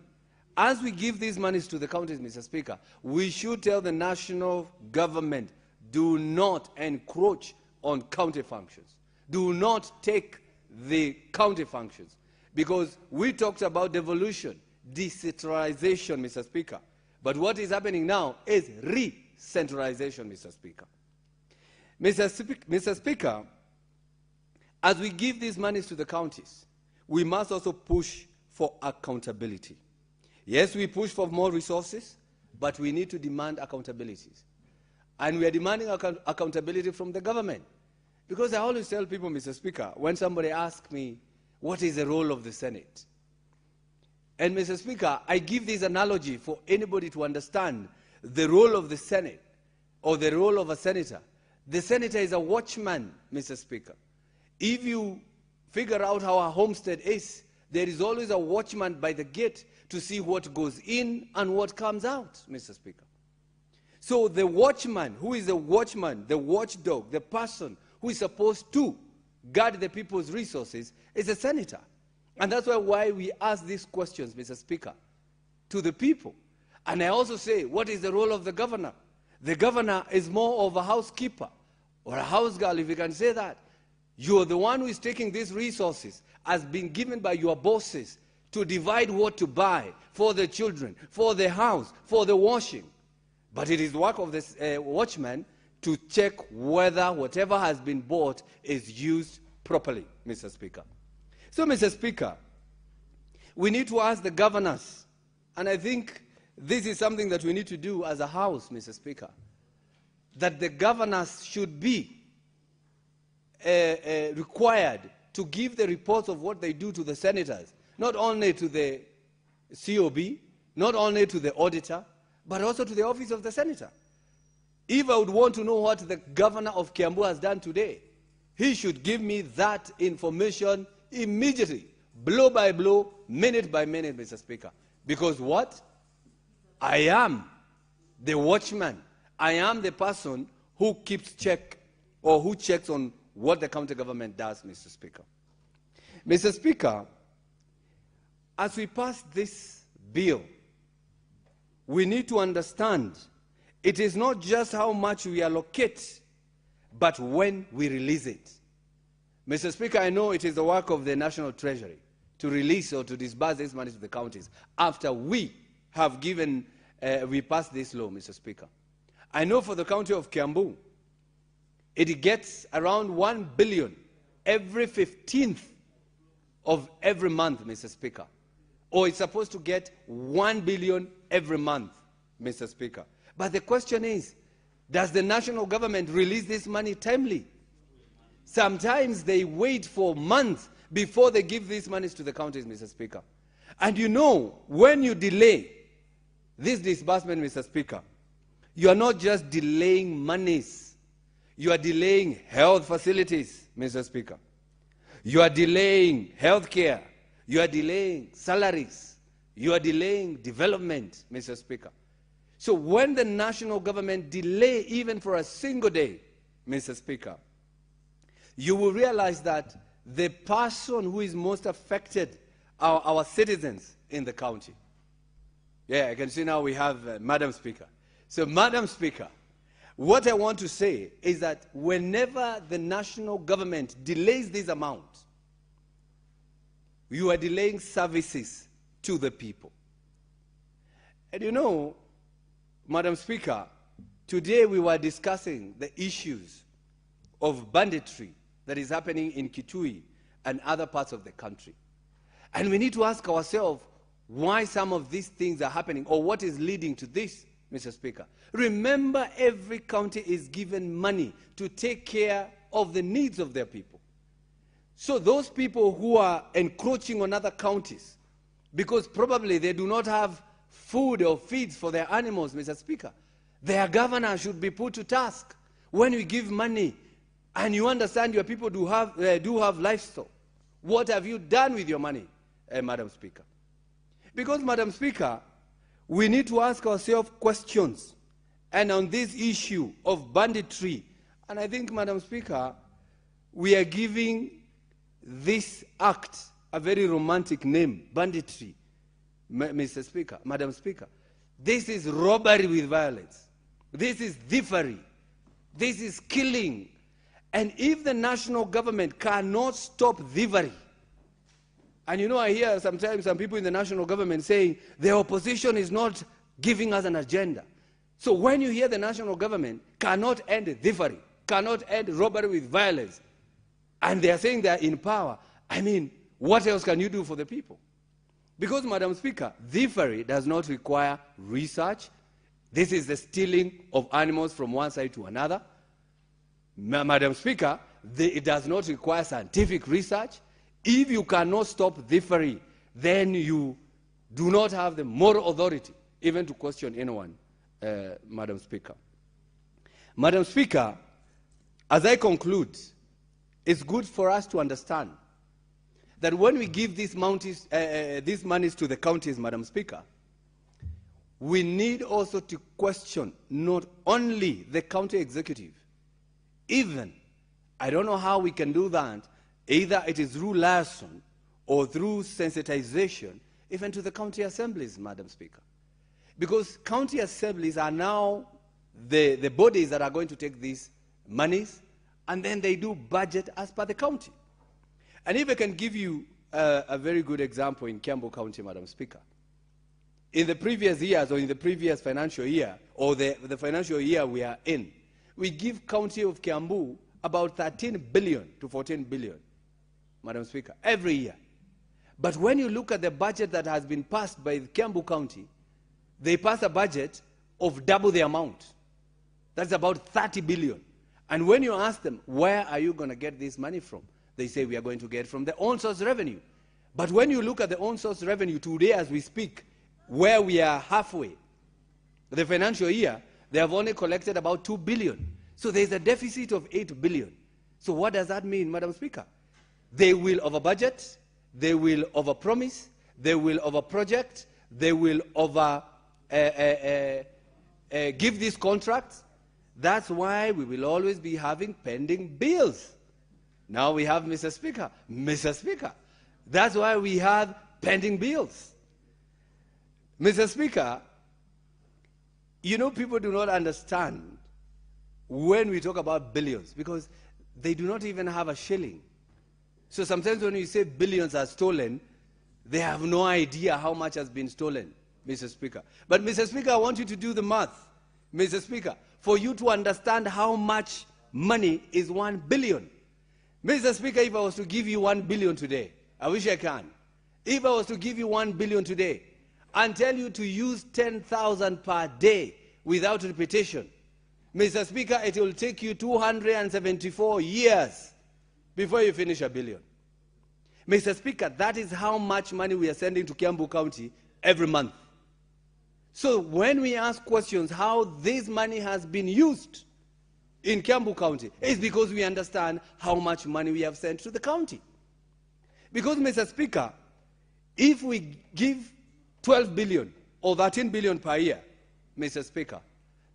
as we give these monies to the counties, Mr. Speaker, we should tell the national government, do not encroach on county functions. Do not take the county functions. Because we talked about devolution, decentralization, Mr. Speaker. But what is happening now is re-centralization, Mr. Speaker. Mr. Speaker, as we give these monies to the counties, we must also push for accountability. Yes, we push for more resources, but we need to demand accountabilities. And we are demanding accountability from the government. Because I always tell people, Mr. Speaker, when somebody asks me, what is the role of the Senate? And Mr. Speaker, I give this analogy for anybody to understand the role of the Senate or the role of a senator. The senator is a watchman, Mr. Speaker. If you figure out how a homestead is, there is always a watchman by the gate to see what goes in and what comes out, Mr. Speaker. So the watchman, who is the watchman, the watchdog, the person who is supposed to guard the people's resources is a senator. And that's why we ask these questions, Mr. Speaker, to the people. And I also say, what is the role of the governor? The governor is more of a housekeeper or a house girl, if you can say that. You're the one who is taking these resources as being given by your bosses to divide what to buy for the children, for the house, for the washing. But it is work of this watchman to check whether whatever has been bought is used properly, Mr. Speaker. So, Mr. Speaker, we need to ask the governors, and I think this is something that we need to do as a House, Mr. Speaker, that the governors should be required to give the reports of what they do to the senators, not only to the COB, not only to the auditor, but also to the office of the senator. If I would want to know what the governor of Kiambu has done today, he should give me that information immediately, blow by blow, minute by minute, Mr. Speaker. Because what? I am the watchman. I am the person who keeps check or who checks on what the county government does, Mr. Speaker. Mr. Speaker, as we pass this bill, we need to understand it is not just how much we allocate, but when we release it. Mr. Speaker, I know it is the work of the National Treasury to release or to disburse this money to the counties after we have given, we passed this law, Mr. Speaker. I know for the county of Kiambu, it gets around 1 billion every 15th of every month, Mr. Speaker. Or it's supposed to get 1 billion every month, Mr. Speaker. But the question is, does the national government release this money timely? Sometimes they wait for months before they give these monies to the counties, Mr. Speaker. And you know, when you delay this disbursement, Mr. Speaker, you are not just delaying monies. You are delaying health facilities, Mr. Speaker. You are delaying health care. You are delaying salaries. You are delaying development, Mr. Speaker. So when the national government delay even for a single day, Mr. Speaker, you will realize that the person who is most affected are our citizens in the county. Yeah, I can see now we have Madam Speaker. So, Madam Speaker, what I want to say is that whenever the national government delays this amount, you are delaying services to the people. And you know, Madam Speaker, today we were discussing the issues of banditry that is happening in Kitui and other parts of the country. And we need to ask ourselves why some of these things are happening or what is leading to this, Mr. Speaker. Remember, every county is given money to take care of the needs of their people. So those people who are encroaching on other counties, because probably they do not have food or feeds for their animals, Mr. Speaker, their governor should be put to task. When we give money, and you understand your people do have livestock, what have you done with your money, Madam Speaker? Because, Madam Speaker, we need to ask ourselves questions. And on this issue of banditry, and I think, Madam Speaker, we are giving this act a very romantic name, banditry, Mr. Speaker, Madam Speaker. This is robbery with violence. This is thievery. This is killing. And if the national government cannot stop thievery, and you know, I hear sometimes some people in the national government saying the opposition is not giving us an agenda. So when you hear the national government cannot end thievery, cannot end robbery with violence, and they are saying they are in power, I mean, what else can you do for the people? Because, Madam Speaker, thievery does not require research. This is the stealing of animals from one side to another. Madam Speaker, it does not require scientific research. If you cannot stop thievery, then you do not have the moral authority even to question anyone, Madam Speaker. Madam Speaker, as I conclude, it's good for us to understand that when we give these monies to the counties, Madam Speaker, we need also to question not only the county executive, even, I don't know how we can do that, either it is through liaison or through sensitization, even to the county assemblies, Madam Speaker. Because county assemblies are now the bodies that are going to take these monies, and then they do budget as per the county. And if I can give you a very good example in Kiambu County, Madam Speaker. In the previous years, or in the previous financial year, or the financial year we are in, we give County of Kiambu about 13 billion to 14 billion, Madam Speaker, every year. But when you look at the budget that has been passed by Kiambu County, they pass a budget of double the amount. That's about 30 billion. And when you ask them, where are you going to get this money from? They say, we are going to get from the own source revenue. But when you look at the own source revenue today as we speak, where we are halfway, The financial year, they have only collected about 2 billion. So there's a deficit of 8 billion. So what does that mean, Madam Speaker? They will over-budget, they will over-promise, they will over-project, they will give these contracts. That's why we will always be having pending bills. Now we have, Mr. Speaker, that's why we have pending bills. Mr. Speaker, you know, people do not understand when we talk about billions because they do not even have a shilling. So sometimes when you say billions are stolen, they have no idea how much has been stolen, Mr. Speaker. But, Mr. Speaker, I want you to do the math, Mr. Speaker, for you to understand how much money is 1 billion. Mr. Speaker, if I was to give you 1 billion today, I wish I can. If I was to give you 1 billion today and tell you to use 10,000 per day without repetition, Mr. Speaker, it will take you 274 years before you finish 1 billion. Mr. Speaker, that is how much money we are sending to Kiambu County every month. So when we ask questions how this money has been used in Kiambu County, it's because we understand how much money we have sent to the county. Because, Mr. Speaker, if we give 12 billion or 13 billion per year, Mr. Speaker,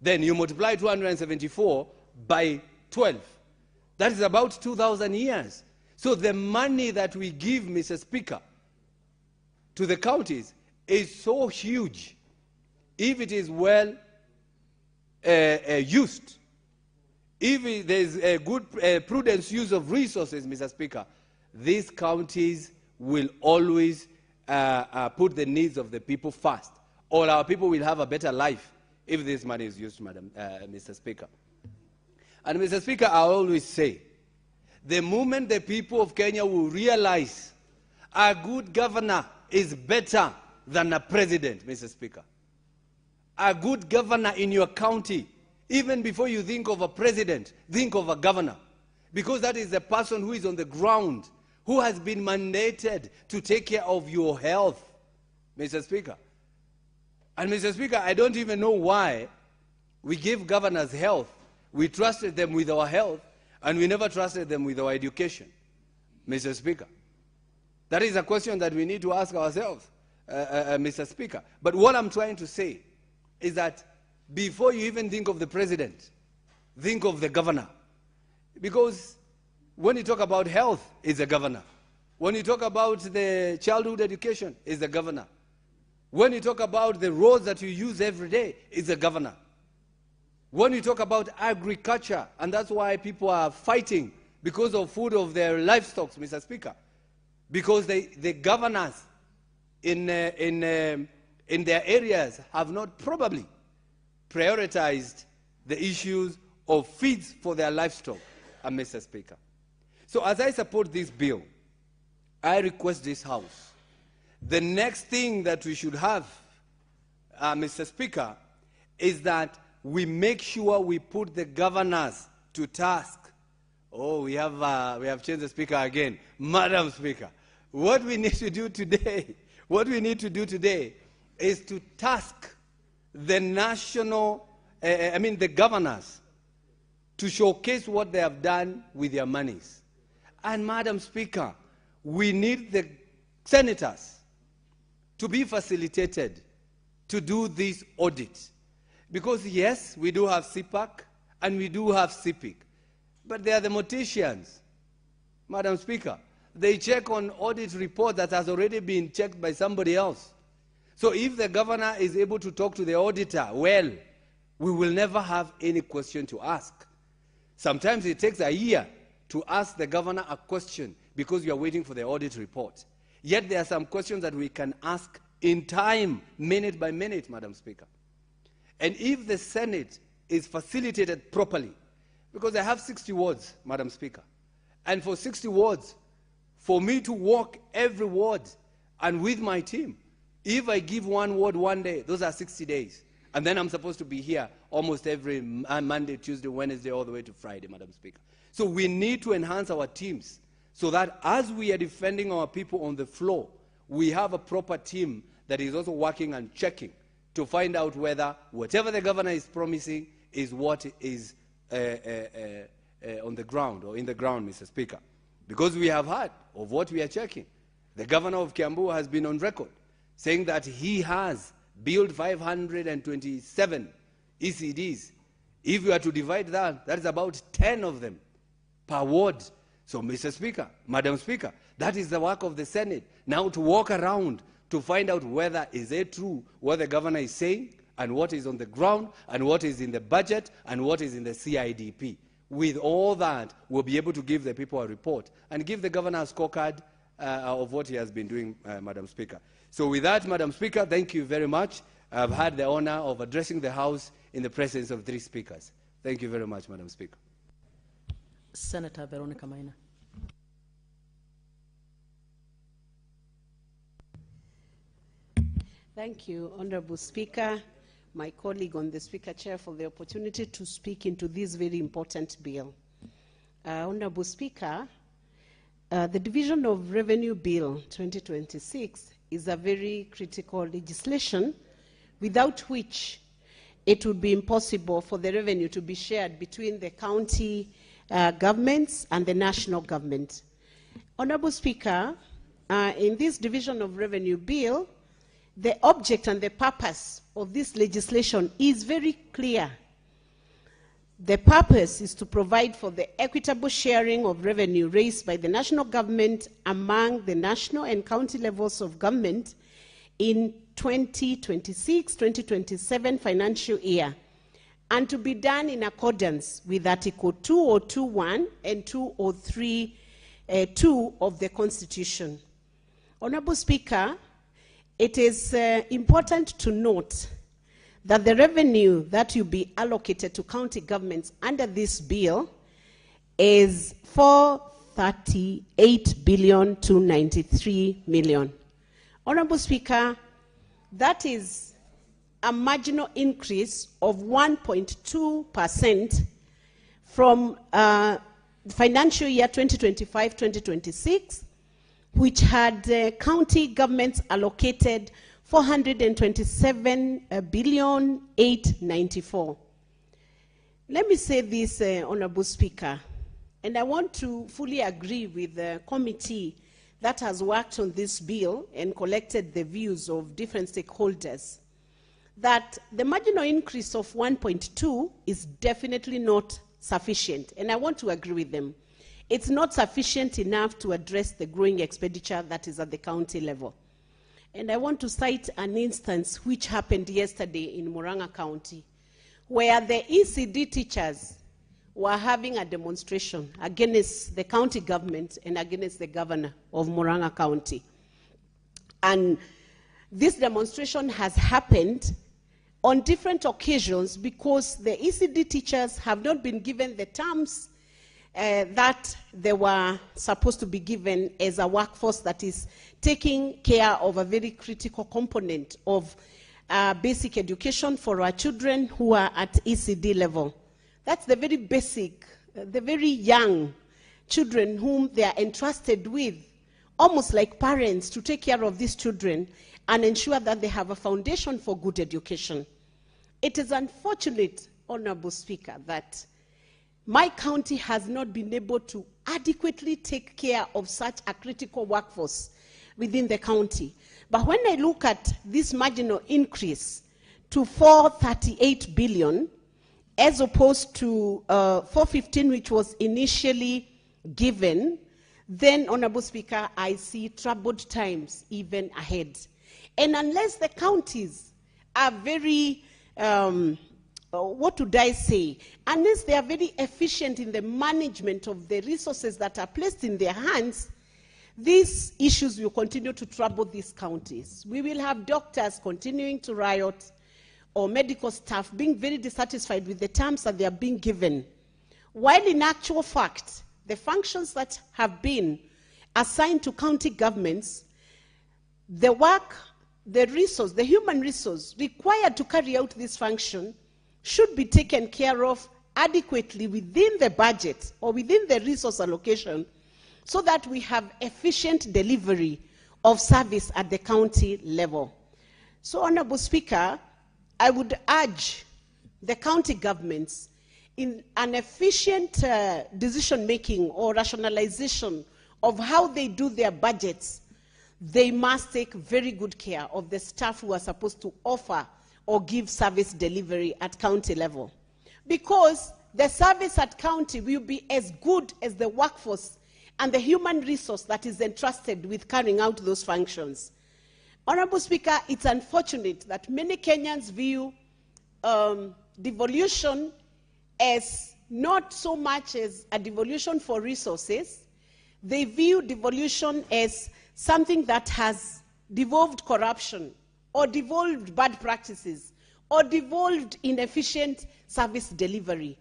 then you multiply 274 by 12. That is about 2,000 years. So the money that we give, Mr. Speaker, to the counties is so huge. If it is well used, if there is a good prudent use of resources, Mr. Speaker, these counties will always put the needs of the people first, or our people will have a better life if this money is used, Mr. Speaker. And, Mr. Speaker, I always say, the moment the people of Kenya will realize a good governor is better than a president, Mr. Speaker. A good governor in your county, even before you think of a president, think of a governor. Because that is the person who is on the ground, who has been mandated to take care of your health, Mr. Speaker. And, Mr. Speaker, I don't even know why we give governors health. We trusted them with our health, and we never trusted them with our education, Mr. Speaker. That is a question that we need to ask ourselves, Mr. Speaker. But what I'm trying to say is that before you even think of the president, think of the governor. Because when you talk about health, it's the governor. When you talk about the childhood education, it's the governor. When you talk about the roads that you use every day, it's the governor. When you talk about agriculture, and that's why people are fighting because of food of their livestock, Mr. Speaker, because the governors in their areas have not probably prioritized the issues of feeds for their livestock, Mr. Speaker. So as I support this bill, I request this House, the next thing that we should have, Mr. Speaker, is that we make sure we put the governors to task. Oh, we have changed the Speaker again. Madam Speaker, what we need to do today, is to task the the governors to showcase what they have done with their monies. And, Madam Speaker, we need the senators to be facilitated to do this audit. Because, yes, we do have CPAC and we do have CPIC, but they are the morticians, Madam Speaker. They check on audit report that has already been checked by somebody else. So if the governor is able to talk to the auditor, well, we will never have any question to ask. Sometimes it takes a year to ask the governor a question because you are waiting for the audit report. Yet there are some questions that we can ask in time, minute by minute, Madam Speaker. And if the Senate is facilitated properly, because I have 60 wards, Madam Speaker, and for 60 wards, for me to walk every ward and with my team, if I give one ward one day, those are 60 days. And then I'm supposed to be here almost every Monday, Tuesday, Wednesday, all the way to Friday, Madam Speaker. So we need to enhance our teams so that as we are defending our people on the floor, we have a proper team that is also working and checking to find out whether whatever the governor is promising is what is on the ground or in the ground, Mr. Speaker. Because we have heard of what we are checking. The governor of Kiambu has been on record saying that he has built 527 ECDs. If you are to divide that, that is about 10 of them per ward. So, Mr. Speaker, Madam Speaker, that is the work of the Senate. Now to walk around to find out whether is it true what the governor is saying and what is on the ground and what is in the budget and what is in the CIDP. With all that, we'll be able to give the people a report and give the governor a scorecard of what he has been doing, Madam Speaker. So with that, Madam Speaker, thank you very much. I've had the honor of addressing the House in the presence of 3 speakers. Thank you very much, Madam Speaker. Senator Veronica Maina. Thank you, Honorable Speaker, my colleague on the Speaker Chair, for the opportunity to speak into this very important bill. Honorable Speaker, the Division of Revenue Bill 2026 is a very critical legislation without which it would be impossible for the revenue to be shared between the county governments and the national government. Honorable Speaker, in this Division of Revenue Bill, the object and the purpose of this legislation is very clear. The purpose is to provide for the equitable sharing of revenue raised by the national government among the national and county levels of government in 2026-2027 financial year, and to be done in accordance with Article 2021 and 203(2) of the Constitution. Honorable Speaker, it is important to note that the revenue that will be allocated to county governments under this bill is 438,293 million. Honorable Speaker, that is a marginal increase of 1.2% from financial year 2025-2026, which had county governments allocated 427,894. Let me say this, Honorable Speaker, and I want to fully agree with the committee that has worked on this bill and collected the views of different stakeholders, that the marginal increase of 1.2 is definitely not sufficient, and I want to agree with them. It's not sufficient enough to address the growing expenditure that is at the county level. And I want to cite an instance which happened yesterday in Murang'a County, where the ECD teachers were having a demonstration against the county government and against the governor of Murang'a County. And this demonstration has happened on different occasions because the ECD teachers have not been given the terms that they were supposed to be given as a workforce that is taking care of a very critical component of basic education for our children who are at ECD level. That's the very basic, the very young children whom they are entrusted with, almost like parents, to take care of these children and ensure that they have a foundation for good education. It is unfortunate, Honorable Speaker, that my county has not been able to adequately take care of such a critical workforce within the county. But when I look at this marginal increase to 438 billion, as opposed to 415, which was initially given, then, Honorable Speaker, I see troubled times even ahead. And unless the counties are very what would I say? Unless they are very efficient in the management of the resources that are placed in their hands, these issues will continue to trouble these counties. We will have doctors continuing to riot, or medical staff being very dissatisfied with the terms that they are being given, while in actual fact, the functions that have been assigned to county governments, the work, the resource, the human resource required to carry out this function should be taken care of adequately within the budget or within the resource allocation so that we have efficient delivery of service at the county level. So, Honorable Speaker, I would urge the county governments in an efficient decision-making or rationalization of how they do their budgets. They must take very good care of the staff who are supposed to offer or give service delivery at county level. Because the service at county will be as good as the workforce and the human resource that is entrusted with carrying out those functions. Honorable Speaker, it's unfortunate that many Kenyans view devolution as not so much as a devolution for resources. They view devolution as something that has devolved corruption or devolved bad practices or devolved inefficient service delivery.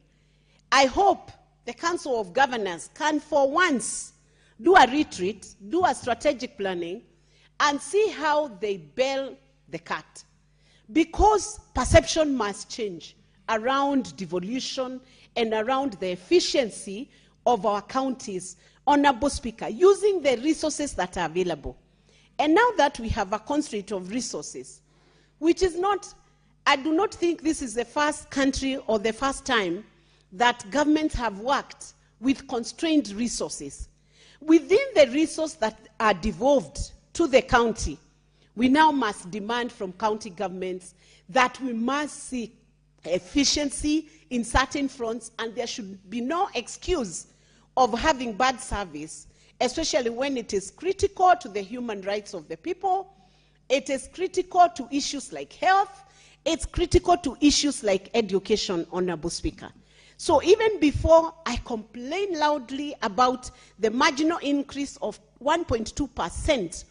I hope the Council of Governors can for once do a retreat, do a strategic planning, and see how they bail the cat. Because perception must change around devolution and around the efficiency of our counties, Honorable Speaker, using the resources that are available. And now that we have a constraint of resources, which is not, I do not think this is the first country or the first time that governments have worked with constrained resources. Within the resources that are devolved to the county, we now must demand from county governments that we must see efficiency in certain fronts, and there should be no excuse of having bad service, especially when it is critical to the human rights of the people. It is critical to issues like health. It's critical to issues like education, Honorable Speaker. So even before I complain loudly about the marginal increase of 1.2%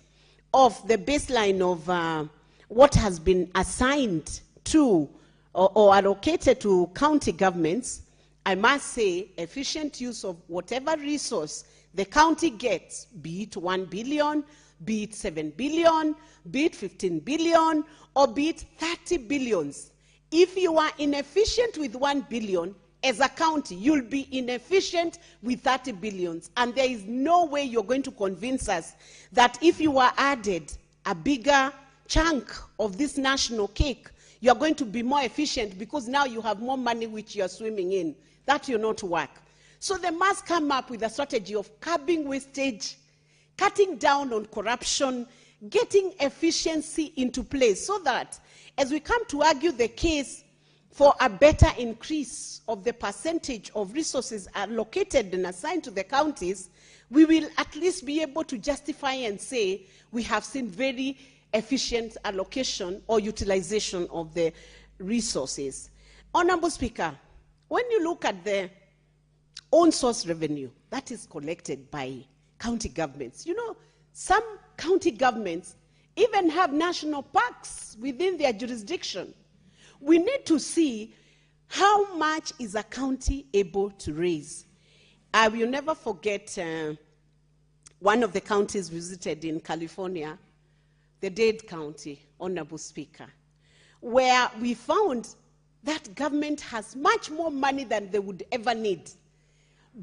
of the baseline of what has been assigned to or allocated to county governments, I must say efficient use of whatever resource the county gets, be it 1 billion, be it 7 billion, be it 15 billion, or be it 30 billions. If you are inefficient with 1 billion, as a county, you'll be inefficient with 30 billions. And there is no way you're going to convince us that if you are added a bigger chunk of this national cake, you're going to be more efficient because now you have more money which you're swimming in. That will not work. So they must come up with a strategy of curbing wastage, cutting down on corruption, getting efficiency into place so that as we come to argue the case for a better increase of the percentage of resources allocated and assigned to the counties, we will at least be able to justify and say we have seen very efficient allocation or utilization of the resources. Honorable Speaker, when you look at the own source revenue that is collected by county governments, you know, some county governments even have national parks within their jurisdiction. We need to see how much is a county able to raise. I will never forget one of the counties visited in California, the Dade County, Honorable Speaker, where we found that government has much more money than they would ever need.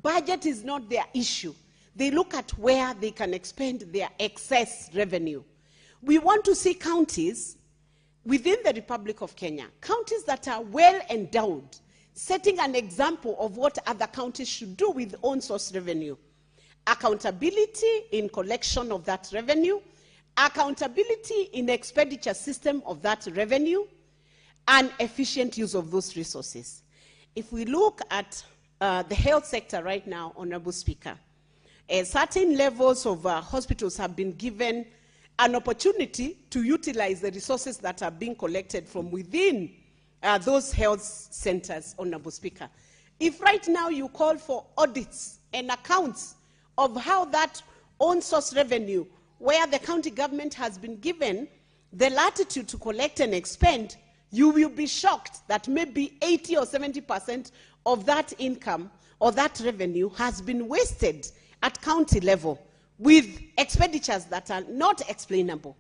Budget is not their issue. They look at where they can expend their excess revenue. We want to see counties within the Republic of Kenya, counties that are well endowed, setting an example of what other counties should do with own source revenue. Accountability in collection of that revenue, accountability in expenditure system of that revenue, and efficient use of those resources. If we look at the health sector right now, Honorable Speaker, certain levels of hospitals have been given an opportunity to utilize the resources that are being collected from within those health centers, Honorable Speaker. If right now you call for audits and accounts of how that own source revenue, where the county government has been given the latitude to collect and expend, you will be shocked that maybe 80 or 70% of that income or that revenue has been wasted at county level with expenditures that are not explainable.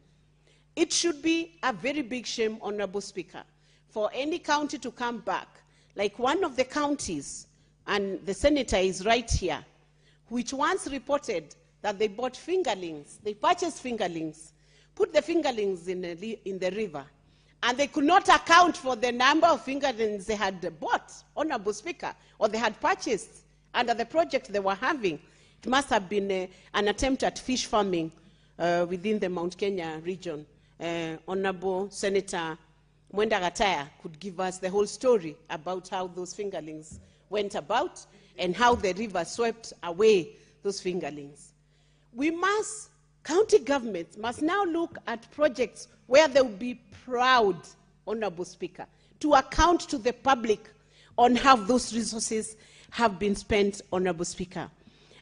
It should be a very big shame, Honorable Speaker, for any county to come back, like one of the counties, and the senator is right here, which once reported that they bought fingerlings, they purchased fingerlings, put the fingerlings in the river, And they could not account for the number of fingerlings they had bought, Honorable Speaker, or they had purchased under the project they were having. It must have been an attempt at fish farming within the Mount Kenya region. Honorable Senator Mwenda Gataya could give us the whole story about how those fingerlings went about and how the river swept away those fingerlings. County governments must now look at projects where they will be proud, Honorable Speaker, to account to the public on how those resources have been spent, Honorable Speaker.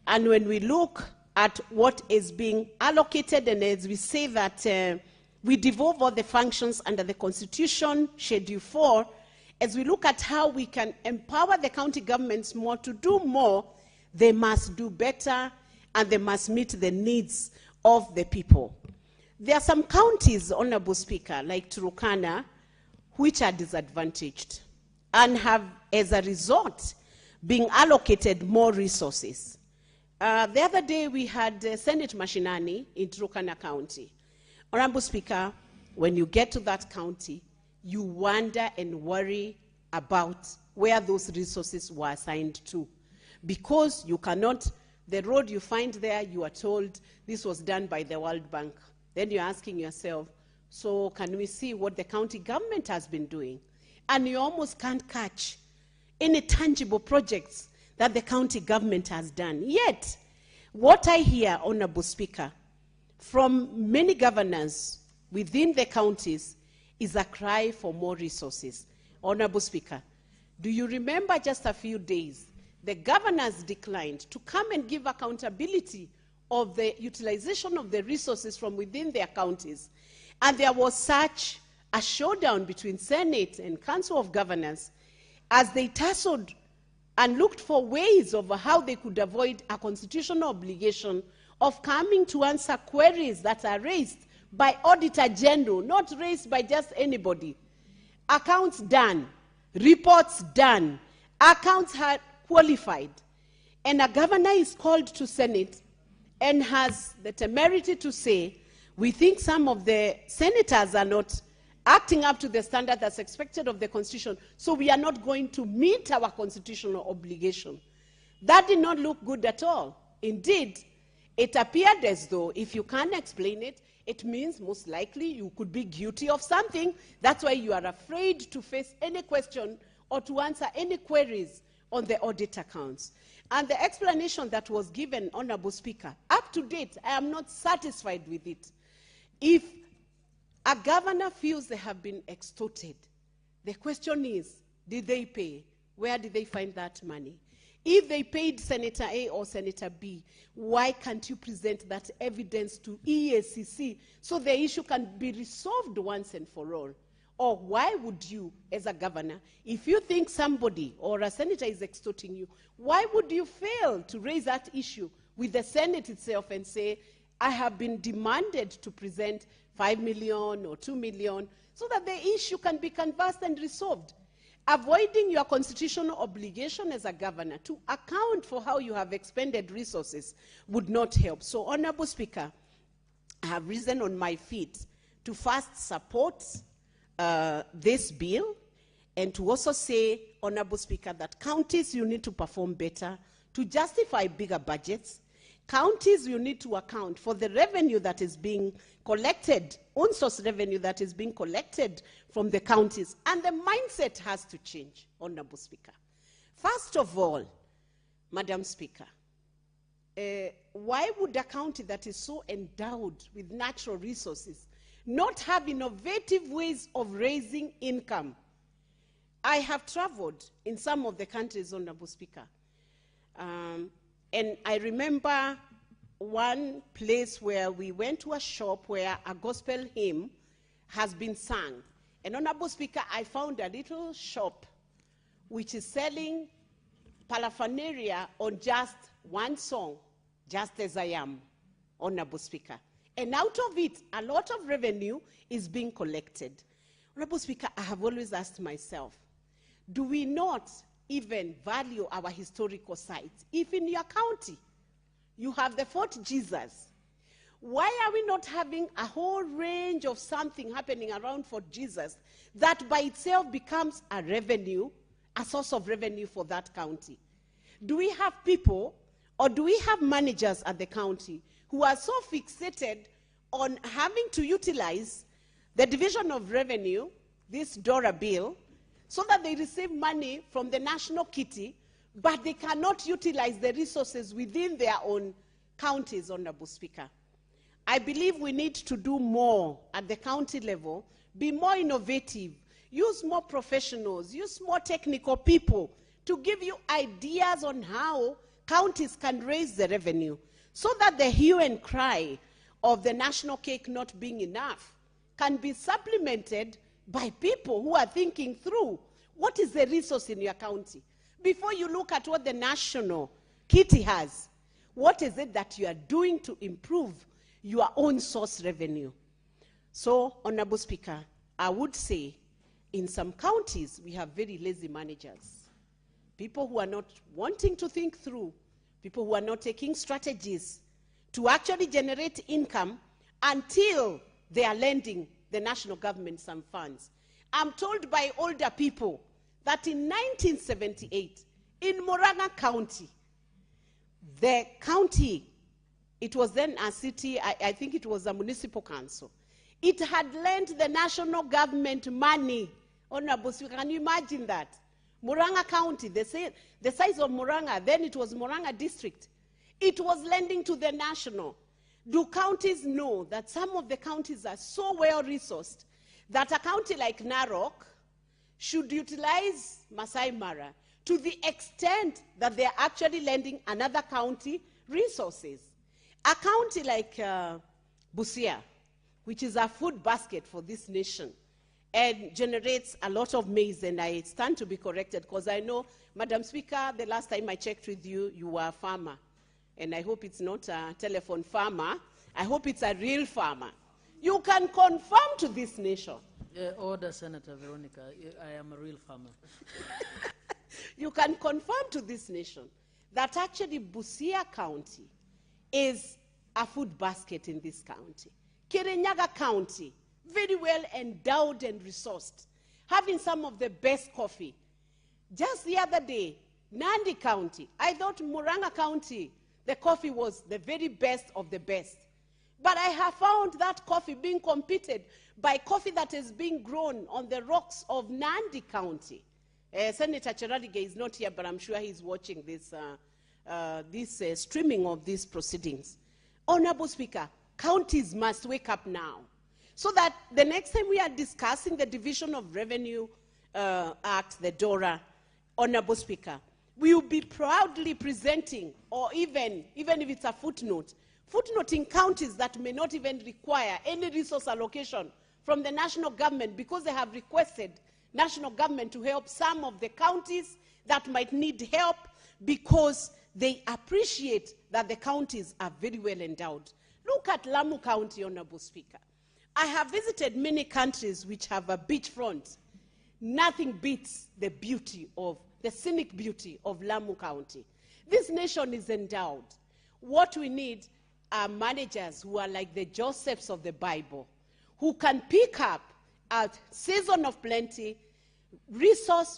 And when we look at what is being allocated, and as we say that we devolve all the functions under the Constitution, Schedule 4, as we look at how we can empower the county governments more to do more, they must do better and they must meet the needs of the people. There are some counties, Honorable Speaker, like Turkana, which are disadvantaged and have, as a result, been allocated more resources. The other day we had Senate Mashinani in Turkana County. Honorable Speaker, when you get to that county, you wonder and worry about where those resources were assigned to. Because you cannot, the road you find there, you are told this was done by the World Bank. Then you're asking yourself, so can we see what the county government has been doing? And you almost can't catch any tangible projects that the county government has done. Yet, what I hear, Honorable Speaker, from many governors within the counties is a cry for more resources. Honorable Speaker, do you remember just a few days, the governors declined to come and give accountability of the utilization of the resources from within their counties. And there was such a showdown between Senate and Council of Governors as they tussled and looked for ways of how they could avoid a constitutional obligation of coming to answer queries that are raised by Auditor General, not raised by just anybody. Accounts done, reports done, accounts had qualified. And a governor is called to Senate and has the temerity to say, we think some of the senators are not acting up to the standard that's expected of the Constitution, so we are not going to meet our constitutional obligation. That did not look good at all. Indeed, it appeared as though if you can't explain it, it means most likely you could be guilty of something. That's why you are afraid to face any question or to answer any queries on the audit accounts. And the explanation that was given, Honorable Speaker, up to date, I am not satisfied with it. If a governor feels they have been extorted, the question is, did they pay? Where did they find that money? If they paid Senator A or Senator B, why can't you present that evidence to EACC so the issue can be resolved once and for all? Or why would you, as a governor, if you think somebody or a senator is extorting you, why would you fail to raise that issue with the Senate itself and say, I have been demanded to present 5 million or 2 million so that the issue can be canvassed and resolved? Avoiding your constitutional obligation as a governor to account for how you have expended resources would not help. So, Honorable Speaker, I have risen on my feet to first support this bill and to also say, Honorable Speaker, that counties, you need to perform better to justify bigger budgets. Counties, you need to account for the revenue that is being collected, on-source revenue that is being collected from the counties. And the mindset has to change, Honorable Speaker. First of all, Madam Speaker, why would a county that is so endowed with natural resources not have innovative ways of raising income? I have traveled in some of the countries, Honorable Speaker, and I remember one place where we went to a shop where a gospel hymn has been sung. And Honorable Speaker, I found a little shop which is selling paraphernalia on just one song, Just As I Am, Honorable Speaker. And out of it, a lot of revenue is being collected. Honorable Speaker, I have always asked myself, do we not even value our historical sites? If in your county you have the Fort Jesus, Why are we not having a whole range of something happening around for Jesus that by itself becomes a revenue, a source of revenue for that county? Do we have people or do we have managers at the county who are so fixated on having to utilize the division of revenue, this DORA bill, so that they receive money from the national kitty, but they cannot utilize the resources within their own counties, Honorable Speaker? I believe we need to do more at the county level, be more innovative, use more professionals, use more technical people to give you ideas on how counties can raise the revenue so that the hue and cry of the national cake not being enough can be supplemented by people who are thinking through what is the resource in your county. Before you look at what the national kitty has, what is it that you are doing to improve your own source revenue? So, Honorable Speaker, I would say in some counties we have very lazy managers, people who are not wanting to think through, people who are not taking strategies to actually generate income until they are lending the national government some funds. I'm told by older people that in 1978, in Murang'a County, the county, it was then a city, I think it was a municipal council, it had lent the national government money. Honorable Speaker, can you imagine that? Murang'a County, the size of Murang'a, then it was Murang'a District. It was lending to the national. Do counties know that some of the counties are so well-resourced that a county like Narok should utilize Masai Mara to the extent that they are actually lending another county resources? A county like Busia, which is a food basket for this nation, and generates a lot of maize, and I stand to be corrected because I know, Madam Speaker, the last time I checked with you, you were a farmer. And I hope it's not a telephone farmer. I hope it's a real farmer. You can confirm to this nation. Order, Senator Veronica. I am a real farmer. You can confirm to this nation that actually Busia County is a food basket in this county. Kirinyaga County, very well endowed and resourced, having some of the best coffee. Just the other day, Nandi County, I thought Murang'a County, the coffee was the very best of the best. But I have found that coffee being competed by coffee that is being grown on the rocks of Nandi County. Senator Cheralige is not here, but I'm sure he's watching this, streaming of these proceedings. Honorable Speaker, counties must wake up now so that the next time we are discussing the Division of Revenue Act, the DORA, Honorable Speaker, we will be proudly presenting, or even if it's a footnoting counties that may not even require any resource allocation from the national government because they have requested national government to help some of the counties that might need help because they appreciate that the counties are very well endowed. Look at Lamu County, Honorable Speaker. I have visited many countries which have a beachfront. Nothing beats the beauty of the scenic beauty of Lamu County. This nation is endowed. What we need are managers who are like the Josephs of the Bible, who can pick up a season of plenty,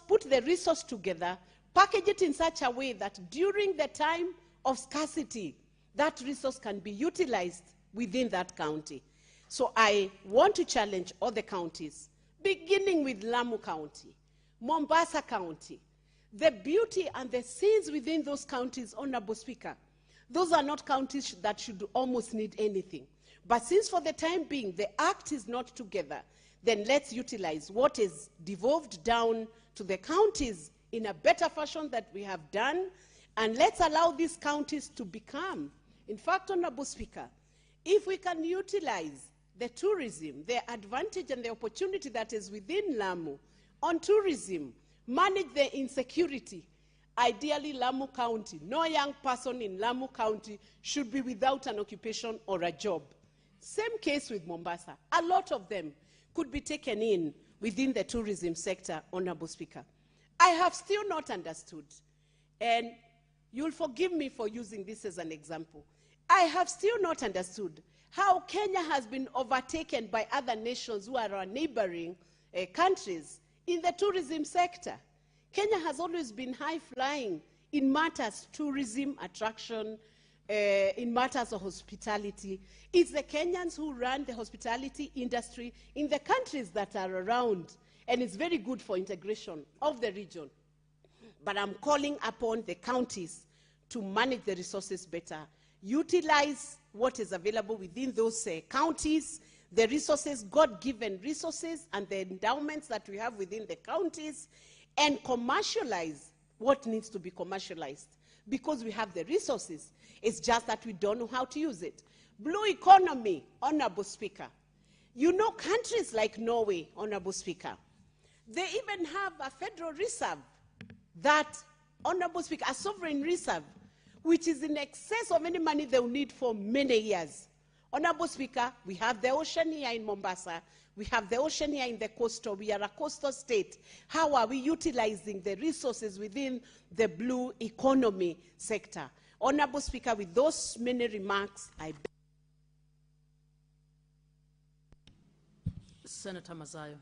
put the resource together, package it in such a way that during the time of scarcity, that resource can be utilized within that county. So I want to challenge all the counties, beginning with Lamu County, Mombasa County. The beauty and the scenes within those counties, Honorable Speaker, those are not counties that should almost need anything. But since for the time being, the act is not together, then let's utilize what is devolved down to the counties in a better fashion that we have done, and let's allow these counties to become, in fact, Honorable Speaker, if we can utilize the tourism, the advantage and the opportunity that is within Lamu on tourism, manage the insecurity. Ideally, Lamu County, no young person in Lamu County should be without an occupation or a job. Same case with Mombasa. A lot of them could be taken in within the tourism sector, Honorable Speaker. I have still not understood, and you'll forgive me for using this as an example. I have still not understood how Kenya has been overtaken by other nations who are our neighboring countries in the tourism sector. Kenya has always been high-flying in matters tourism, attraction, in matters of hospitality. It's the Kenyans who run the hospitality industry in the countries that are around, and it's very good for integration of the region. But I'm calling upon the counties to manage the resources better, utilize what is available within those counties, the resources, God-given resources, and the endowments that we have within the counties, and commercialize what needs to be commercialized, because we have the resources. It's just that we don't know how to use it. Blue economy, Honorable Speaker. You know, countries like Norway, Honorable Speaker, they even have a federal reserve that, Honorable Speaker, a sovereign reserve, which is in excess of any money they will need for many years. Honorable Speaker, we have the ocean here in Mombasa. We have the ocean here in the coastal. We are a coastal state. How are we utilizing the resources within the blue economy sector? Honorable Speaker, with those many remarks, I beg. Senator Mazayo.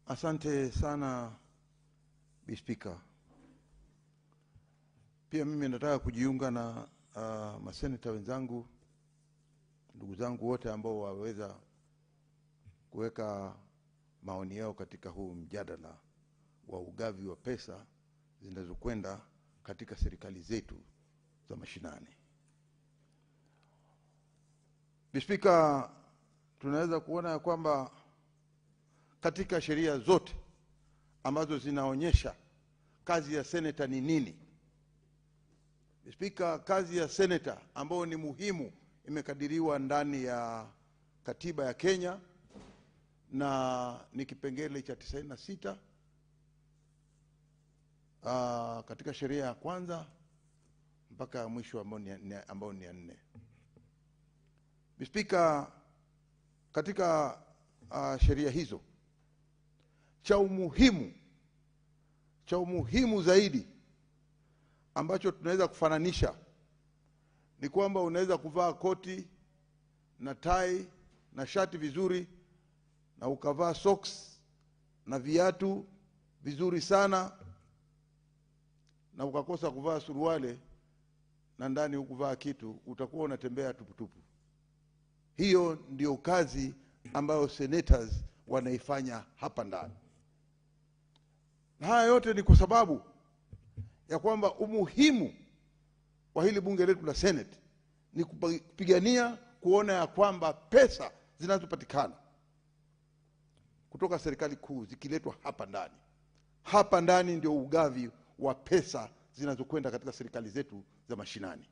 Asante sana, Bi Speaker. Pia mimi nataka kujiunga na maseneta wenzangu, ndugu zangu wote ambao waweza kuweka maoni yao katika huu mjadala wa ugavi wa pesa zinazokwenda katika serikali zetu za mashinani. Bi Speaker, tunaweza kuona kwamba katika sheria zote ambazo zinaonyesha kazi ya seneta ni nini. Speaker, kazi ya seneta ambayo ni muhimu imekadiriwa ndani ya katiba ya Kenya na ni kipengele cha 96 katika sheria ya kwanza mpaka mwisho ambao ni ya 4. Speaker, katika sheria hizo cha umuhimu zaidi ambacho tunaweza kufananisha ni kwamba unaweza kuvaa koti na tai na shati vizuri na ukavaa socks na viatu vizuri sana na ukakosa kuvaa suruale na ndani ukuvaa kitu, utakuwa unatembea tuputupu. Hiyo ndio kazi ambayo senators wanaifanya hapa ndani. Na haya yote ni kwa sababu ya kwamba umuhimu wa hili bunge letu la Senate ni kupigania kuona ya kwamba pesa zinazopatikana kutoka serikali kuu zikiletwa hapa ndani. Hapa ndani ndio ugavi wa pesa zinazokwenda katika serikali zetu za mashinani.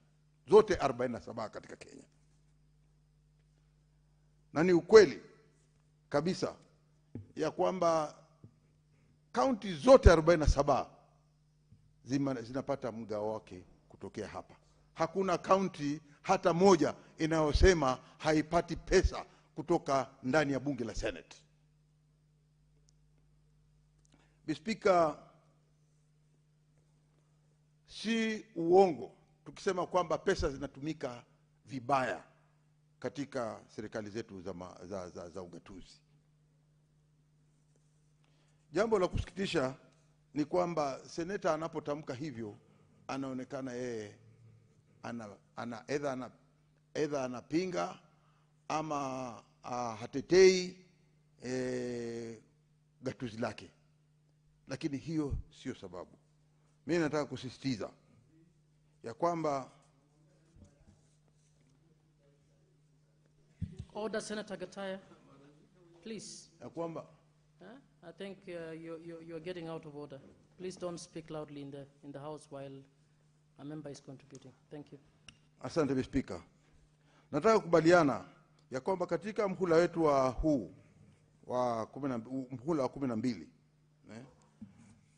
Zote 47 katika Kenya. Na ni ukweli kabisa ya kwamba kaunti zote 47 zinapata mgao wake kutokea hapa. Hakuna kaunti hata moja inayosema haipati pesa kutoka ndani ya bunge la Senate. Speaker, si uongo tukisema kwamba pesa zinatumika vibaya katika serikali zetu za ugatuzi. Jambo la kusikitisha ni kwamba seneta anapotamka hivyo anaonekana yeye either anapinga ama hatetei gatuzi lake. Lakini hiyo sio sababu. Mimi nataka kusisitiza ya kwamba Order, Senator Gataya, please. Ya kwamba I think you're getting out of order. Please don't speak loudly in the house while a member is contributing. Thank you. Asante, Mr. Speaker. Nataka kubaliana ya kwamba katika mhula wetu wa huu wa mhula wa 12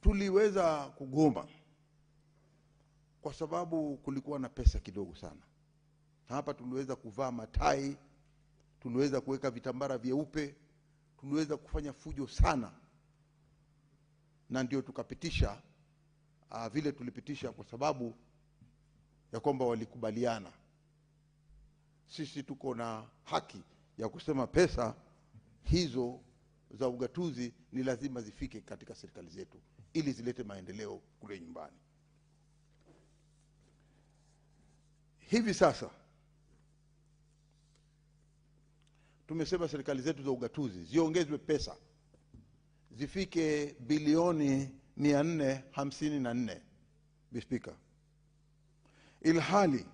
tuliweza kugoma kwa sababu kulikuwa na pesa kidogo sana. Hapa tuliweza kuvaa matai, tuliweza kuweka vitambara vyeupe, tuliweza kufanya fujo sana, na ndio tukapitisha vile tulipitisha, kwa sababu ya kwamba walikubaliana. Sisi tuko na haki ya kusema pesa hizo za ugatuzi ni lazima zifike katika serikali zetu ili zilete maendeleo kule nyumbani. Hivi sasa tumesema serikali zetu za ugatuzi ziongezwe pesa zifike bilioni 454, Speaker. Ilhali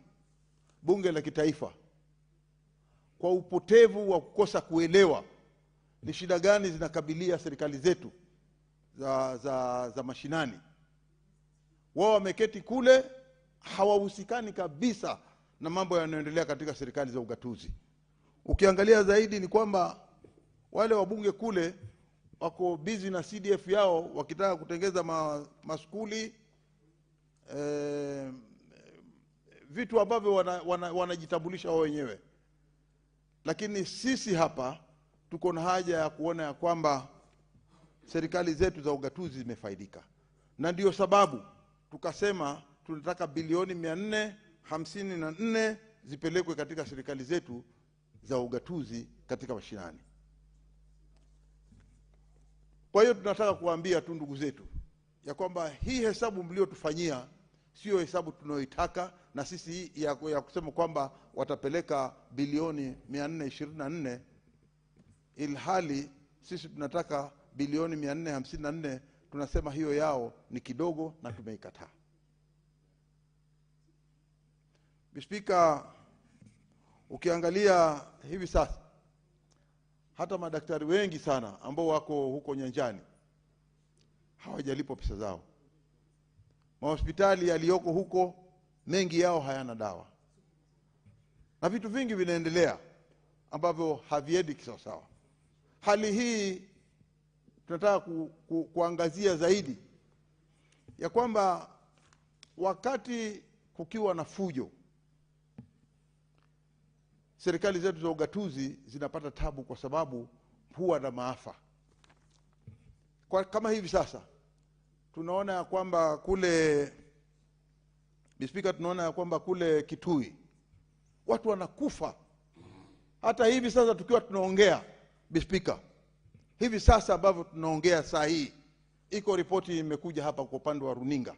bunge la kitaifa kwa upotevu wa kukosa kuelewa ni shida gani zinakabilia serikali zetu za mashinani, wao wameketi kule, hawahusikani kabisa na mambo yanayoendelea katika serikali za ugatuzi. Ukiangalia zaidi ni kwamba wale wabunge kule wako busy na CDF yao, wakitaka kutengeza maskuli, vitu ambavyo wanajitambulisha wao wenyewe. Lakini sisi hapa tuko na haja ya kuona ya kwamba serikali zetu za ugatuzi zimefaidika, na ndio sababu tukasema tunataka bilioni 454 zipelekwe katika serikali zetu za ugatuzi katika mashinani. Kwa hiyo tunataka kuambia tu ndugu zetu ya kwamba hii hesabu mliotufanyia sio hesabu tunayoitaka, na sisi ya kusema kwamba watapeleka bilioni 424 ilhali sisi tunataka bilioni 454, tunasema hiyo yao ni kidogo na tumeikataa. Speaker, ukiangalia hivi sasa hata madaktari wengi sana ambao wako huko nyanjani hawajalipwa pesa zao. Mahospitali yaliyoko huko mengi yao hayana dawa, na vitu vingi vinaendelea ambavyo haviendi kisawasawa. Hali hii tunataka kuangazia zaidi ya kwamba wakati kukiwa na fujo, serikali zetu za ugatuzi zinapata tabu kwa sababu huwa na maafa. Kama hivi sasa tunaona ya kwamba kule, Speaker, tunaona ya kwamba kule Kitui watu wanakufa. Hata hivi sasa tukiwa tunaongea, Speaker, hivi sasa ambavyo tunaongea saa hii, iko ripoti imekuja hapa kwa upande wa runinga,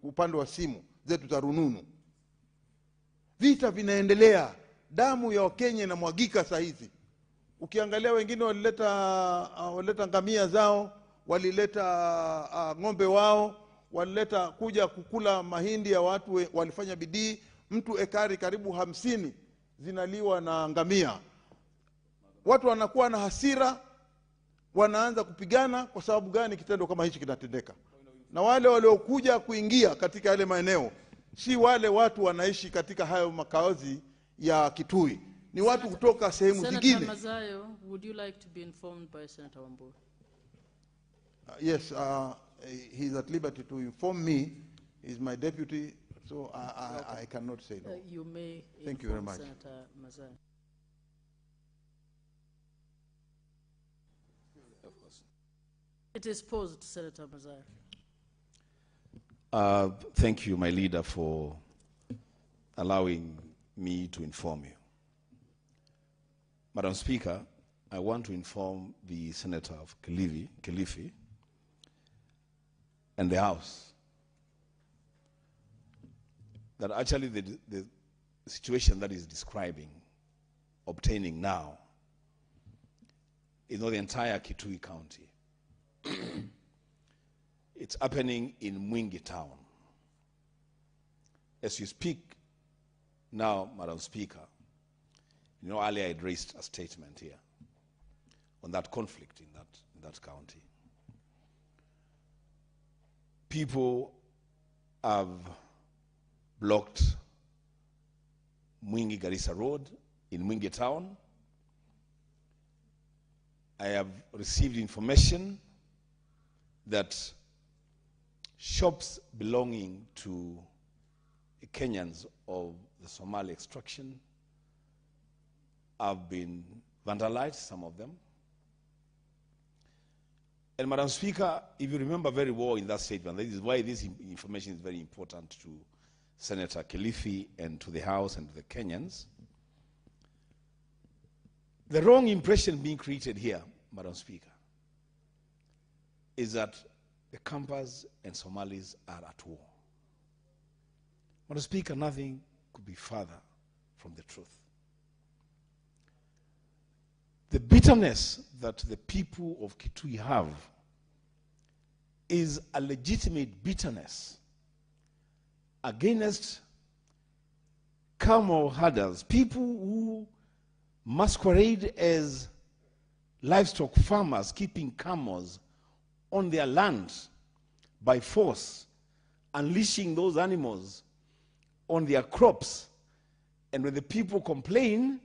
upande wa simu zetu za rununu. Vita vinaendelea, damu ya Wakenya inamwagika saa hizi. Ukiangalia wengine walileta ngamia zao, walileta ng'ombe wao, walileta kuja kukula mahindi ya watu, walifanya bidii. Mtu ekari karibu 50 zinaliwa na ngamia. Watu wanakuwa na hasira, wanaanza kupigana. Kwa sababu gani kitendo kama hichi kinatendeka? Na wale waliokuja kuingia katika yale maeneo si wale watu wanaishi katika hayo makazi ya Kitui, ni watu kutoka sehemu zingine. Senator Mazayo, would you like to be informed by Senator Wambua? Yes, he is at liberty to inform me. He is my deputy, so I cannot say no. You may. Thank you very much. Senator Mazayo. It is posed, Senator Mazayo. Thank you, my leader, for allowing me to inform you. Madam Speaker, I want to inform the Senator of Kilifi and the House that actually the situation that is describing, obtaining now, is not the entire Kitui County. It's happening in Mwingi town. As you speak now, Madam Speaker, you know, earlier I raised a statement here on that conflict in that county. People have blocked Mwingi Garissa Road in Mwingi town. I have received information that shops belonging to Kenyans of the Somali extraction have been vandalized, some of them. And Madam Speaker, if you remember very well in that statement, this is why this information is very important to Senator Kilifi and to the House and to the Kenyans. The wrong impression being created here, Madam Speaker, is that the Kampas and Somalis are at war. Madam Speaker, nothing could be further from the truth. The bitterness that the people of Kitui have is a legitimate bitterness against camel herders, people who masquerade as livestock farmers keeping camels on their land by force, unleashing those animals on their crops. And when the people complain,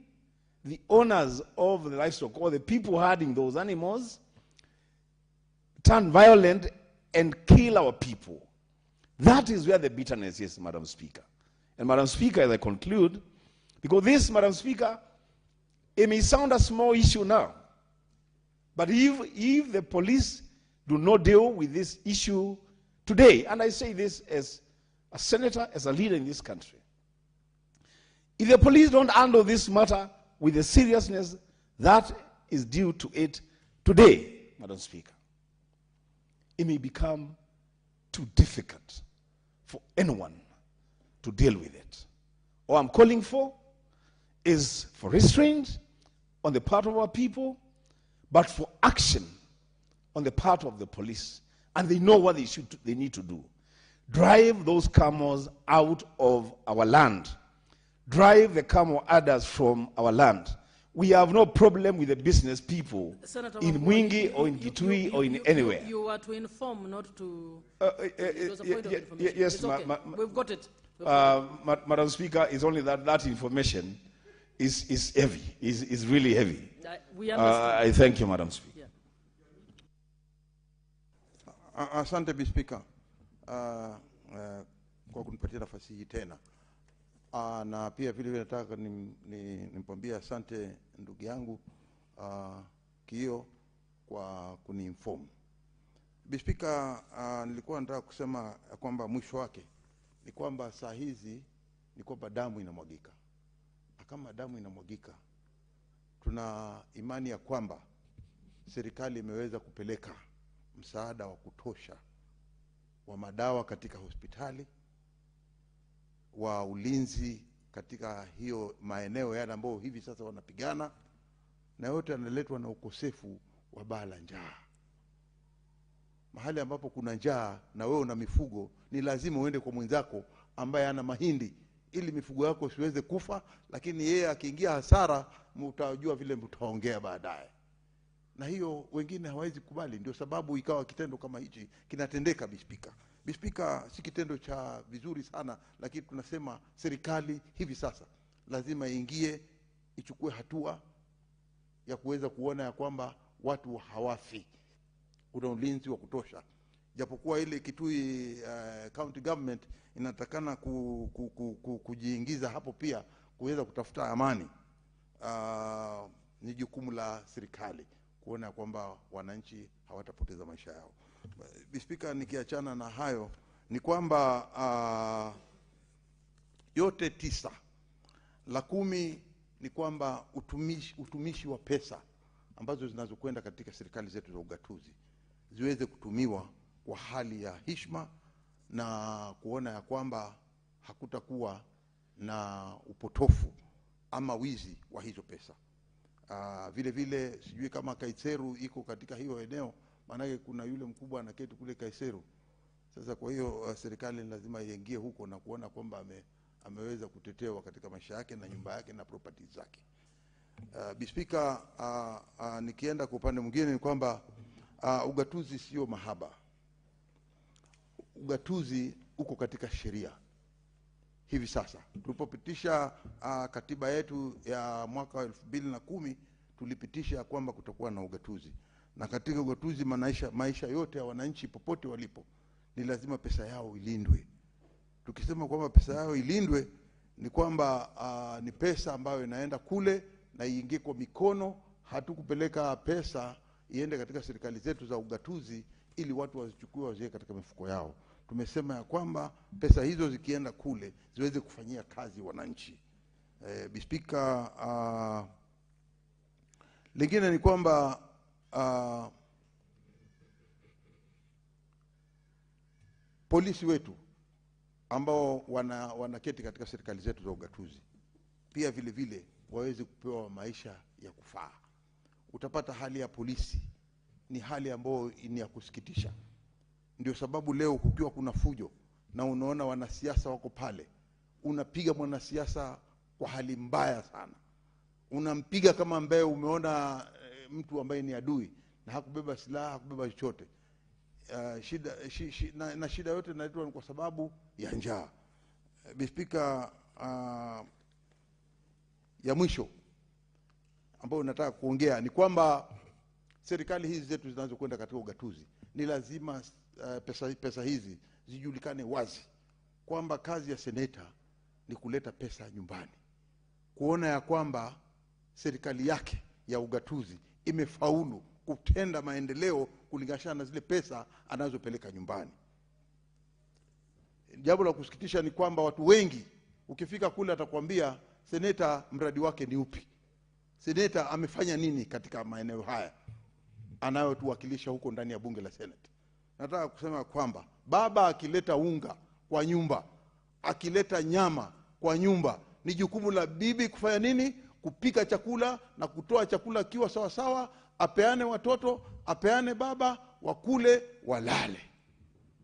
the owners of the livestock or the people herding those animals turn violent and kill our people. That is where the bitterness is, Madam Speaker. And Madam Speaker, as I conclude, because this, Madam Speaker, it may sound a small issue now, but if the police do not deal with this issue today, and I say this as a senator, as a leader in this country, if the police don't handle this matter with the seriousness that is due to it today, Madam Speaker, it may become too difficult for anyone to deal with it. All I'm calling for is for restraint on the part of our people, but for action on the part of the police. And they know what they need to do. Drive those camels out of our land. Drive the camel herders from our land. We have no problem with the business people Senator in Mwingi or in Kitui or in anywhere. You were to inform, not to... it was a point of information. Yes, it's okay. We've got it. Madam Speaker, it's only that information is heavy, is really heavy. We understand. I thank you, Madam Speaker. Asante Bi Speaker kwa kunipatia nafasi hii tena. Na pia vile vile nataka nimpambia asante ndugu yangu Kio kwa kuniinform. Bi Speaker, nilikuwa nataka kusema kwamba mwisho wake ni kwamba saa hizi ni kwamba damu inamwagika. Kama damu inamwagika, tuna imani ya kwamba serikali imeweza kupeleka msaada wa kutosha wa madawa katika hospitali, wa ulinzi katika hiyo maeneo yale ambayo hivi sasa wanapigana, na yote yanaletwa na ukosefu wa baa la njaa. Mahali ambapo kuna njaa na wewe una mifugo, ni lazima uende kwa mwenzako ambaye ana mahindi ili mifugo yako siweze kufa, lakini yeye akiingia hasara mtajua vile mtaongea baadaye. Na hiyo wengine hawezi kubali, ndio sababu ikawa kitendo kama hichi kinatendeka. Bi Speaker, Bi Speaker, si kitendo cha vizuri sana, lakini tunasema serikali hivi sasa lazima iingie, ichukue hatua ya kuweza kuona ya kwamba watu hawafi, kuna ulinzi wa kutosha. Japokuwa ile Kitui county government inatakana kujiingiza hapo pia kuweza kutafuta amani, ni jukumu la serikali kuona kwamba wananchi hawatapoteza maisha yao. Bi Speaker, nikiachana na hayo ni kwamba yote 9 la 10 ni kwamba utumishi wa pesa ambazo zinazokwenda katika serikali zetu za ugatuzi ziweze kutumiwa kwa hali ya heshima na kuona ya kwamba hakutakuwa na upotofu ama wizi wa hizo pesa. Vile vile sijui kama Kaiseru iko katika hiyo eneo, maana kuna yule mkubwa anaketi kule Kaiseru. Sasa kwa hiyo serikali lazima iingie huko na kuona kwamba ameweza kutetewa katika maisha yake na nyumba yake na properties zake. Bi Speaker, nikienda kwa upande mwingine ni kwamba ugatuzi sio mahaba. Ugatuzi uko katika sheria. Hivi sasa tulipopitisha katiba yetu ya mwaka 2010 tulipitisha kwamba kutakuwa na ugatuzi, na katika ugatuzi maisha yote ya wananchi popote walipo ni lazima pesa yao ilindwe. Tukisema kwamba pesa yao ilindwe, ni kwamba ni pesa ambayo inaenda kule na iingie kwa mikono. Hatukupeleka pesa iende katika serikali zetu za ugatuzi ili watu wazichukue waziweke katika mifuko yao. Tumesema ya kwamba pesa hizo zikienda kule ziweze kufanyia kazi wananchi. Speaker, lingine ni kwamba polisi wetu ambao wanaketi katika serikali zetu za ugatuzi pia vile vile waweze kupewa maisha ya kufaa. Utapata hali ya polisi ni hali ambayo ni ya kusikitisha. Ndio sababu leo kukiwa kuna fujo na unaona wanasiasa wako pale, unapiga mwanasiasa kwa hali mbaya sana. Unampiga kama ambaye umeona mtu ambaye ni adui na hakubeba silaha, hakubeba chochote. Shida yote inaletwa kwa sababu ya njaa. Speaker, ya mwisho ambayo nataka kuongea ni kwamba serikali hizi zetu zinazokwenda katika ugatuzi ni lazima pesa hizi zijulikane wazi kwamba kazi ya seneta ni kuleta pesa nyumbani, kuona ya kwamba serikali yake ya ugatuzi imefaulu kutenda maendeleo kulingana na zile pesa anazopeleka nyumbani. Jambo la kusikitisha ni kwamba watu wengi ukifika kule atakwambia seneta mradi wake ni upi, seneta amefanya nini katika maeneo haya anayotuwakilisha huko ndani ya bunge la Senate. Nataka kusema kwamba baba akileta unga kwa nyumba, akileta nyama kwa nyumba, ni jukumu la bibi kufanya nini? Kupika chakula na kutoa chakula kiwa sawa sawa, apeane watoto, apeane baba, wakule walale,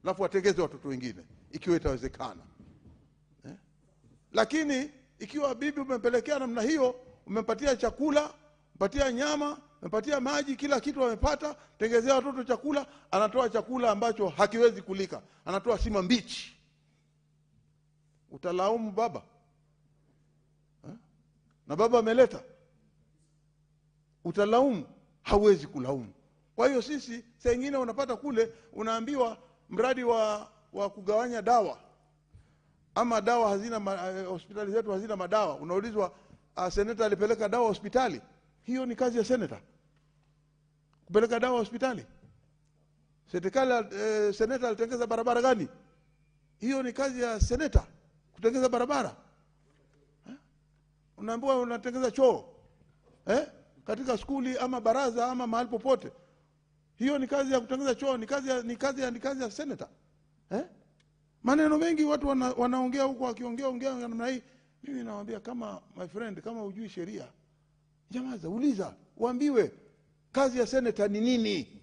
alafu watengeze watoto wengine ikiwa itawezekana. Lakini ikiwa bibi umempelekea namna hiyo, umempatia chakula, umempatia nyama, umempatia maji, kila kitu amepata, tengezea watoto chakula, anatoa chakula ambacho hakiwezi kulika, anatoa sima mbichi, utalaumu baba? Na baba ameleta, utalaumu? Hauwezi kulaumu. Kwa hiyo sisi saa nyingine unapata kule unaambiwa mradi wa kugawanya dawa, ama dawa hazina hospitali zetu hazina madawa, unaulizwa seneta alipeleka dawa hospitali. Hiyo ni kazi ya seneta kupeleka dawa hospitali. Serikali seneta alitengeza barabara gani? Hiyo ni kazi ya seneta kutengeza barabara. Unaambiwa unatengeza choo katika skuli ama baraza ama mahali popote. Hiyo ni kazi ya kutengeza choo, ni kazi ya seneta. Maneno mengi watu wanaongea huko, wakiongea namna hii. Mimi nawaambia kama my friend, kama hujui sheria, jamaa uliza, uambiwe kazi ya seneta ni nini.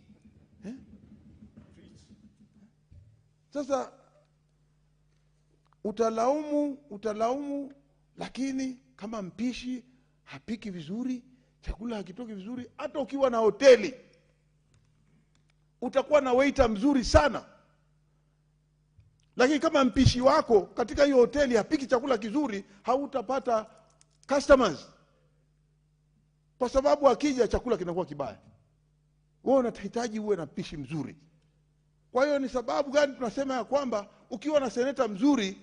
Sasa utalaumu, lakini kama mpishi hapiki vizuri, chakula hakitoki vizuri, hata ukiwa na hoteli utakuwa na waiter mzuri sana, lakini kama mpishi wako katika hiyo hoteli hapiki chakula kizuri, hautapata customers, kwa sababu akija chakula kinakuwa kibaya. Wewe unahitaji uwe na mpishi mzuri. Kwa hiyo ni sababu gani tunasema ya kwamba ukiwa na seneta mzuri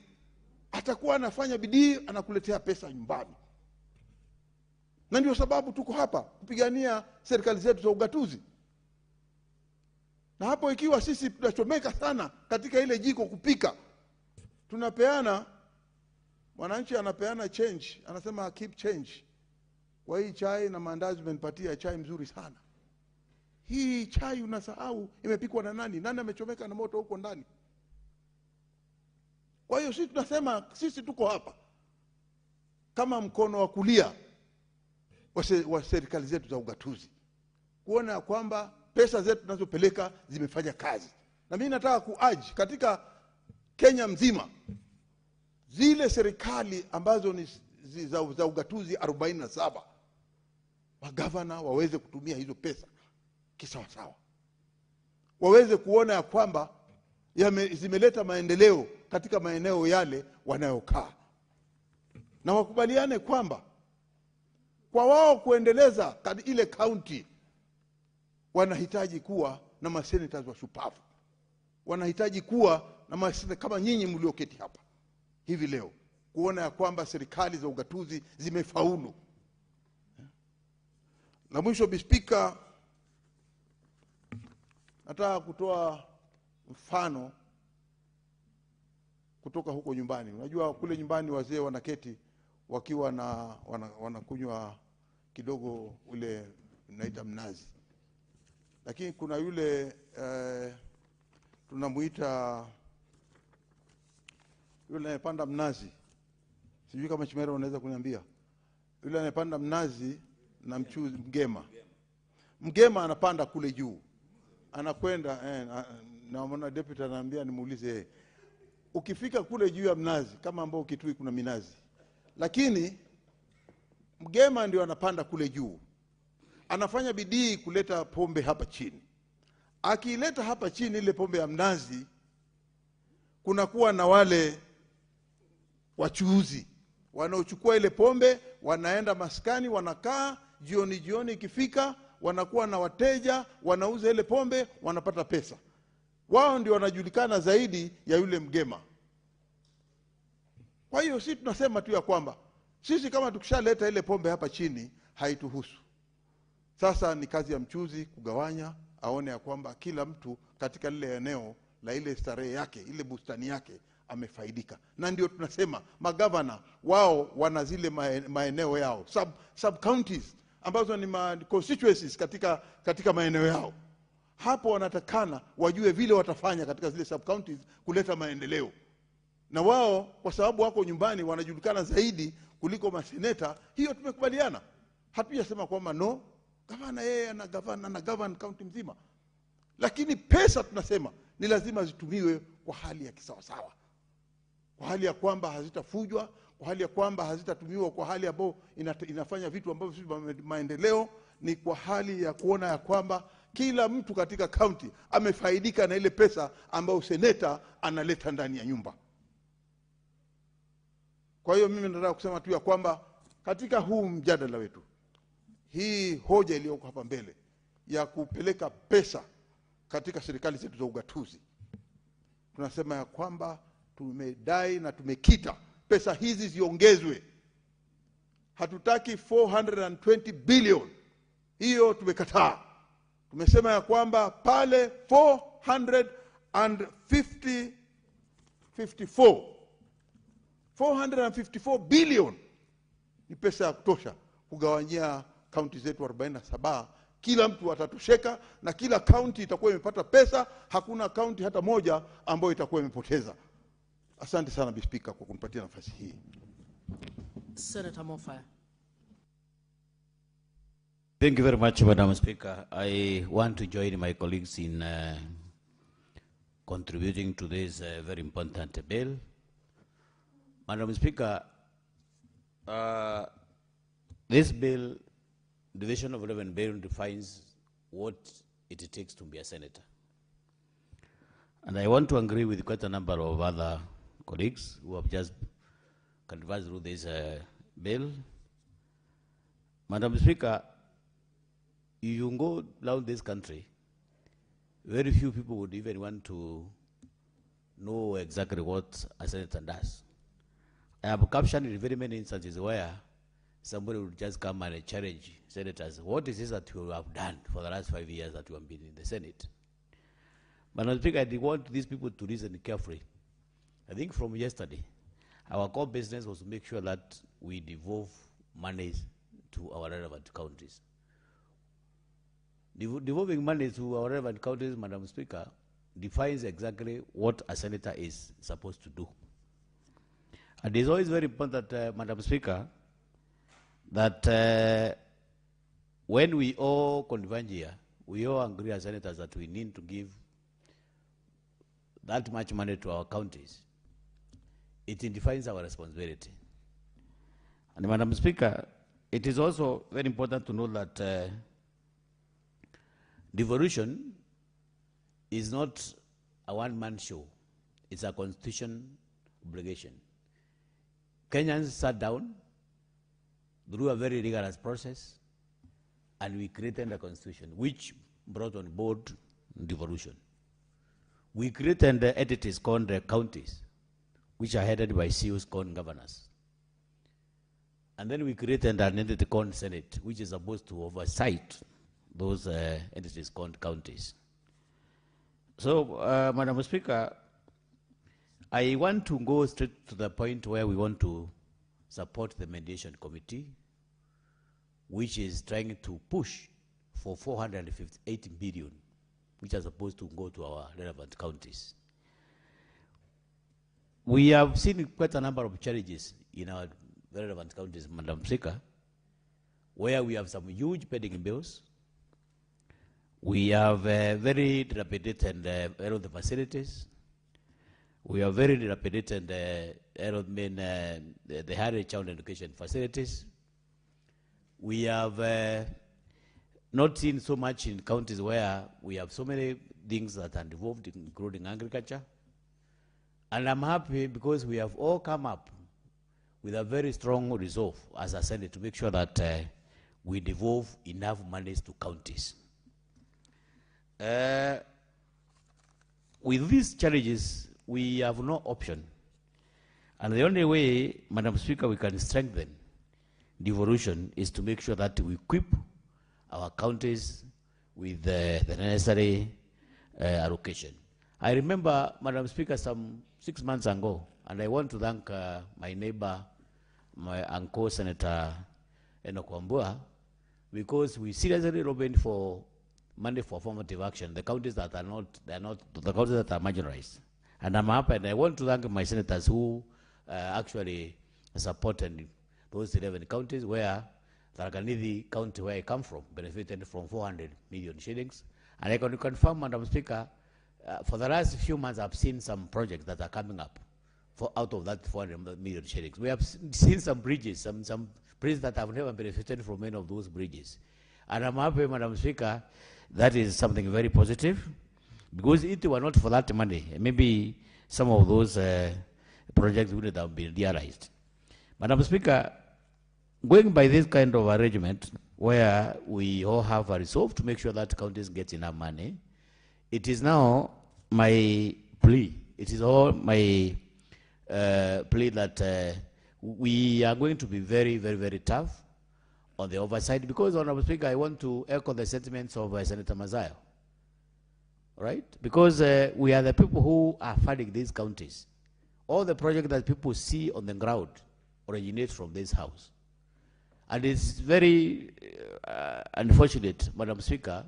atakuwa anafanya bidii, anakuletea pesa nyumbani. Na ndio sababu tuko hapa kupigania serikali zetu za ugatuzi. Na hapo ikiwa sisi tunachomeka sana katika ile jiko kupika, tunapeana, mwananchi anapeana change, anasema keep change. Kwa hii chai na maandazi umenipatia chai mzuri sana. Hii chai unasahau imepikwa na nani? Nani amechomeka na moto huko ndani? Kwa hiyo sisi tunasema sisi tuko hapa kama mkono wa kulia wa serikali zetu za ugatuzi, kuona kwamba pesa zetu tunazopeleka zimefanya kazi. Na mimi nataka kuaji katika Kenya mzima, zile serikali ambazo ni za ugatuzi 47, magavana waweze kutumia hizo pesa kisawa sawa, waweze kuona ya kwamba zimeleta maendeleo katika maeneo yale wanayokaa, na wakubaliane kwamba kwa wao kuendeleza ile county wanahitaji kuwa na masenators wa shupavu. wanahitaji kuwa na maseneta kama nyinyi mlioketi hapa hivi leo, kuona ya kwamba serikali za ugatuzi zimefaulu. La mwisho, Speaker, nataka kutoa mfano kutoka huko nyumbani. Unajua kule nyumbani wazee wanaketi wakiwa na wanakunywa kidogo ule unaita mnazi, lakini kuna yule tunamuita yule anayepanda mnazi, sijui kama Chimera unaweza kuniambia, yule anayepanda mnazi na mchuzi, mgema anapanda kule juu, anakwenda naona deputy anaambia nimuulize, ukifika kule juu ya mnazi kama ambao Kitui kuna minazi, lakini mgema ndio anapanda kule juu, anafanya bidii kuleta pombe hapa chini. Akiileta hapa chini ile pombe ya mnazi, kunakuwa na wale wachuuzi wanaochukua ile pombe, wanaenda maskani, wanakaa, jioni ikifika wanakuwa na wateja, wanauza ile pombe, wanapata pesa. Wao ndio wanajulikana zaidi ya yule mgema. Kwa hiyo sisi tunasema tu ya kwamba sisi kama tukishaleta ile pombe hapa chini haituhusu. Sasa ni kazi ya mchuzi kugawanya, aone ya kwamba kila mtu katika lile eneo la ile starehe yake, ile bustani yake amefaidika. Na ndio tunasema magavana wao wana zile maeneo yao, sub counties ambazo ni constituencies katika maeneo yao. Hapo wanatakana wajue vile watafanya katika zile sub counties kuleta maendeleo. Na wao kwa sababu wako nyumbani wanajulikana zaidi kuliko maseneta. Hiyo tumekubaliana. Hatujasema kwamba no, gavana yeye ana govern county mzima. Lakini pesa tunasema ni lazima zitumiwe kwa hali ya kisawasawa, kwa hali ya kwamba hazitafujwa, kwa hali ya kwamba hazitatumiwa kwa hali ambayo inafanya vitu ambavyo si maendeleo. Ni kwa hali ya kuona ya kwamba kila mtu katika county amefaidika na ile pesa ambayo seneta analeta ndani ya nyumba. Kwa hiyo mimi nataka kusema tu ya kwamba katika huu mjadala wetu, hii hoja iliyoko hapa mbele ya kupeleka pesa katika serikali zetu za ugatuzi, tunasema ya kwamba tumedai na tumekita pesa hizi ziongezwe. Hatutaki 420 billion. Hiyo tumekataa. Tumesema ya kwamba pale 454 billion ni pesa ya kutosha kugawanyia kaunti zetu 47. Kila mtu atatosheka na kila kaunti itakuwa imepata pesa. Hakuna kaunti hata moja ambayo itakuwa imepoteza. Asante sana Speaker kwa kunipatia nafasi hii. Senator Mofaya. Thank you very much, Madam Speaker. I want to join my colleagues in contributing to this very important bill. Madam Speaker, this bill, Division of 11 bill, defines what it takes to be a senator. And I want to agree with quite a number of other colleagues who have just canvassed through this bill. Madam Speaker, you go down this country, very few people would even want to know exactly what a senator does. I have captured in very many instances where somebody would just come and challenge senators. What is this that you have done for the last 5 years that you have been in the Senate? Madam Speaker, I want these people to listen carefully. I think from yesterday, our core business was to make sure that we devolve monies to our relevant counties. Devolving money to our relevant counties, Madam Speaker, defines exactly what a senator is supposed to do. And it's always very important, Madam Speaker, that when we all converge here, we all agree as senators that we need to give that much money to our counties. It defines our responsibility. And Madam Speaker, it is also very important to know that devolution is not a one-man show. It's a constitution obligation. Kenyans sat down through a very rigorous process, and we created a constitution which brought on board devolution. we created entities called counties, which are headed by CEOs called governors. And then we created an entity called Senate, which is supposed to oversight those entities called counties. So, Madam Speaker, I want to go straight to the point where we want to support the mediation committee, which is trying to push for 458 billion, which are supposed to go to our relevant counties. We have seen quite a number of challenges in our relevant counties, Madam Speaker, where we have some huge pending bills. We have very dilapidated the facilities. We have very dilapidated the higher child education facilities. We have not seen so much in counties where we have so many things that are involved, including agriculture. And I'm happy because we have all come up with a very strong resolve as a Senate to make sure that we devolve enough monies to counties. With these challenges, we have no option. And the only way, Madam Speaker, we can strengthen devolution is to make sure that we equip our counties with the necessary allocation. I remember, Madam Speaker, some 6 months ago, and I want to thank my neighbor, my uncle, Senator Enoch Wambua, because we seriously lobbied for money for affirmative action, the counties that are not, the counties that are marginalized. And I'm happy, and I want to thank my senators who actually supported those 11 counties where Tharaka-Nithi County, where I come from, benefited from 400 million shillings. And I can confirm, Madam Speaker, for the last few months, I've seen some projects that are coming up out of that 400 million shillings. We have seen some bridges, some bridges that have never benefited from any of those bridges. And I'm happy, Madam Speaker, that is something very positive, because if it were not for that money, maybe some of those projects wouldn't have been realized. Madam Speaker, going by this kind of arrangement, where we all have a resolve to make sure that counties get enough money, it is now my plea, it is all my plea that we are going to be very, very, very tough on the oversight, because, Honorable Speaker, I want to echo the sentiments of Senator Mazayo, right? Because we are the people who are funding these counties. All the projects that people see on the ground originate from this house. And it's very unfortunate, Madam Speaker,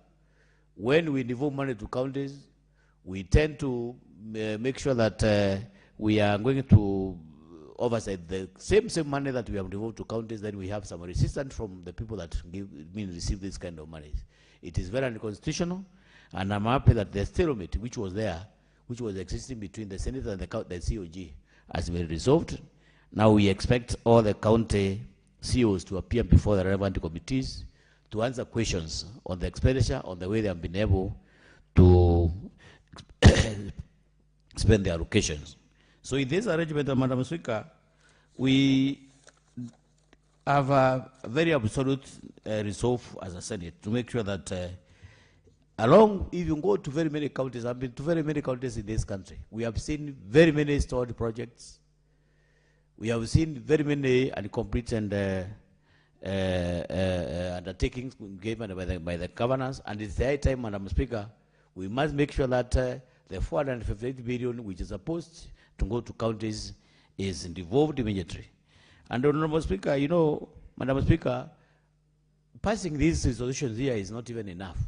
when we devote money to counties, we tend to make sure that we are going to oversight the same money that we have devoted to counties, then we have some resistance from the people that receive this kind of money. It is very unconstitutional, and I'm happy that the stalemate which was there, which was existing between the Senate and the COG, has been resolved. Now we expect all the county CEOs to appear before the relevant committees to answer questions on the expenditure, on the way they have been able to spend their allocations. So in this arrangement, Madam Speaker, we have a very absolute resolve as a Senate to make sure that if you go to very many counties, I've been to very many counties in this country, we have seen very many stored projects. We have seen very many incomplete and undertakings given by the governors, and it's the high time, Madam Speaker, we must make sure that the 458 billion, which is supposed to go to counties, is devolved immediately. And Honorable Speaker, you know, Madam Speaker, passing these resolutions here is not even enough.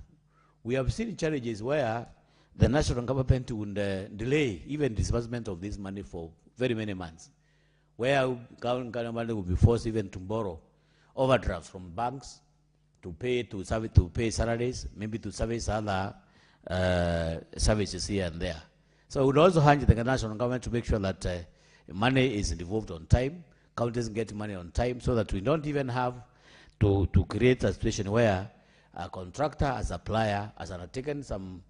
We have seen challenges where the national government would delay even disbursement of this money for very many months, where government will be forced even to borrow overdrafts from banks to pay salaries, maybe to service other services here and there. So we would also urge the national government to make sure that money is devolved on time, counties get money on time, so that we don't even have to create a situation where a contractor, a supplier has undertaken some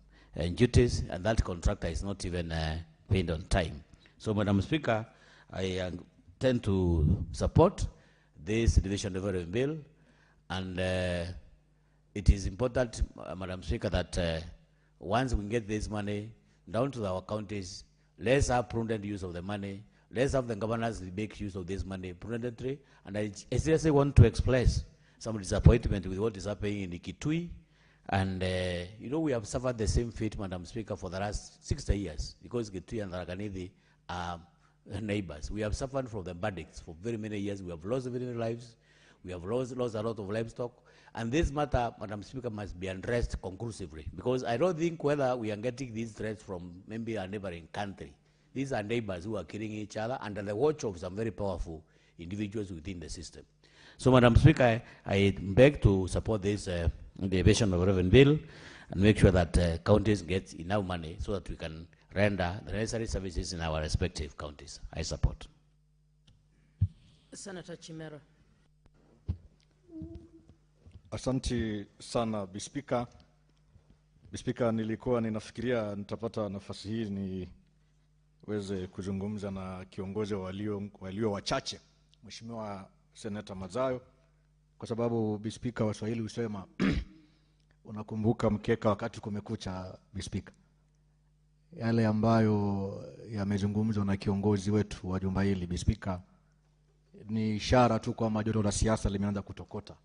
duties, and that contractor is not even paid on time. So, Madam Speaker, I tend to support this division development bill, and it is important, Madam Speaker, that once we get this money, down to our counties. Let's have prudent use of the money. Let's have the governors make use of this money prudently. And I seriously want to express some disappointment with what is happening in Kitui. And, you know, we have suffered the same fate, Madam Speaker, for the last 60 years, because Kitui and Tharaka-Nithi are neighbors. We have suffered from the bandits for very many years. We have lost very many lives. We have lost a lot of livestock. And this matter, Madam Speaker, must be addressed conclusively, because I don't think whether we are getting these threats from maybe a neighboring country. These are neighbors who are killing each other under the watch of some very powerful individuals within the system. So, Madam Speaker, I beg to support this the evasion of revenue bill and make sure that counties get enough money so that we can render the necessary services in our respective counties. I support. Senator Chimera. Asante sana Bispika. Bispika, nilikuwa ninafikiria nitapata nafasi hii niweze kuzungumza na kiongozi walio wachache, Mheshimiwa Seneta Mazayo, kwa sababu Bispika wa Swahili husema unakumbuka mkeka wakati kumekucha. Bispika, yale ambayo yamezungumzwa na kiongozi wetu wa jumba hili, Bispika, ni ishara tu kwamba joto la siasa limeanza kutokota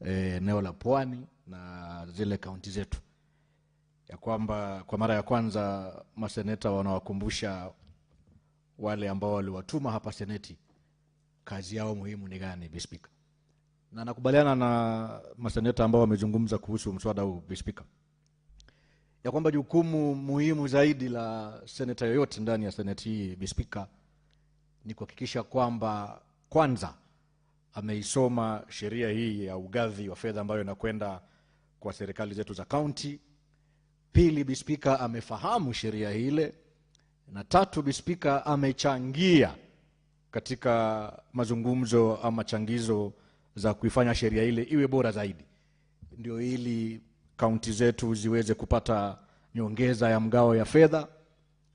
eneo la Pwani na zile kaunti zetu, ya kwamba kwa mara ya kwanza maseneta wanawakumbusha wale ambao waliwatuma hapa seneti kazi yao muhimu ni gani, Bispika. Na nakubaliana na maseneta ambao wamezungumza kuhusu mswada huu, Bispika, ya kwamba jukumu muhimu zaidi la seneta yoyote ndani ya seneti hii, Bispika, ni kuhakikisha kwamba kwanza ameisoma sheria hii ya ugavi wa fedha ambayo inakwenda kwa serikali zetu za kaunti. Pili, Bispika, amefahamu sheria ile. Na tatu, Bispika, amechangia katika mazungumzo ama changizo za kuifanya sheria ile iwe bora zaidi, ndio ili kaunti zetu ziweze kupata nyongeza ya mgao ya fedha,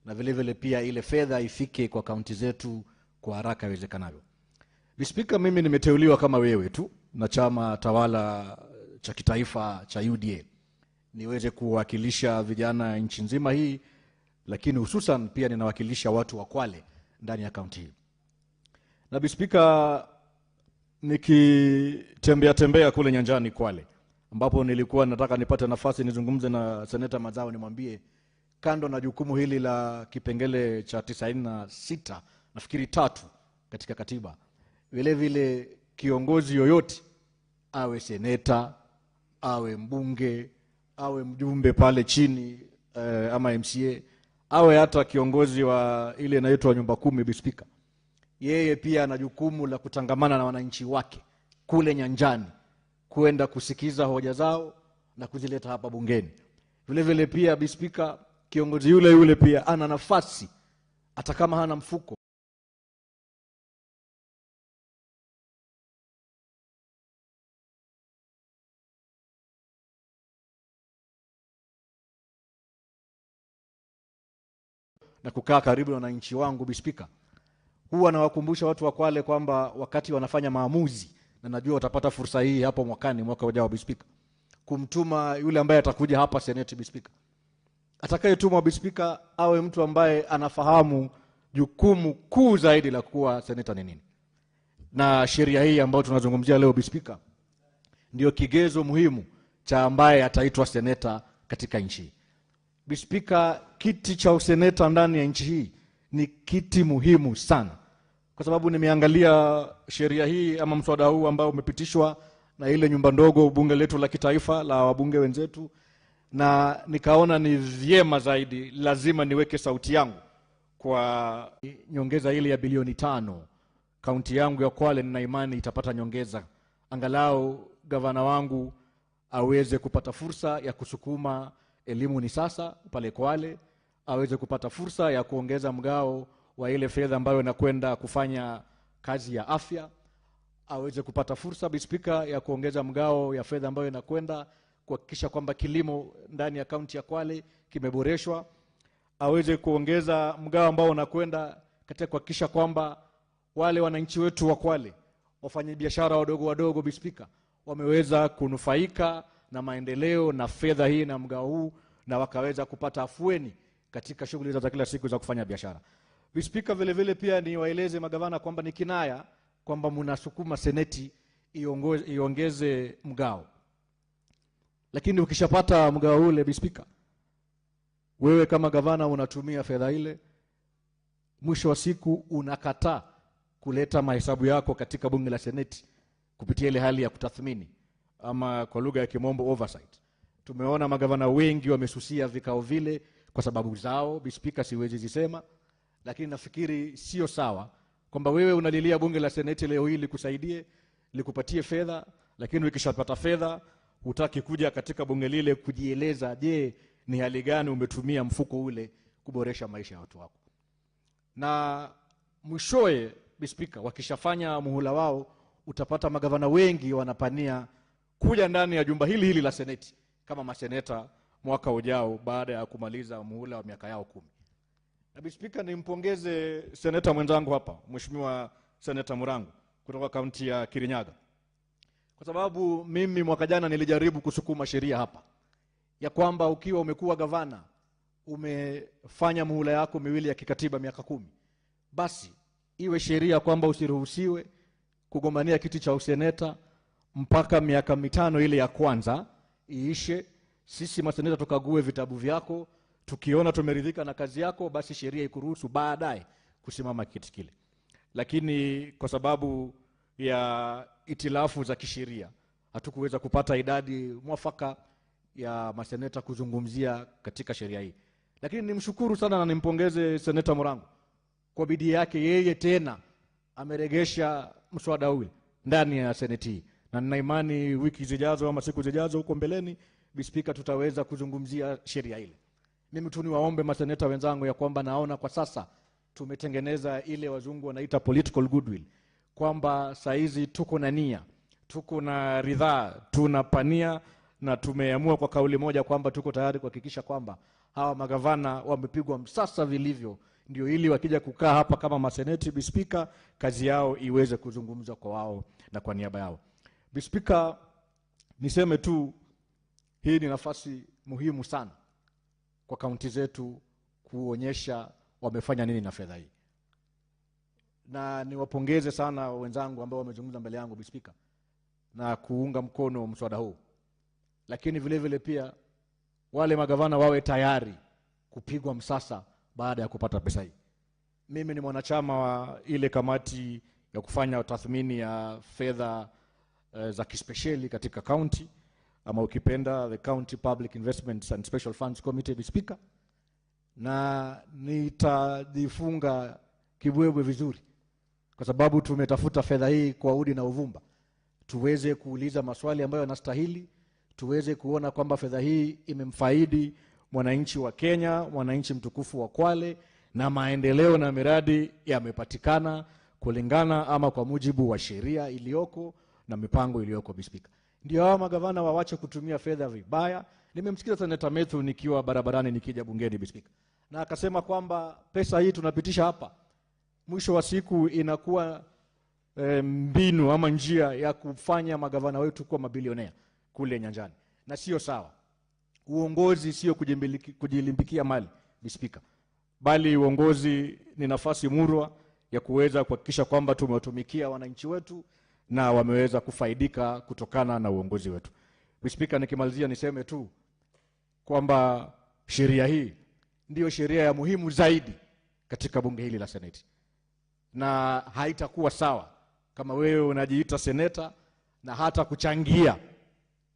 na vile vile pia ile fedha ifike kwa kaunti zetu kwa haraka iwezekanavyo. Bispika, mimi nimeteuliwa kama wewe tu na chama tawala cha kitaifa cha UDA niweze kuwakilisha vijana nchi nzima hii, lakini hususan pia ninawakilisha watu wa Kwale ndani ya kaunti hii. Na Bispika, nikitembea kule nyanjani Kwale, ambapo nilikuwa nataka nipate nafasi nizungumze na Seneta Mazayo, nimwambie kando na jukumu hili la kipengele cha 96 nafikiri 3 katika katiba, vile vile kiongozi yoyote, awe seneta, awe mbunge, awe mjumbe pale chini ama MCA, awe hata kiongozi wa ile inaitwa nyumba 10, Bispika, yeye pia ana jukumu la kutangamana na wananchi wake kule nyanjani, kwenda kusikiza hoja zao na kuzileta hapa bungeni. Vile vile pia, Bispika, kiongozi yule pia ana nafasi, hata kama hana mfuko, na kukaa karibu na wananchi wangu. Bispika, huwa nawakumbusha watu wa Kwale kwamba wakati wanafanya maamuzi, na najua watapata fursa hii hapo mwaka ujao, Bispika, kumtuma yule ambaye atakuja hapa seneti, Bispika, atakayetumwa, Bispika, awe mtu ambaye anafahamu jukumu kuu zaidi la kuwa seneta ni nini. Na sheria hii ambayo tunazungumzia leo, Bispika, ndio kigezo muhimu cha ambaye ataitwa seneta katika nchi. Bispika, kiti cha useneta ndani ya nchi hii ni kiti muhimu sana, kwa sababu nimeangalia sheria hii ama mswada huu ambao umepitishwa na ile nyumba ndogo bunge letu la kitaifa la wabunge wenzetu, na nikaona ni vyema zaidi, lazima niweke sauti yangu kwa nyongeza ile ya bilioni 5. Kaunti yangu ya Kwale nina imani itapata nyongeza, angalau gavana wangu aweze kupata fursa ya kusukuma elimu ni sasa pale Kwale, aweze kupata fursa ya kuongeza mgao wa ile fedha ambayo inakwenda kufanya kazi ya afya, aweze kupata fursa, Bispika, ya kuongeza mgao ya fedha ambayo inakwenda kuhakikisha kwamba kilimo ndani ya kaunti ya Kwale kimeboreshwa, aweze kuongeza mgao ambao unakwenda katika kuhakikisha kwamba wale wananchi wetu wa Kwale, wafanyabiashara wadogo, Bispika, wameweza kunufaika na maendeleo na fedha hii na mgao huu, na wakaweza kupata afueni katika shughuli za kila siku za kufanya biashara. Speaker, vile vile pia ni waeleze magavana kwamba ni kinaya kwamba mnasukuma seneti iongeze mgao. Lakini ukishapata mgao ule, Speaker, wewe kama gavana unatumia fedha ile, mwisho wa siku unakataa kuleta mahesabu yako katika bunge la seneti kupitia ile hali ya kutathmini, ama kwa lugha ya kimombo oversight. Tumeona magavana wengi wamesusia vikao vile kwa sababu zao, Speaker, siwezi zisema, lakini nafikiri sio sawa kwamba wewe unalilia bunge la seneti leo hili kusaidie, likupatie fedha, lakini ukishapata fedha hutaki kuja katika bunge lile kujieleza, je, ni hali gani umetumia mfuko ule kuboresha maisha ya watu wako. Na mwishoe, Speaker, wakishafanya muhula wao, utapata magavana wengi wanapania kuja ndani ya jumba hili la seneti kama maseneta mwaka ujao baada ya kumaliza muhula wa miaka yao 10. Na Speaker, nimpongeze seneta mwenzangu hapa, Mheshimiwa Seneta Murangu kutoka kaunti ya Kirinyaga. Kwa sababu mimi mwaka jana nilijaribu kusukuma sheria hapa ya kwamba ukiwa umekuwa gavana, umefanya muhula yako miwili ya kikatiba miaka 10, basi iwe sheria kwamba usiruhusiwe kugombania kiti cha useneta mpaka miaka 5 ile ya kwanza iishe. Sisi maseneta tukague vitabu vyako, tukiona tumeridhika na kazi yako, basi sheria ikuruhusu baadaye kusimama kiti kile. Lakini kwa sababu ya itilafu za kisheria hatukuweza kupata idadi mwafaka ya maseneta kuzungumzia katika sheria hii. Lakini nimshukuru sana na nimpongeze Seneta Murangu kwa bidii yake, yeye tena ameregesha mswada ule ndani ya seneti hii, na nina imani wiki zijazo ama siku zijazo huko mbeleni, Speaker, tutaweza kuzungumzia sheria ile. Mimi tu niwaombe maseneta wenzangu ya kwamba naona kwa sasa tumetengeneza ile wazungu wanaita political goodwill, kwamba saizi tuko na nia, tuko na ridhaa, tunapania na tumeamua kwa kauli moja kwamba tuko tayari kuhakikisha kwamba hawa magavana wamepigwa msasa vilivyo, ndio ili wakija kukaa hapa kama maseneti, Speaker, kazi yao iweze kuzungumza kwa wao na kwa niaba yao. Speaker, niseme tu hii ni nafasi muhimu sana kwa kaunti zetu kuonyesha wamefanya nini na fedha hii. Na niwapongeze sana wenzangu ambao wamezungumza mbele yangu, Speaker, na kuunga mkono mswada huu. Lakini vile vile pia wale magavana wawe tayari kupigwa msasa baada ya kupata pesa hii. Mimi ni mwanachama wa ile kamati ya kufanya tathmini ya fedha za kispesheli katika county, ama ukipenda the County Public Investments and Special Funds Committee, Speaker, na nitajifunga kibwebwe vizuri kwa sababu tumetafuta fedha hii kwa udi na uvumba, tuweze kuuliza maswali ambayo yanastahili, tuweze kuona kwamba fedha hii imemfaidi mwananchi wa Kenya, mwananchi mtukufu wa Kwale, na maendeleo na miradi yamepatikana kulingana ama kwa mujibu wa sheria iliyoko na mipango iliyoko, Speaker. Ndio hawa magavana waache kutumia fedha vibaya. Nimemsikiza Senator Methu nikiwa barabarani nikija bungeni, Speaker, na akasema kwamba pesa hii tunapitisha hapa, mwisho wa siku inakuwa mbinu ama njia ya kufanya magavana wetu kuwa mabilionea kule nyanjani, na sio sawa. Uongozi sio kujilimbikia mali, Speaker, bali uongozi ni nafasi murwa ya kuweza kuhakikisha kwamba tumewatumikia wananchi wetu na wameweza kufaidika kutokana na uongozi wetu. Speaker, nikimalizia niseme tu kwamba sheria hii ndio sheria ya muhimu zaidi katika bunge hili la Seneti, na haitakuwa sawa kama wewe unajiita seneta na hata kuchangia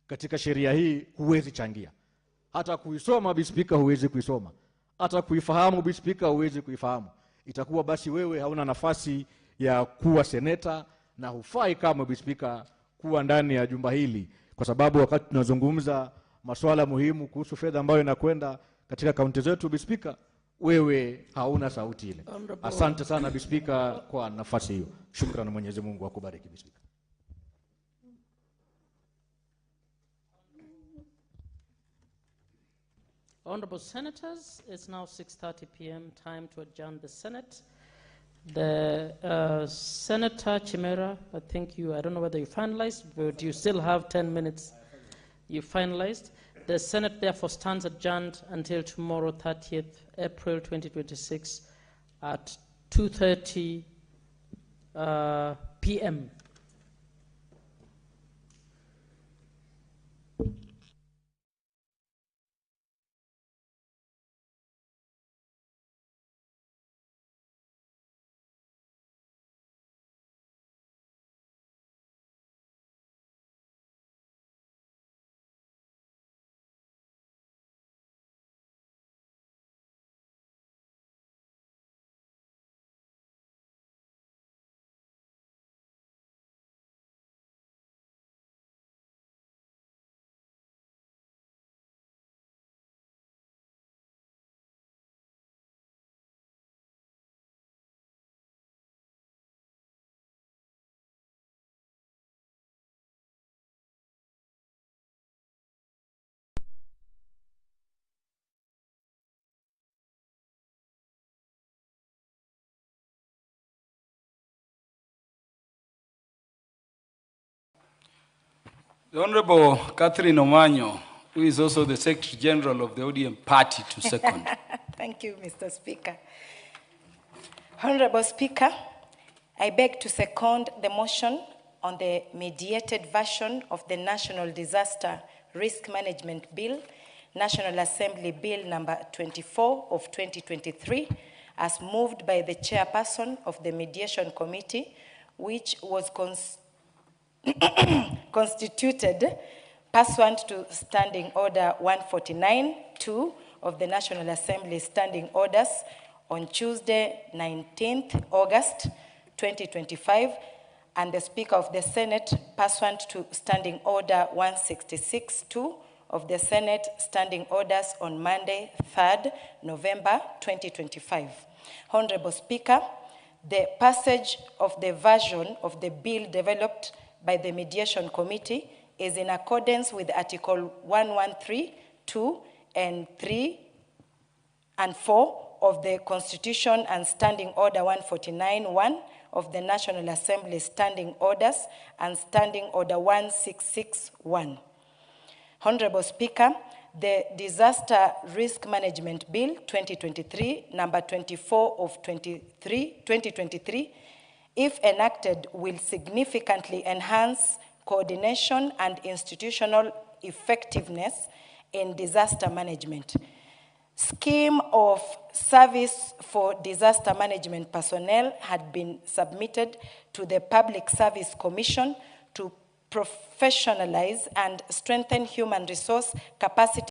katika sheria hii huwezi changia, hata kuisoma, Speaker, huwezi kuisoma, hata kuifahamu, Speaker, huwezi kuifahamu. Itakuwa basi wewe hauna nafasi ya kuwa seneta na hufai kama, Speaker, kuwa ndani ya jumba hili, kwa sababu wakati tunazungumza masuala muhimu kuhusu fedha ambayo inakwenda katika kaunti zetu, Speaker, wewe hauna sauti ile. Asante sana, Speaker, kwa nafasi hiyo. Shukrani, Mwenyezi Mungu akubariki, Speaker. Honorable Senators, it's now 6:30 p.m., time to adjourn the Senate. The Senator Chimera, I think I don't know whether you finalized, but you still have 10 minutes. You finalized. The Senate therefore stands adjourned until tomorrow, 30th April 2026 at 2:30 p.m. The Honorable Catherine Omanyo, who is also the Secretary General of the ODM Party, to second. Thank you, Mr. Speaker. Honorable Speaker, I beg to second the motion on the mediated version of the National Disaster Risk Management Bill, National Assembly Bill number 24 of 2023, as moved by the chairperson of the Mediation Committee, which was constituted pursuant to Standing Order 149-2 of the National Assembly Standing Orders on Tuesday, 19th August 2025, and the Speaker of the Senate pursuant to Standing Order 166-2 of the Senate Standing Orders on Monday, 3rd November 2025. Honorable Speaker, the passage of the version of the bill developed by the Mediation Committee is in accordance with Article 113, 2, and 3 and 4 of the Constitution and Standing Order 149-1 of the National Assembly Standing Orders and Standing Order 166-1. Honorable Speaker, the Disaster Risk Management Bill 2023, number 24 of 2023, if enacted, will significantly enhance coordination and institutional effectiveness in disaster management. Scheme of service for disaster management personnel had been submitted to the Public Service Commission to professionalize and strengthen human resource capacity